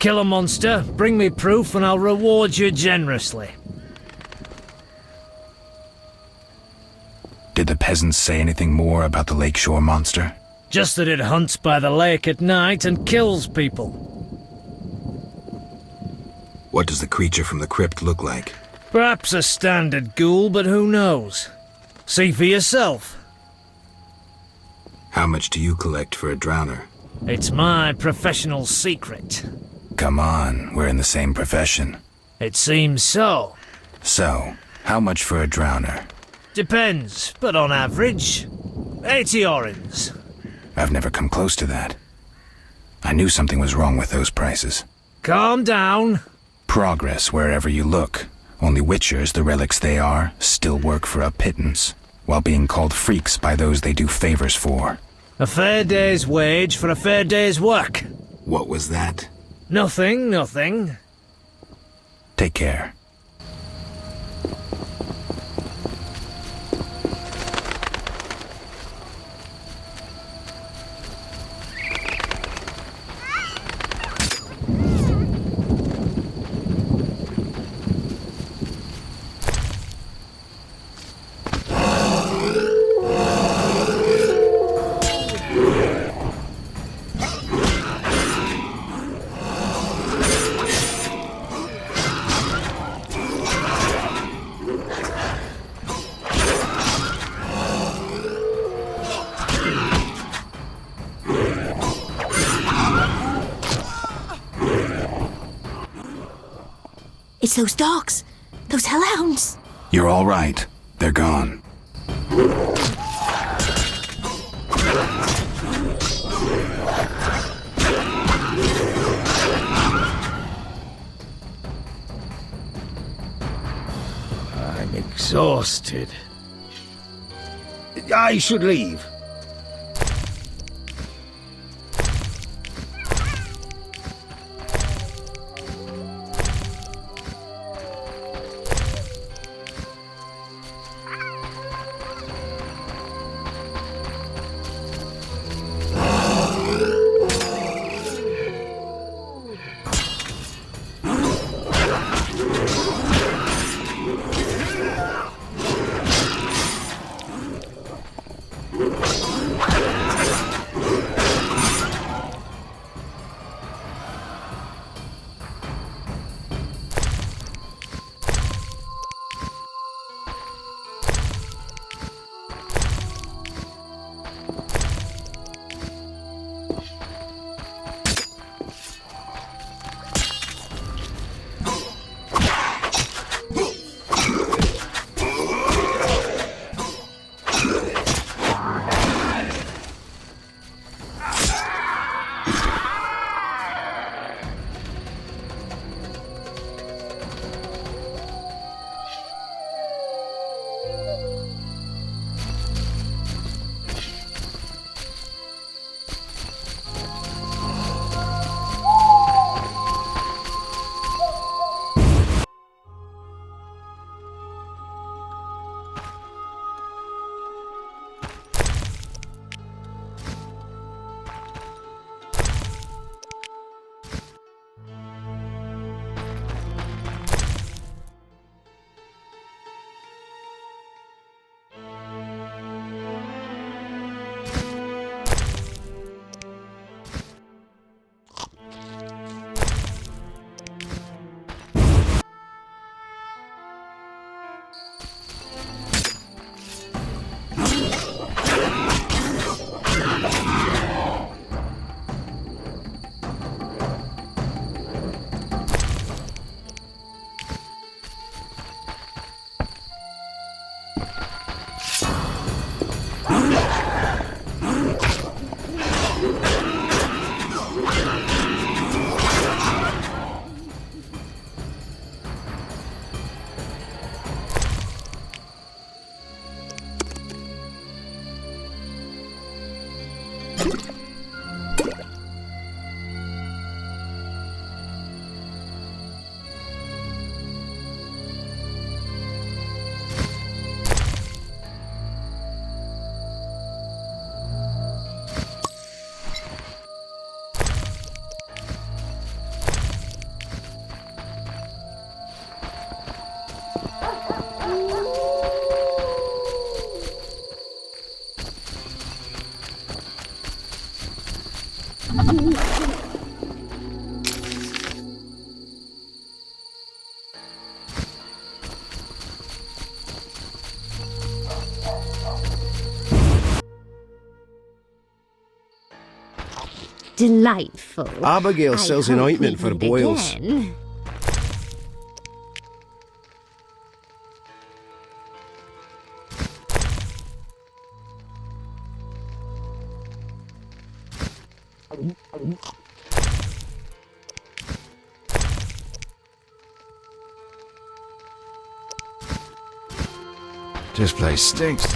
Kill a monster, bring me proof, and I'll reward you generously. Did the peasants say anything more about the lakeshore monster? Just that it hunts by the lake at night and kills people. What does the creature from the crypt look like? Perhaps a standard ghoul, but who knows? See for yourself. How much do you collect for a drowner? It's my professional secret. Come on, we're in the same profession. It seems so. So, how much for a drowner? Depends, but on average, 80 orens. I've never come close to that. I knew something was wrong with those prices. Calm down. Progress wherever you look. Only witchers, the relics they are, still work for a pittance, while being called freaks by those they do favors for. A fair day's wage for a fair day's work. What was that? Nothing, nothing. Take care. It's those dogs. Those hellhounds. You're all right. They're gone. I'm exhausted. I should leave. delightful. Abigail sells an hope ointment we for meet boils. again. This place stinks.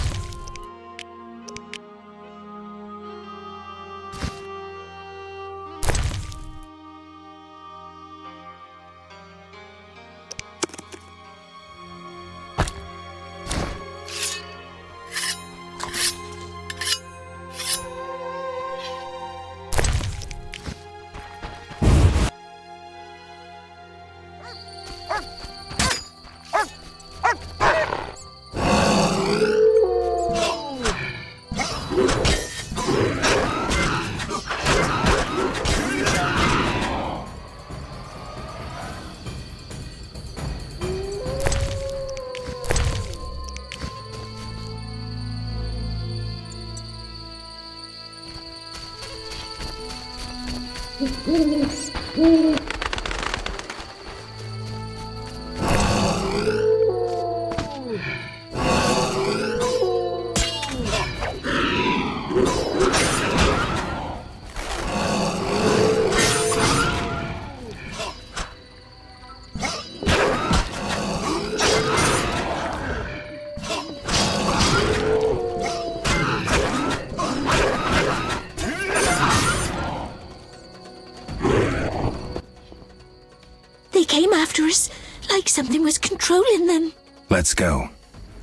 They came after us, like something was controlling them. Let's go.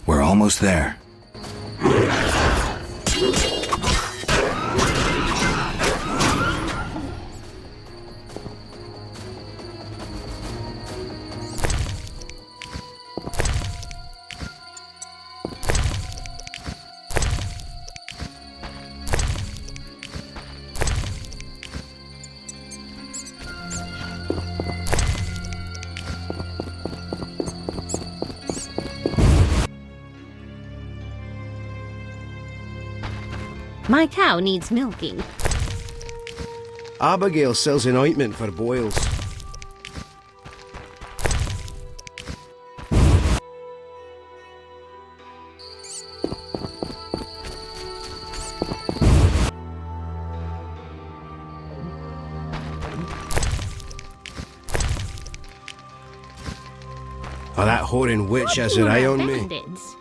We're almost there. My cow needs milking. Abigail sells an ointment for boils. Oh, that whoring witch has her eye on me. Bandits.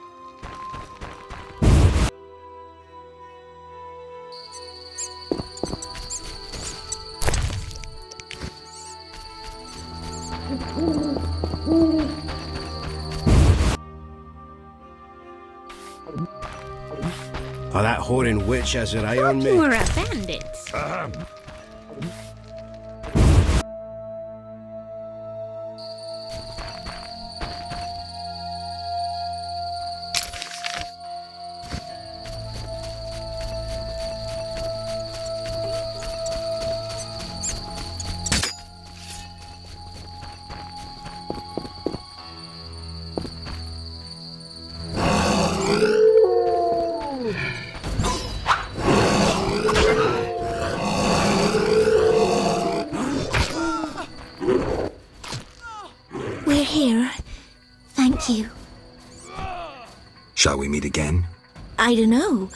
Oh, that whoring witch has her eye on me. You were a bandit. We're here. Thank you. Shall we meet again? I don't know.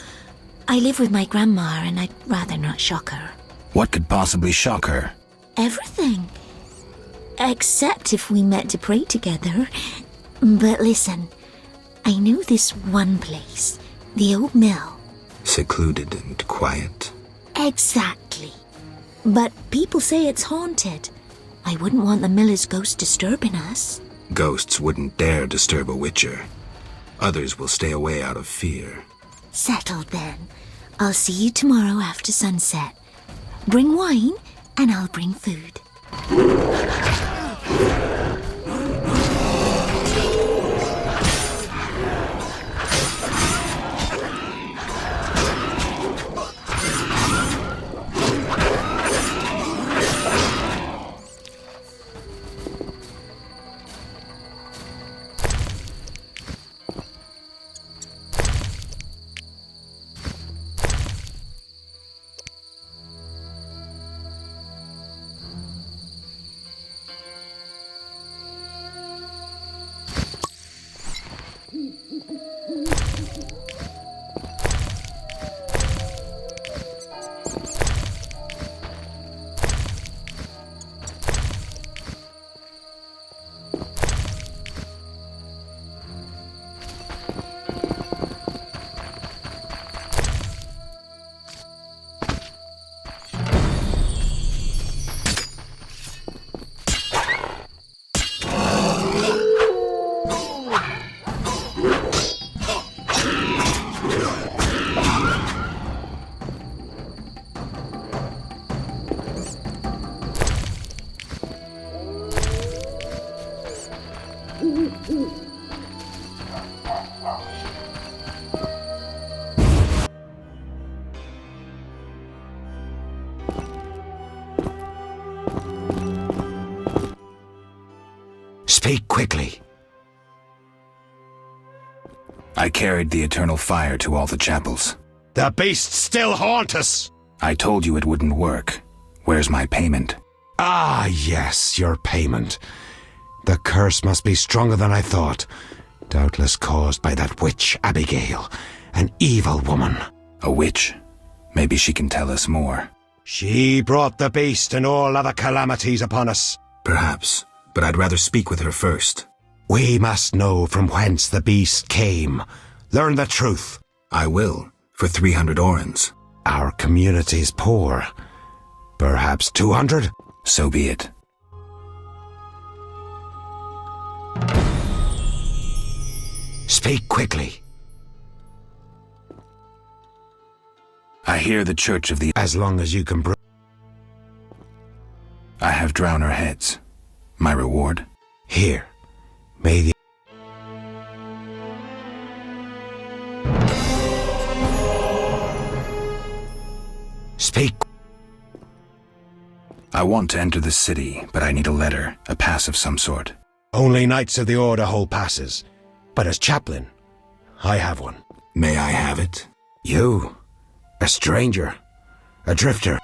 I live with my grandma and I'd rather not shock her. What could possibly shock her? Everything. Except if we met to pray together. But listen, I know this one place, the old mill. Secluded and quiet. Exactly. But people say it's haunted. I wouldn't want the miller's ghost disturbing us. Ghosts wouldn't dare disturb a witcher. Others will stay away out of fear. Settled then. I'll see you tomorrow after sunset. Bring wine and I'll bring food. Speak quickly. I carried the eternal fire to all the chapels. The beasts still haunt us! I told you it wouldn't work. Where's my payment? Ah, yes, your payment. The curse must be stronger than I thought. Doubtless caused by that witch, Abigail. An evil woman. A witch? Maybe she can tell us more. She brought the beast and all other calamities upon us. Perhaps, but I'd rather speak with her first. We must know from whence the beast came. Learn the truth. I will, for 300 orens. Our community's poor. Perhaps 200? So be it. Speak quickly. I hear the Church of the... As long as you can I have drowner heads. My reward? Here. May the... Speak. I want to enter the city, but I need a letter, a pass of some sort. Only Knights of the Order hold passes. But as chaplain, I have one. May I have it? You, a stranger, a drifter.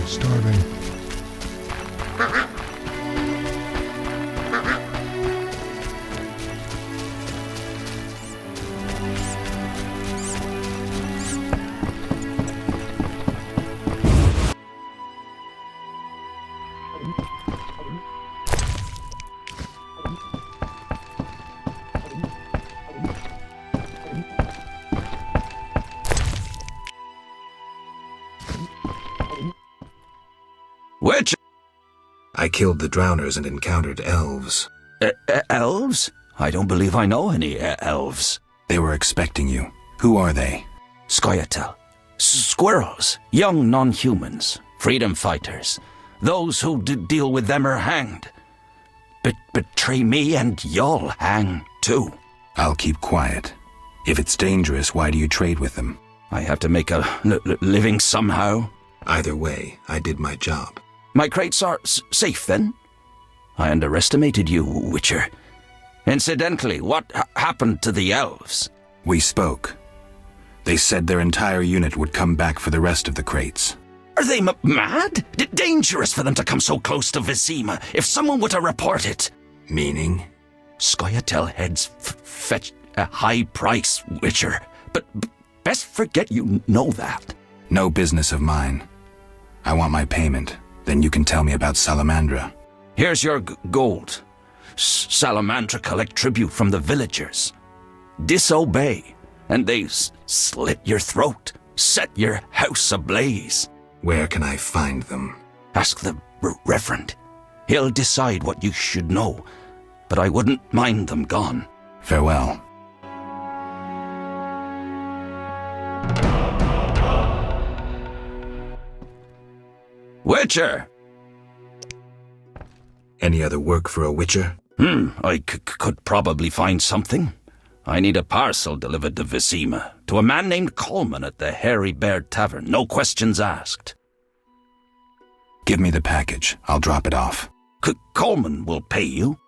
Starving. Which? I killed the drowners and encountered elves. Elves? I don't believe I know any elves. They were expecting you. Who are they? Scoia'tael. Squirrels. Young non-humans. Freedom fighters. Those who deal with them are hanged. Betray me and you'll hang too. I'll keep quiet. If it's dangerous, why do you trade with them? I have to make a living somehow. Either way, I did my job. My crates are safe, then? I underestimated you, Witcher. Incidentally, what happened to the elves? We spoke. They said their entire unit would come back for the rest of the crates. Are they mad? Dangerous for them to come so close to Vizima. If someone were to report it. Meaning? Scoia'tael heads fetch a high price, Witcher. But best forget you know that. No business of mine. I want my payment. Then you can tell me about Salamandra. Here's your gold. Salamandra collect tribute from the villagers. Disobey, and they slit your throat, set your house ablaze. Where can I find them? Ask the Reverend. He'll decide what you should know, but I wouldn't mind them gone. Farewell. Witcher! Any other work for a Witcher? I could probably find something. I need a parcel delivered to Vizima, to a man named Coleman at the Hairy Bear Tavern. No questions asked. Give me the package. I'll drop it off. Coleman will pay you.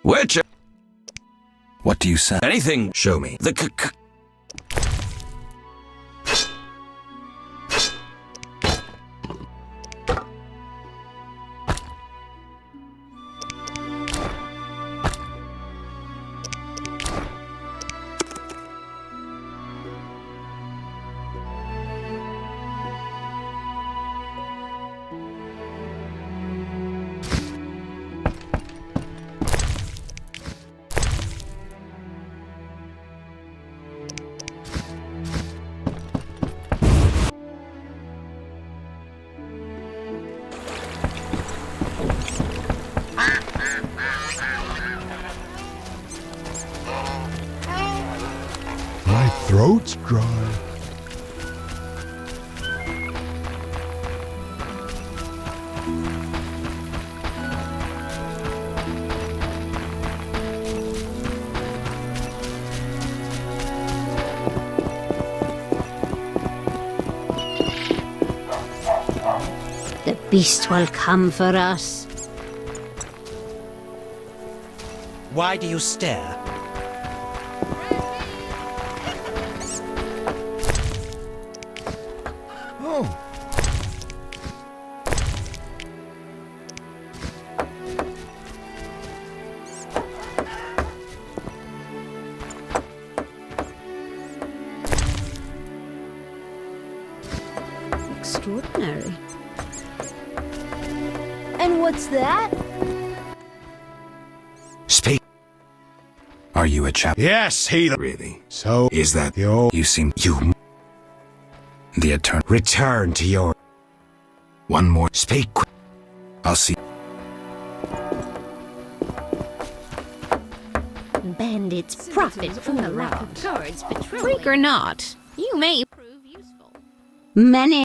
Witcher! What do you say? Anything. Show me. The My throat's dry. The beast will come for us. Why do you stare? Oh. Extraordinary. And what's that? Speak. Are you a chap? Yes, he... Really? So... Is that... the old... You seem... You... The eternal... Return to your... One more... Speak. I'll see... Bandits profit from the lack of guards patrolling. Freak or not, you may prove useful. Many...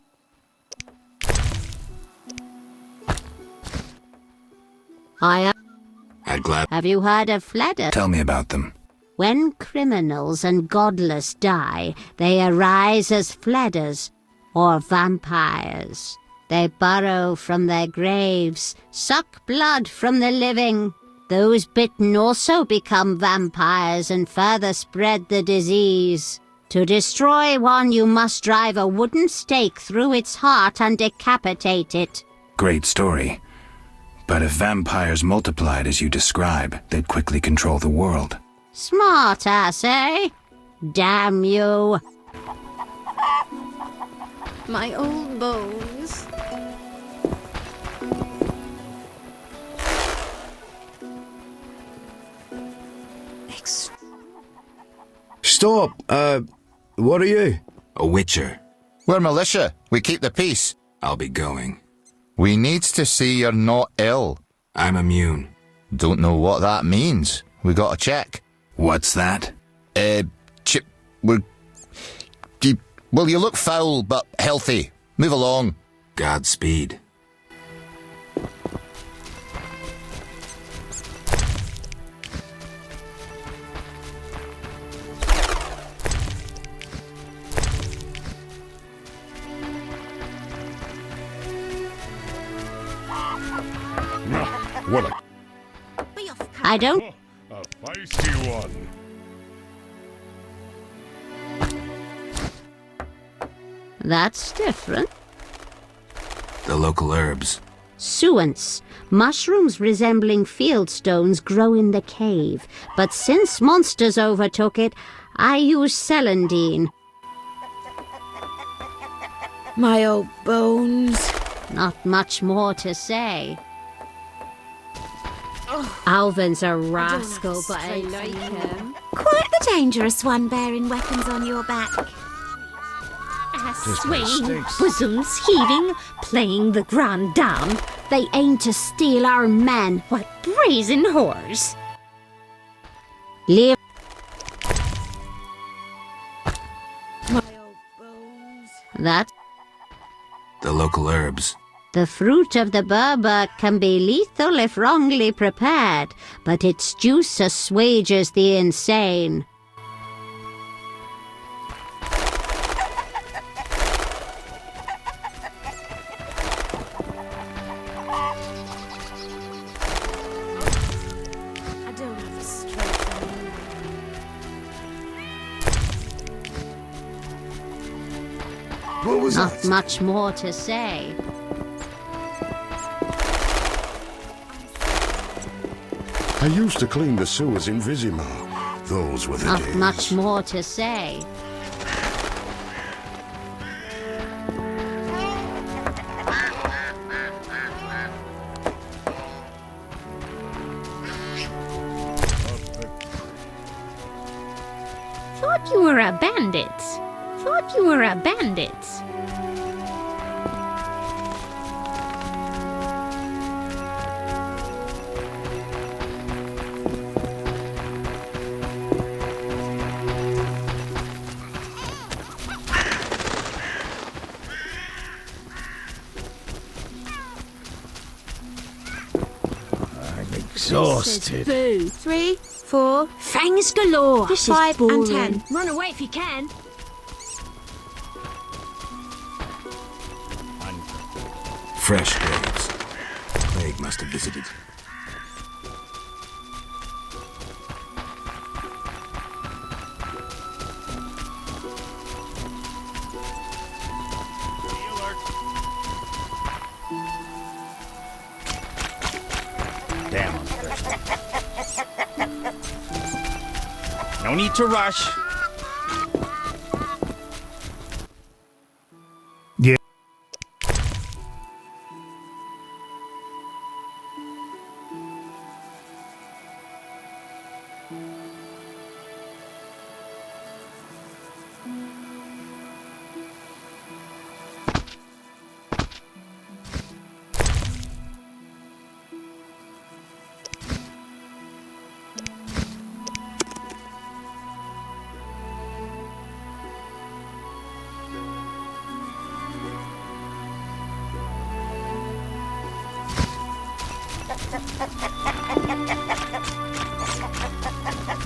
I'd glad... Have you heard of Fledder? Tell me about them. When criminals and godless die, they arise as Fledders, or vampires. They burrow from their graves, suck blood from the living. Those bitten also become vampires and further spread the disease. To destroy one, you must drive a wooden stake through its heart and decapitate it. Great story. But if vampires multiplied as you describe, they'd quickly control the world. Smart ass, eh? Damn you. My old bones. Stop! What are you? A witcher. We're militia. We keep the peace. I'll be going. We needs to see you're not ill. I'm immune. Don't know what that means. We gotta check. What's that? Chip, well, you look foul, but healthy. Move along. Godspeed. What a... I don't... A feisty one. That's different. The local herbs. Suance. Mushrooms resembling field stones grow in the cave, but since monsters overtook it, I use celandine. My old bones. Not much more to say. Alvin's a rascal, but I like him. Quite the dangerous one bearing weapons on your back. Swaying, bosoms heaving, playing the grande dame. They aim to steal our men. What brazen whores! Leave. That. The local herbs. The fruit of the berber can be lethal if wrongly prepared, but its juice assuages the insane. I don't have the strength anymore. What was Not that? much more to say. I used to clean the sewers in Vizimar. Those were the Not days. much more to say. Thought you were a bandit. Thought you were a bandit. Exhausted. Boo. 3, 4, fangs galore. This is 5 and boring. 10. Run away if you can. Fresh graves. Plague must have visited. Damn, I'm thirsty. No need to rush. Yeah.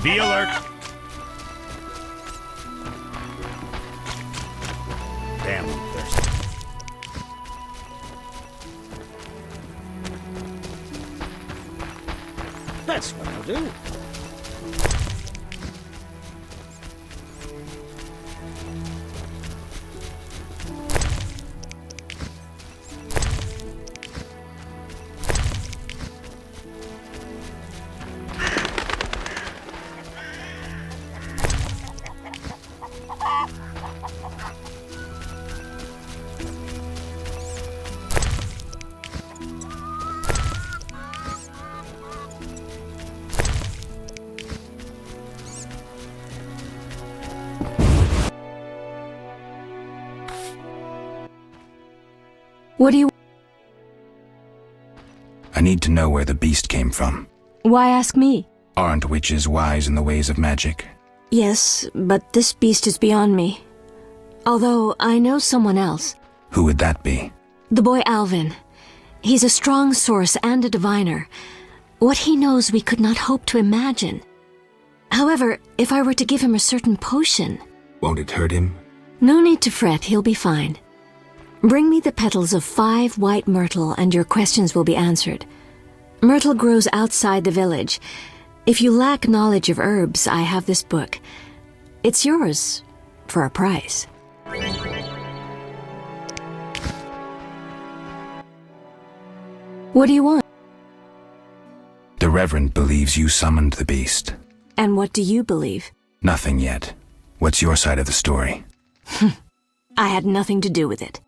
Be alert. Damn, I'm thirsty. That's what I'll do. What do you... I need to know where the beast came from. Why ask me? Aren't witches wise in the ways of magic? Yes, but this beast is beyond me. Although I know someone else. Who would that be? The boy Alvin. He's a strong source and a diviner. What he knows we could not hope to imagine. However, if I were to give him a certain potion... Won't it hurt him? No need to fret, he'll be fine. Bring me the petals of 5 white myrtle and your questions will be answered. Myrtle grows outside the village. If you lack knowledge of herbs, I have this book. It's yours, for a price. What do you want? The Reverend believes you summoned the beast. And what do you believe? Nothing yet. What's your side of the story? I had nothing to do with it.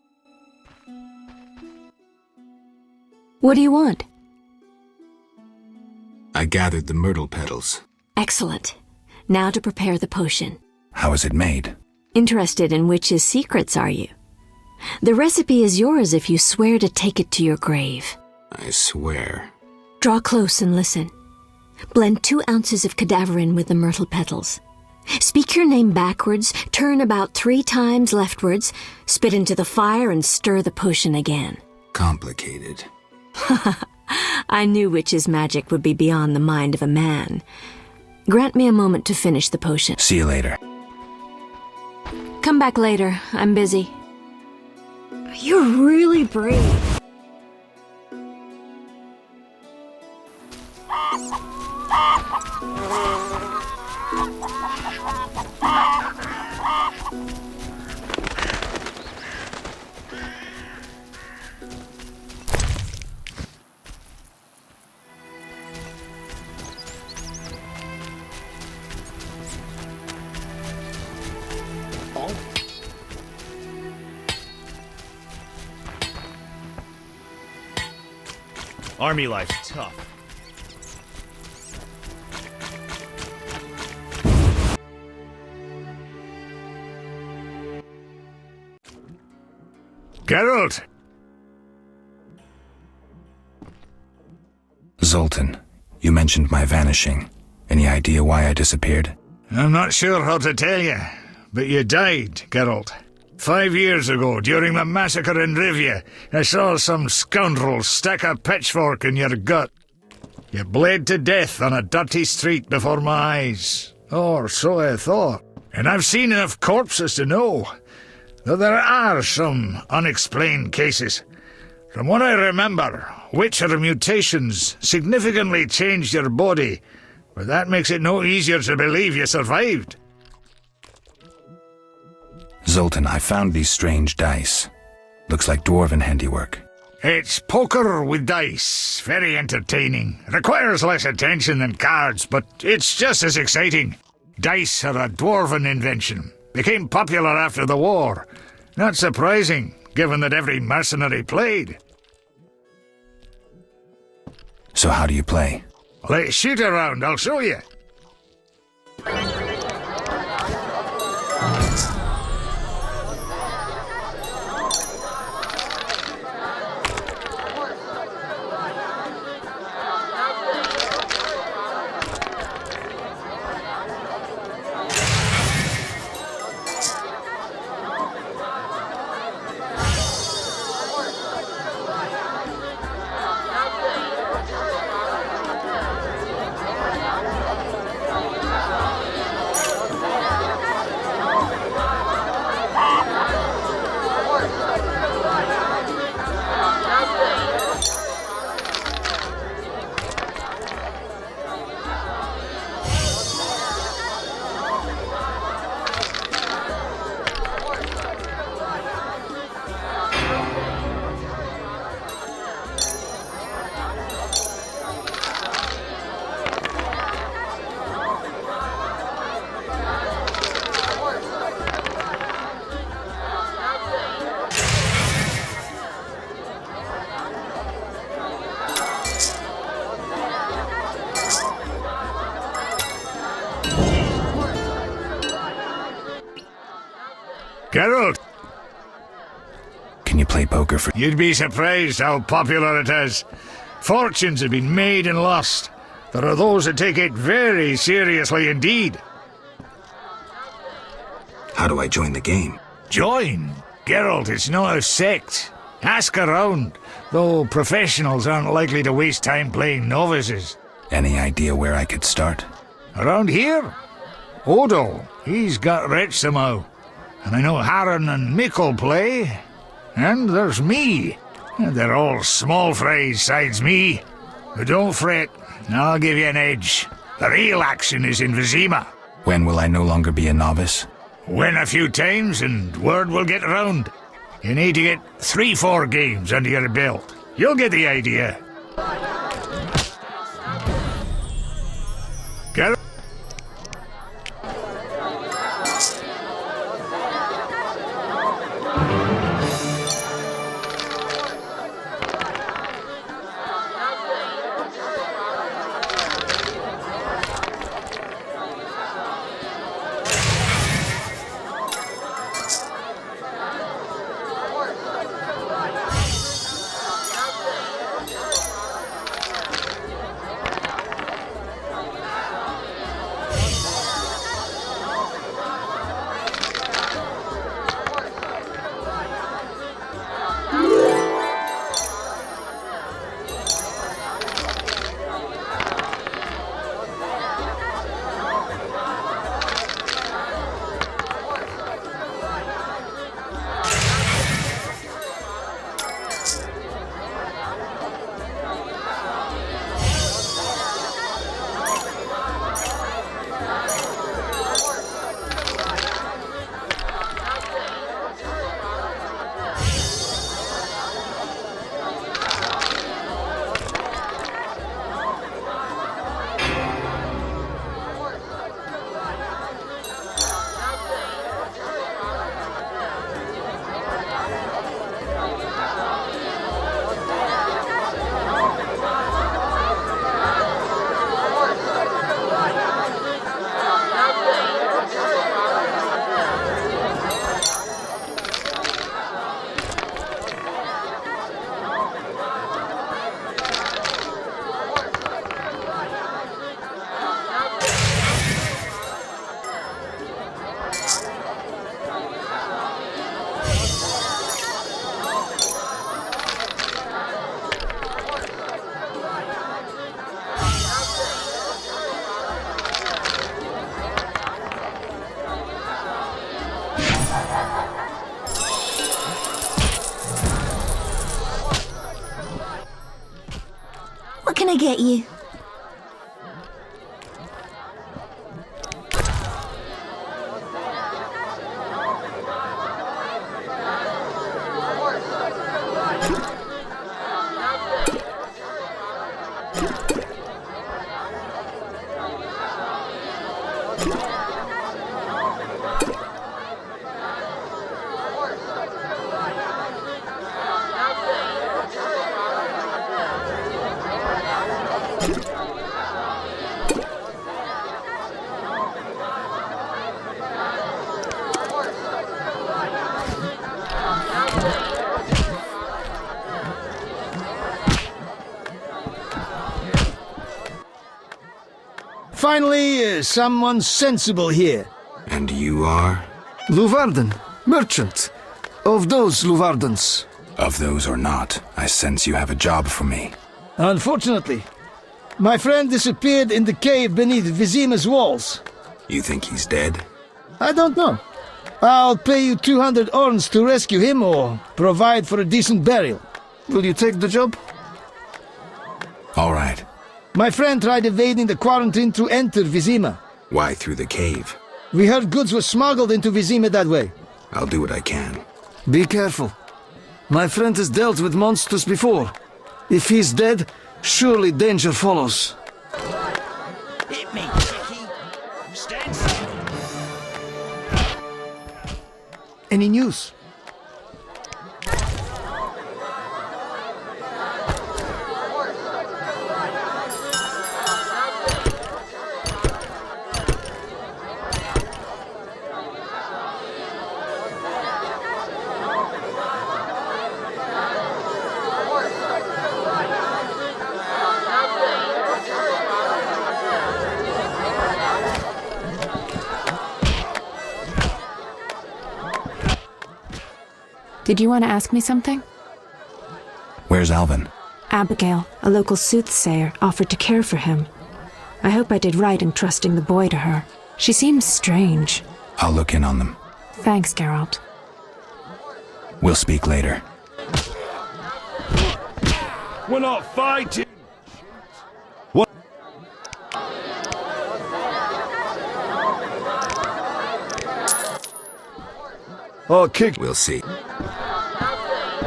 What do you want? I gathered the myrtle petals. Excellent. Now to prepare the potion. How is it made? Interested in witches' secrets, are you? The recipe is yours if you swear to take it to your grave. I swear. Draw close and listen. Blend 2 ounces of cadaverine with the myrtle petals. Speak your name backwards, turn about 3 times leftwards, spit into the fire and stir the potion again. Complicated. I knew witches' magic would be beyond the mind of a man. Grant me a moment to finish the potion. See you later. Come back later. I'm busy. You're really brave. Army life's tough. Geralt! Zoltan, you mentioned my vanishing. Any idea why I disappeared? I'm not sure how to tell you, but you died, Geralt. 5 years ago, during the massacre in Rivia, I saw some scoundrel stick a pitchfork in your gut. You bled to death on a dirty street before my eyes. Or so I thought. And I've seen enough corpses to know that there are some unexplained cases. From what I remember, Witcher mutations significantly changed your body, but that makes it no easier to believe you survived. Zoltan, I found these strange dice. Looks like dwarven handiwork. It's poker with dice. Very entertaining. Requires less attention than cards, but it's just as exciting. Dice are a dwarven invention. Became popular after the war. Not surprising, given that every mercenary played. So how do you play? Let's shoot around, I'll show you. Can Geralt! Can you play poker for... You'd be surprised how popular it is. Fortunes have been made and lost. There are those that take it very seriously indeed. How do I join the game? Join? Geralt, it's not a sect. Ask around, though professionals aren't likely to waste time playing novices. Any idea where I could start? Around here? Odo, he's got rich somehow. And I know Harren and Mikkel play. And there's me. They're all small fries sides me. But don't fret, I'll give you an edge. The real action is in Vizima. When will I no longer be a novice? Win a few times and word will get round. You need to get 3-4 games under your belt. You'll get the idea. Geralt? What can I get you? Finally, someone sensible here. And you are? Luvarden, merchant. Of those Luvardens. Of those or not, I sense you have a job for me. Unfortunately, my friend disappeared in the cave beneath Vizima's walls. You think he's dead? I don't know. I'll pay you 200 orns to rescue him or provide for a decent burial. Will you take the job? All right. My friend tried evading the quarantine to enter Vizima. Why through the cave? We heard goods were smuggled into Vizima that way. I'll do what I can. Be careful. My friend has dealt with monsters before. If he's dead, surely danger follows. Hit me, Chicky. Stand still. Any news? Did you want to ask me something? Where's Alvin? Abigail, a local soothsayer, offered to care for him. I hope I did right in trusting the boy to her. She seems strange. I'll look in on them. Thanks, Geralt. We'll speak later. We're not fighting! What? I'll kick. We'll see.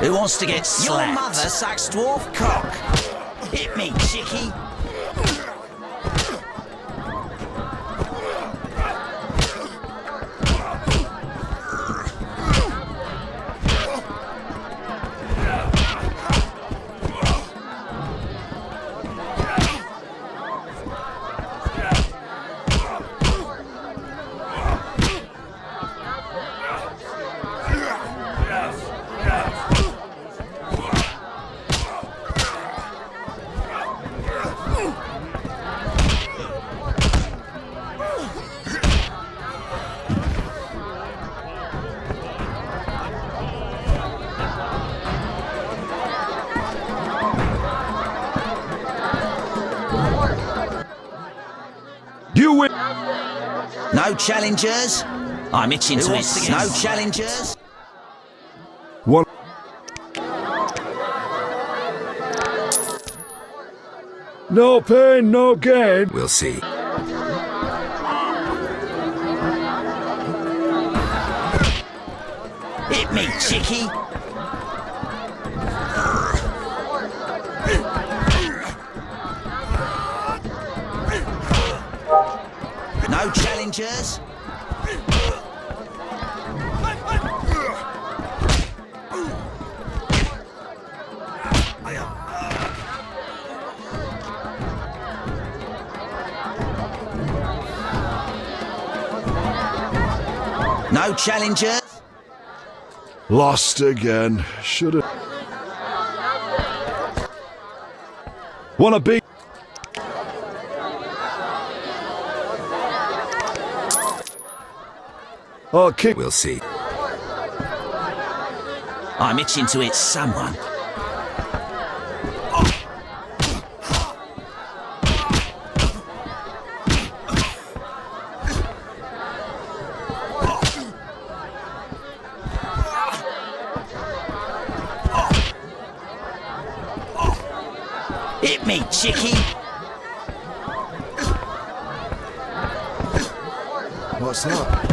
Who wants to get slapped? Your mother sucks dwarf cock. Hit me, chickie. You win! No challengers? I'm itching to it. No challengers? What? No pain, no gain. We'll see. Hit me, chickie. No challengers? No challengers? Lost again. Should've. Wanna be? I'll kick. We'll see. I'm itching to hit someone. Hit me, chickie. What's that?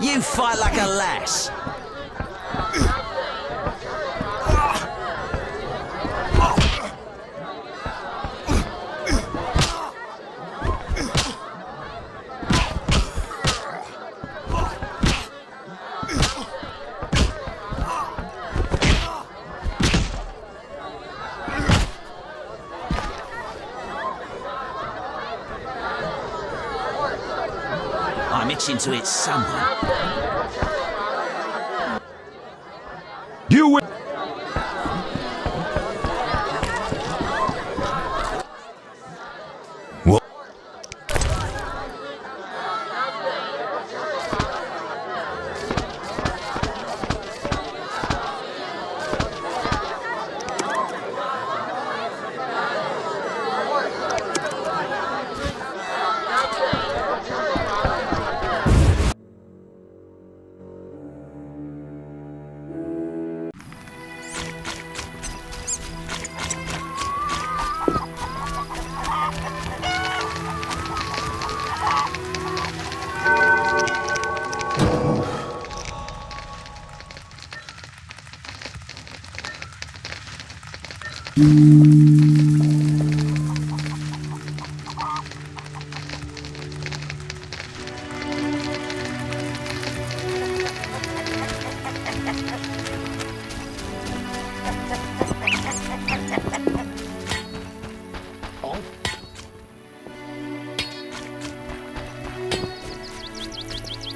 You fight like a lass. I'm itching to hit someone. You win! What?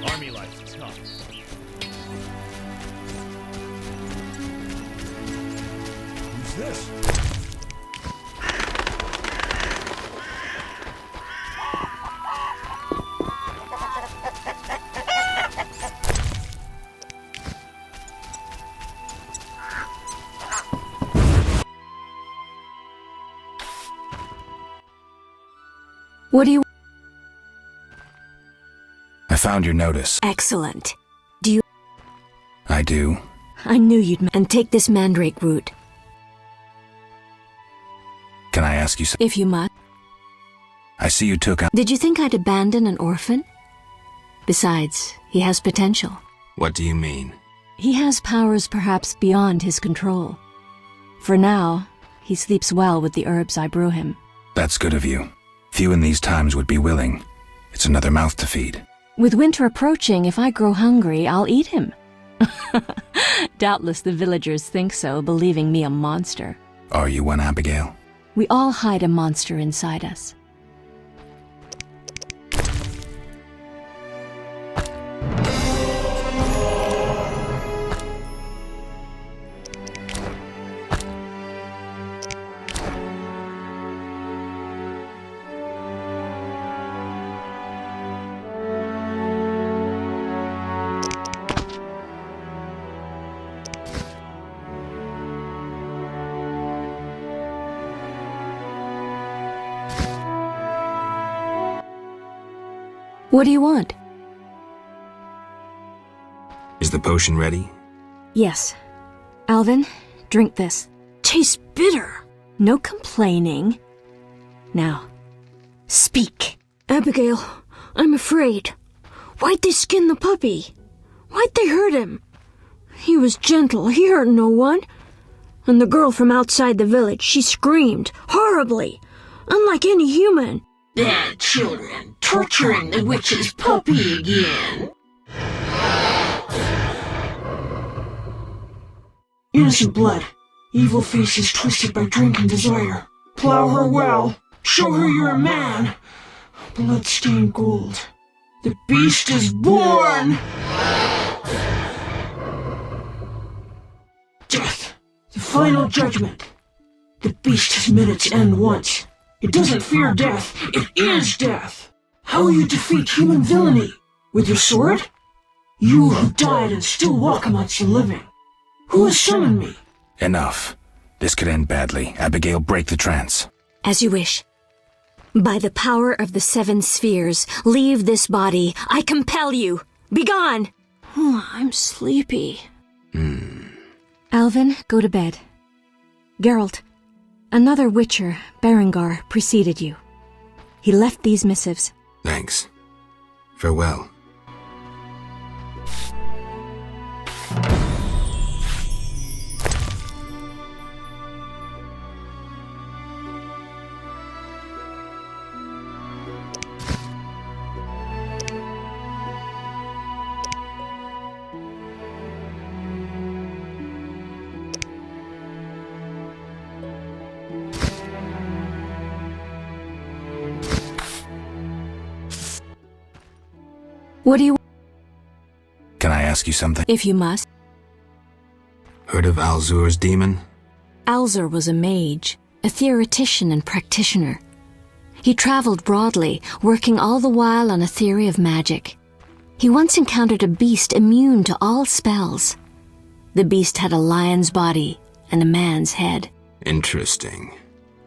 Army life's tough. Who's this? What do you... I found your notice. Excellent. Do you... I do. I knew you'd... And take this mandrake root. Can I ask you something? If you must. I see you took out... Did you think I'd abandon an orphan? Besides, he has potential. What do you mean? He has powers perhaps beyond his control. For now, he sleeps well with the herbs I brew him. That's good of you. Few in these times would be willing. It's another mouth to feed. With winter approaching, if I grow hungry, I'll eat him. Doubtless the villagers think so, believing me a monster. Are you one, Abigail? We all hide a monster inside us. What do you want? Is the potion ready? Yes. Alvin, drink this. Tastes bitter. No complaining. Now, speak. Abigail, I'm afraid. Why'd they skin the puppy? Why'd they hurt him? He was gentle. He hurt no one. And the girl from outside the village, she screamed horribly, unlike any human. Bad children, torturing the witch's puppy again. Innocent blood. Evil faces twisted by drink and desire. Plow her well. Show her you're a man. Blood-stained gold. The beast is born! Death. The final judgment. The beast has met its end once. It doesn't fear death. It is death. How will you defeat human villainy? With your sword? You who died and still walk amongst the living. Who has summoned me? Enough. This could end badly. Abigail, break the trance. As you wish. By the power of the 7 spheres, leave this body. I compel you. Begone! I'm sleepy. Alvin, go to bed. Geralt, another witcher, Berengar, preceded you. He left these missives. Thanks. Farewell. What do you... Can I ask you something? If you must. Heard of Alzur's demon? Alzur was a mage, a theoretician and practitioner. He traveled broadly, working all the while on a theory of magic. He once encountered a beast immune to all spells. The beast had a lion's body and a man's head. Interesting.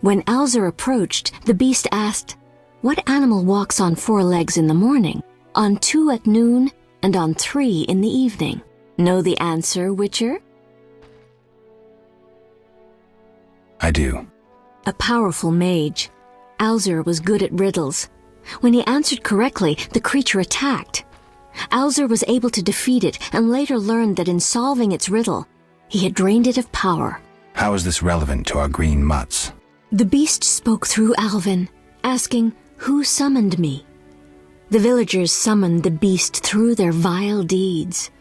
When Alzur approached, the beast asked, "What animal walks on 4 legs in the morning, on 2 at noon, and on 3 in the evening?" Know the answer, Witcher? I do. A powerful mage. Alzur was good at riddles. When he answered correctly, the creature attacked. Alzur was able to defeat it and later learned that in solving its riddle, he had drained it of power. How is this relevant to our green mutts? The beast spoke through Alvin, asking, "Who summoned me?" The villagers summoned the beast through their vile deeds.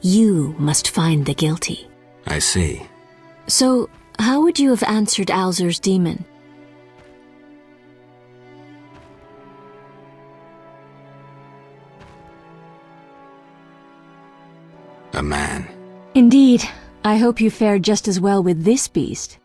You must find the guilty. I see. So, how would you have answered Alzur's demon? A man. Indeed. I hope you fare just as well with this beast.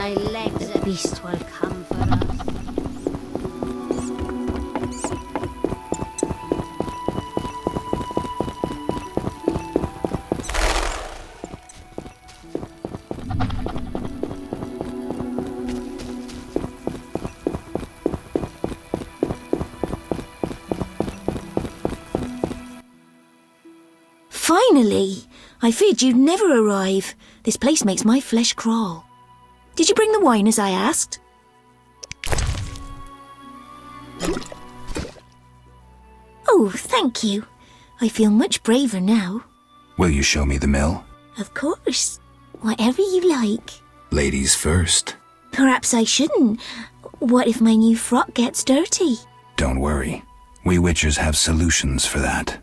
My legs, the beast will come for us. Finally! I feared you'd never arrive. This place makes my flesh crawl. Did you bring the wine as I asked? Oh, thank you. I feel much braver now. Will you show me the mill? Of course. Whatever you like. Ladies first. Perhaps I shouldn't. What if my new frock gets dirty? Don't worry. We witchers have solutions for that.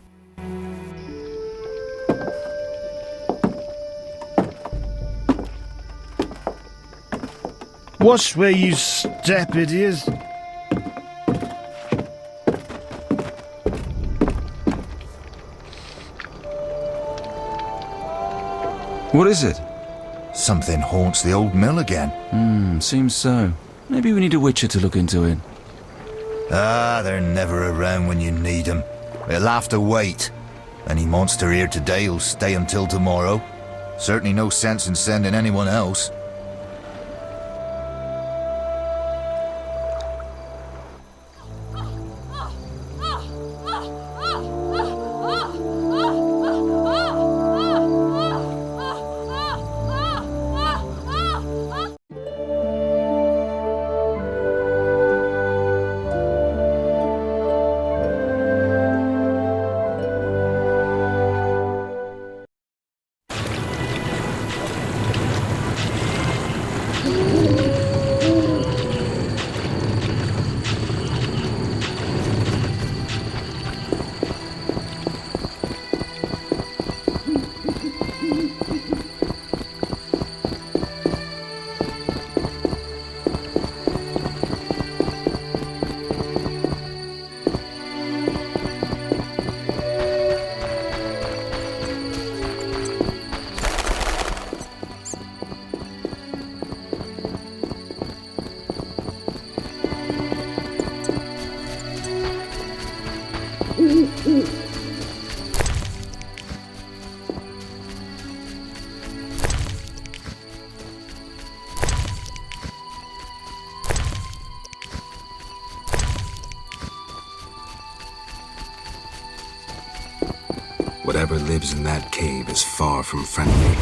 Watch where you step, idiot. What is it? Something haunts the old mill again. Seems so. Maybe we need a witcher to look into it. Ah, they're never around when you need them. They'll have to wait. Any monster here today will stay until tomorrow. Certainly no sense in sending anyone else. Whatever lives in that cave is far from friendly.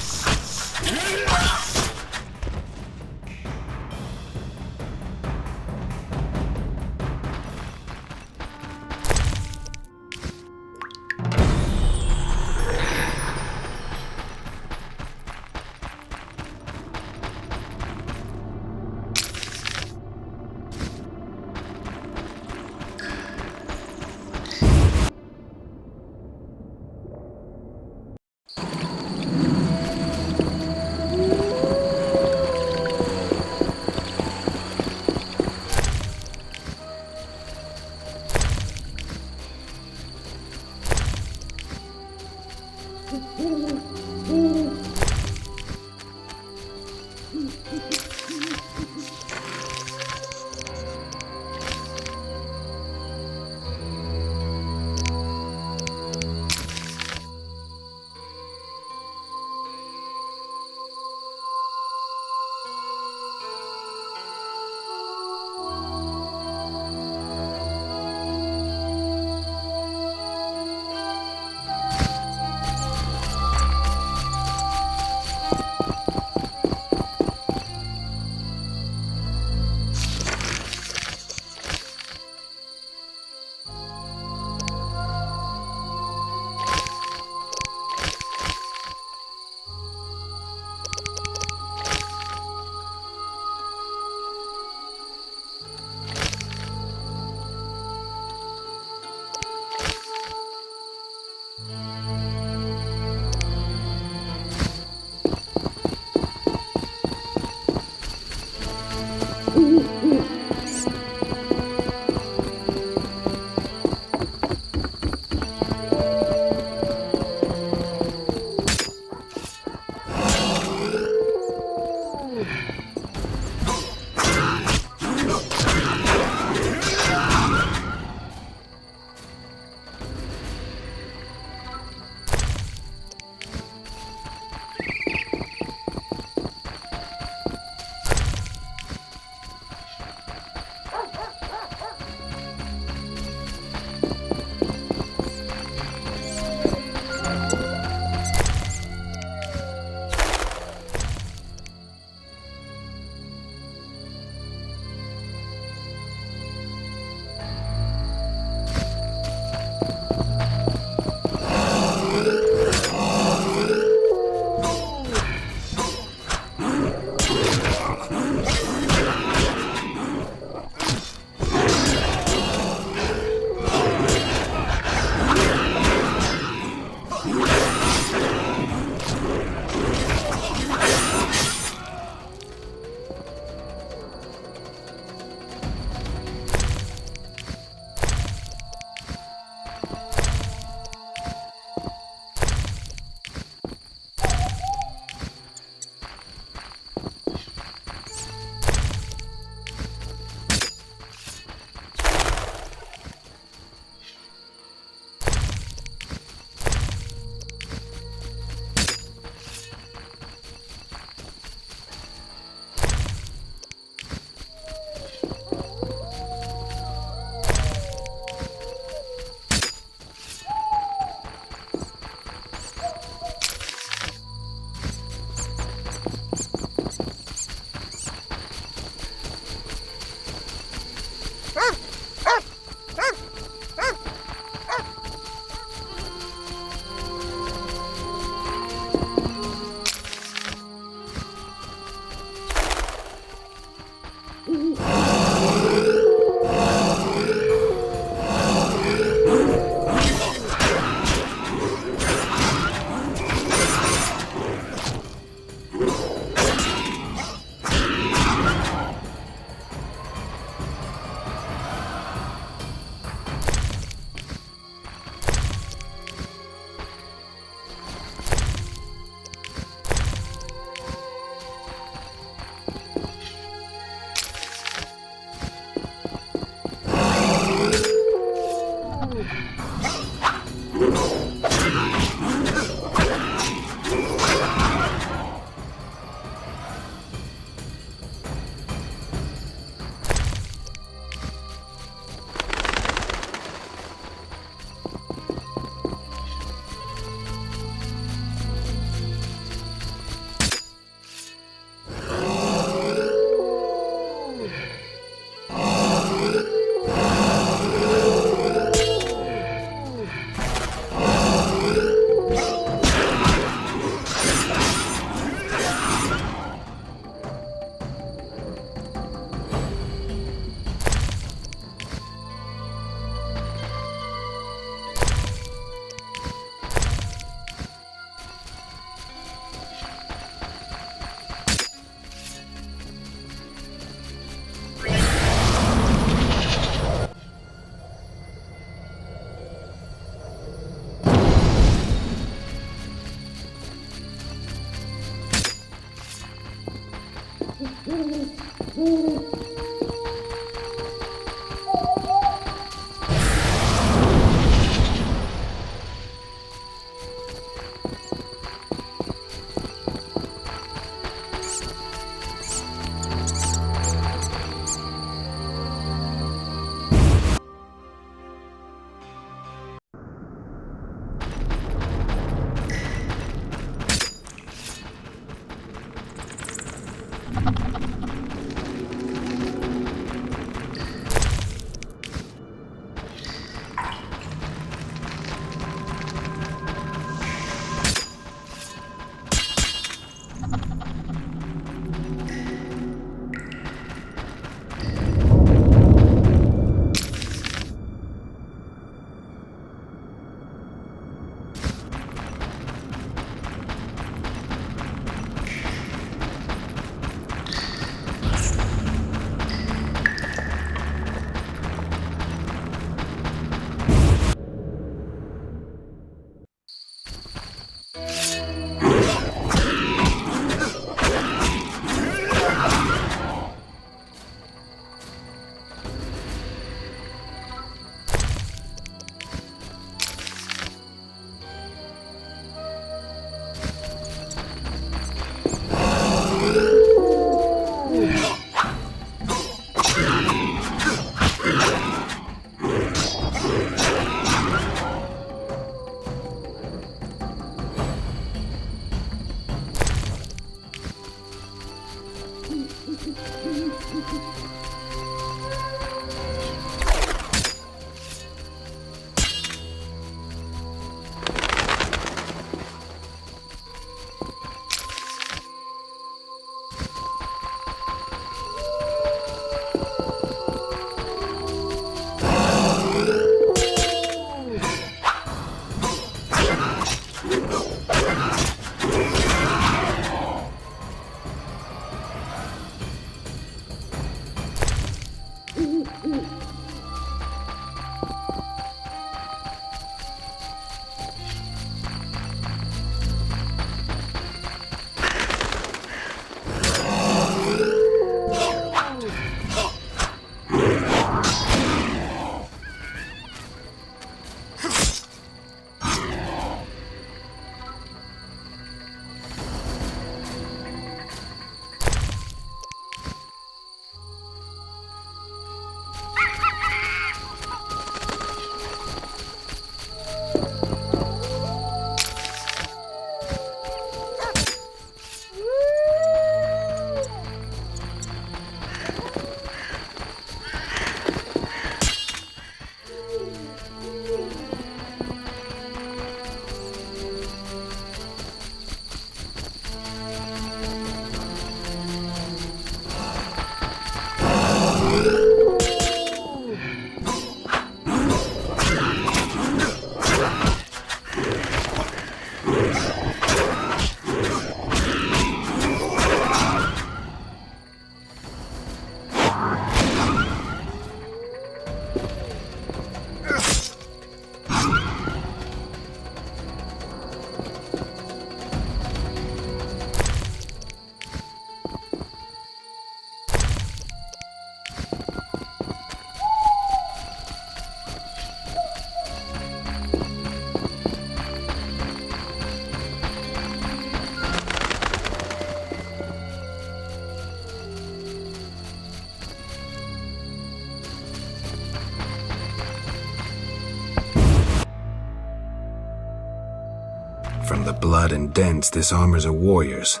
From the blood and dents, this armor's a warrior's.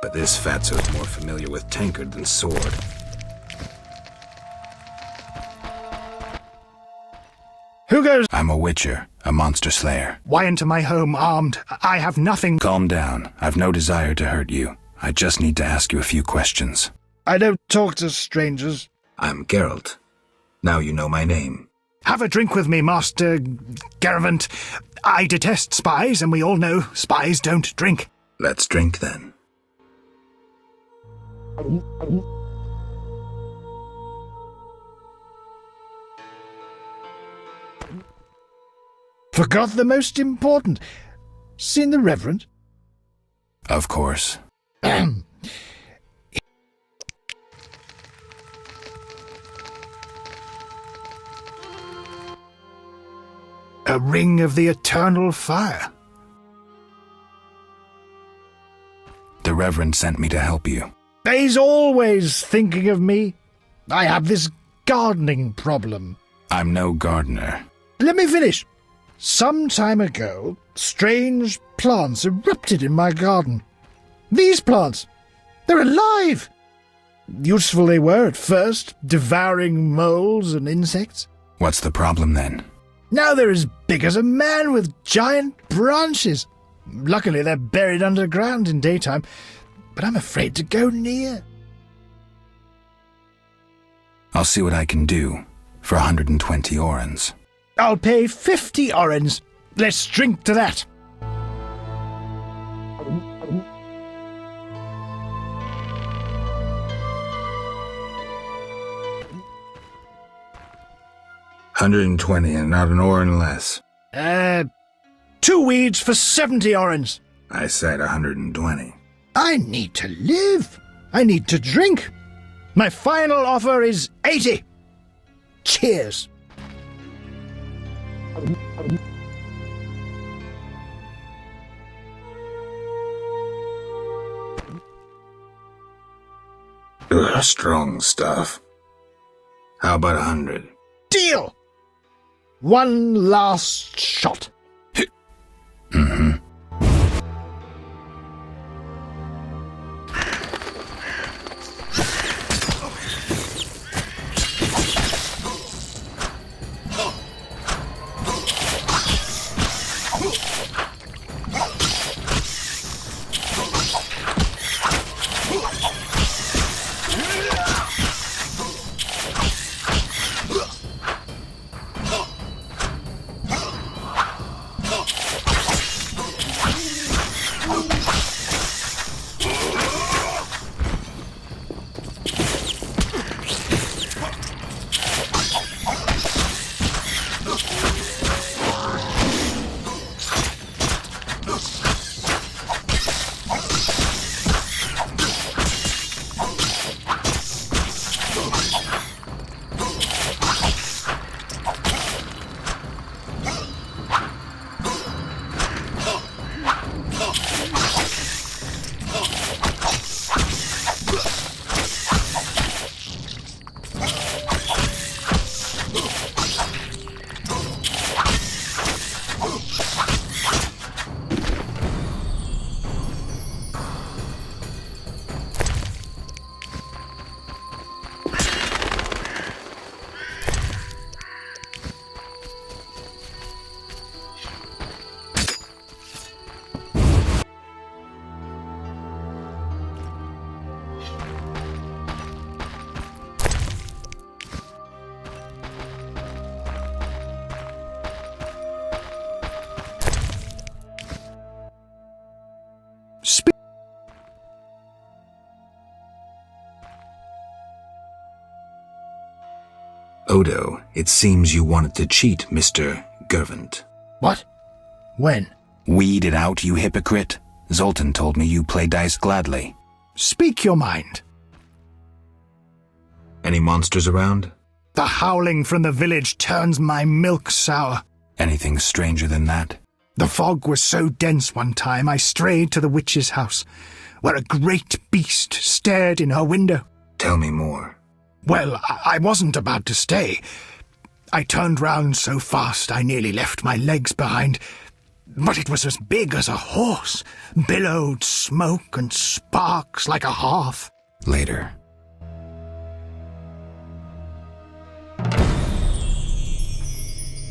But this fatso's more familiar with tankard than sword. Who goes? I'm a witcher, a monster slayer. Why into my home armed? I have nothing. Calm down. I've no desire to hurt you. I just need to ask you a few questions. I don't talk to strangers. I'm Geralt. Now you know my name. Have a drink with me, Master Garavant. I detest spies, and we all know spies don't drink. Let's drink then. Forgot the most important. Seen the Reverend? Of course. A ring of the eternal fire. The Reverend sent me to help you. He's always thinking of me. I have this gardening problem. I'm no gardener. Let me finish. Some time ago, strange plants erupted in my garden. These plants, they're alive. Useful they were at first, devouring moles and insects. What's the problem then? Now they're as big as a man with giant branches. Luckily, they're buried underground in daytime, but I'm afraid to go near. I'll see what I can do for 120 orens. I'll pay 50 orens. Let's drink to that. $120 and not an oren less. 2 weeds for 70 orens. I said 120. I need to live. I need to drink. My final offer is 80. Cheers. Ugh, strong stuff. How about 100? Deal. One last shot. Mm-hmm. Odo, it seems you wanted to cheat Mr. Gervant. What? When? Weed it out, you hypocrite. Zoltan told me you play dice gladly. Speak your mind. Any monsters around? The howling from the village turns my milk sour. Anything stranger than that? The fog was so dense one time I strayed to the witch's house, where a great beast stared in her window. Tell me more. Well, I wasn't about to stay. I turned round so fast I nearly left my legs behind. But it was as big as a horse, billowed smoke and sparks like a hearth. Later.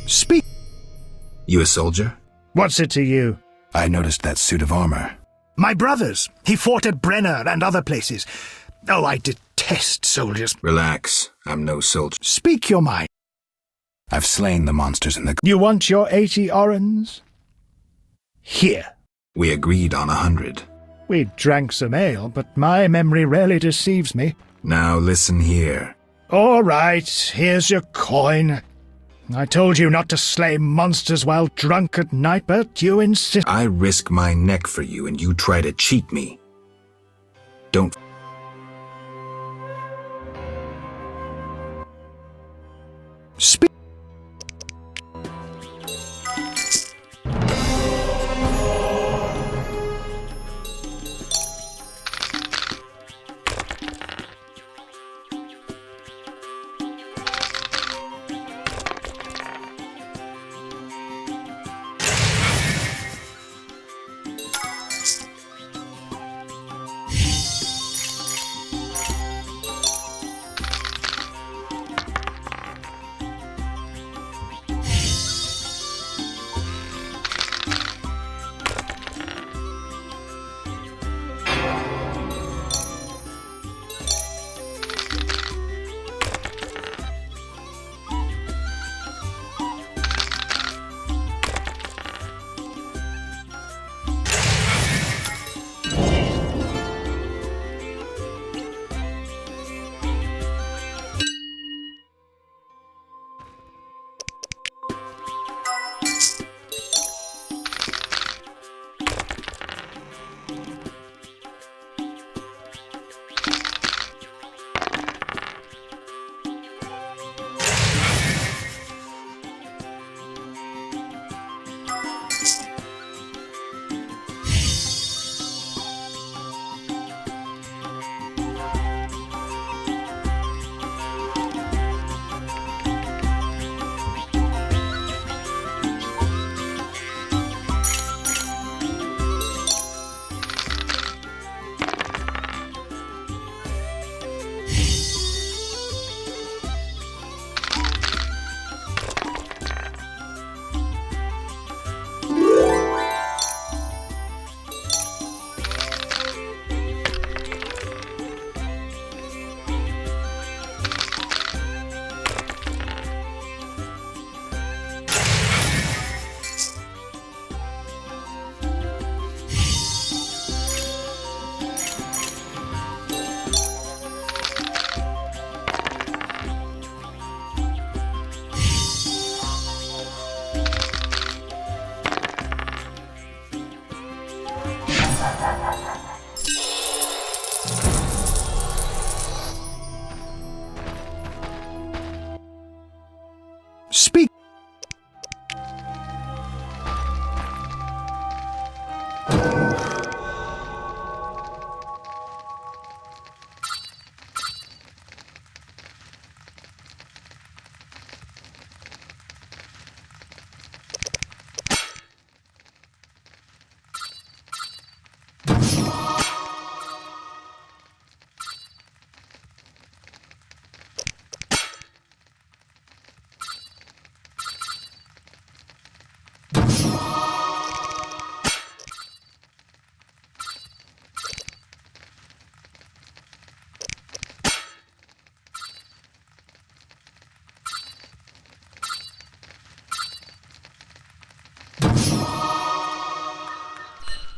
Speak. You a soldier? What's it to you? I noticed that suit of armor. My brother's. He fought at Brenner and other places. Oh, I detest soldiers. Relax. I'm no soldier. Speak your mind. I've slain the monsters in the... You want your 80 orens? Here. We agreed on 100. We drank some ale, but my memory rarely deceives me. Now listen here. All right, here's your coin. I told you not to slay monsters while drunk at night, but you insist. I risk my neck for you, and you try to cheat me. Don't... Speak.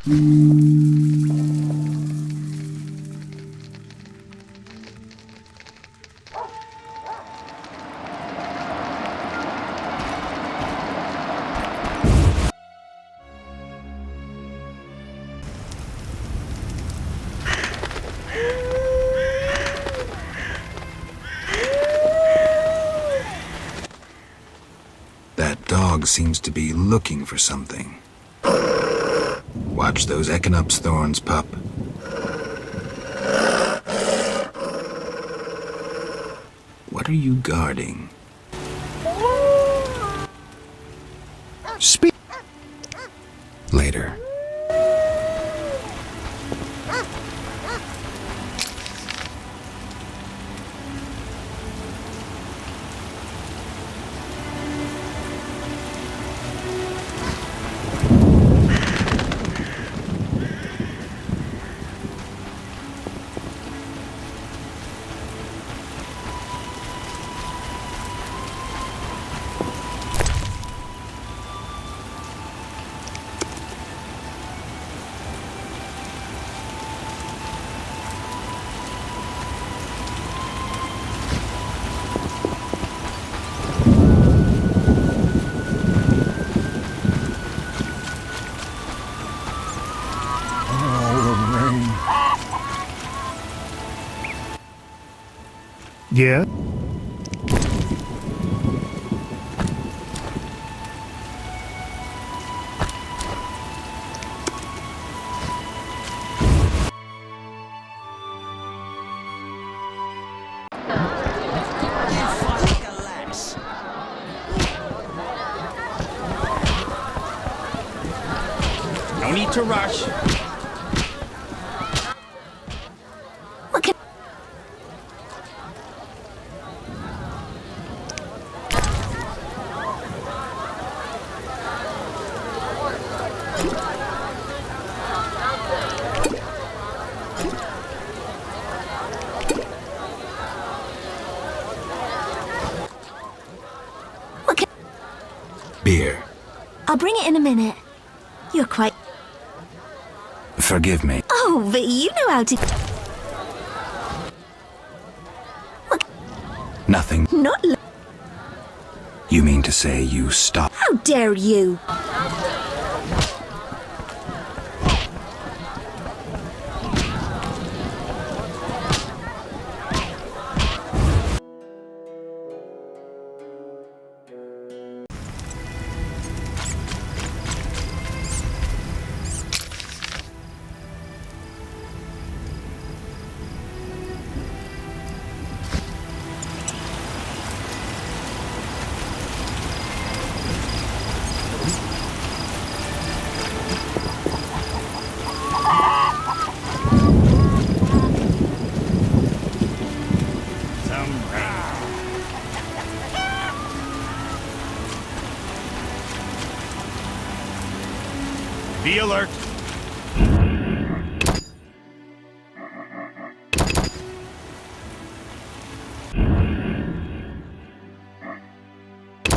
That dog seems to be looking for something. Watch those Echinop's thorns, pup. What are you guarding? Speak. Later. Yeah? No need to rush. Beer. I'll bring it in a minute. You're quite... Forgive me. Oh, but you know how to... Nothing. Not... You mean to say you stopped? How dare you! Be alert.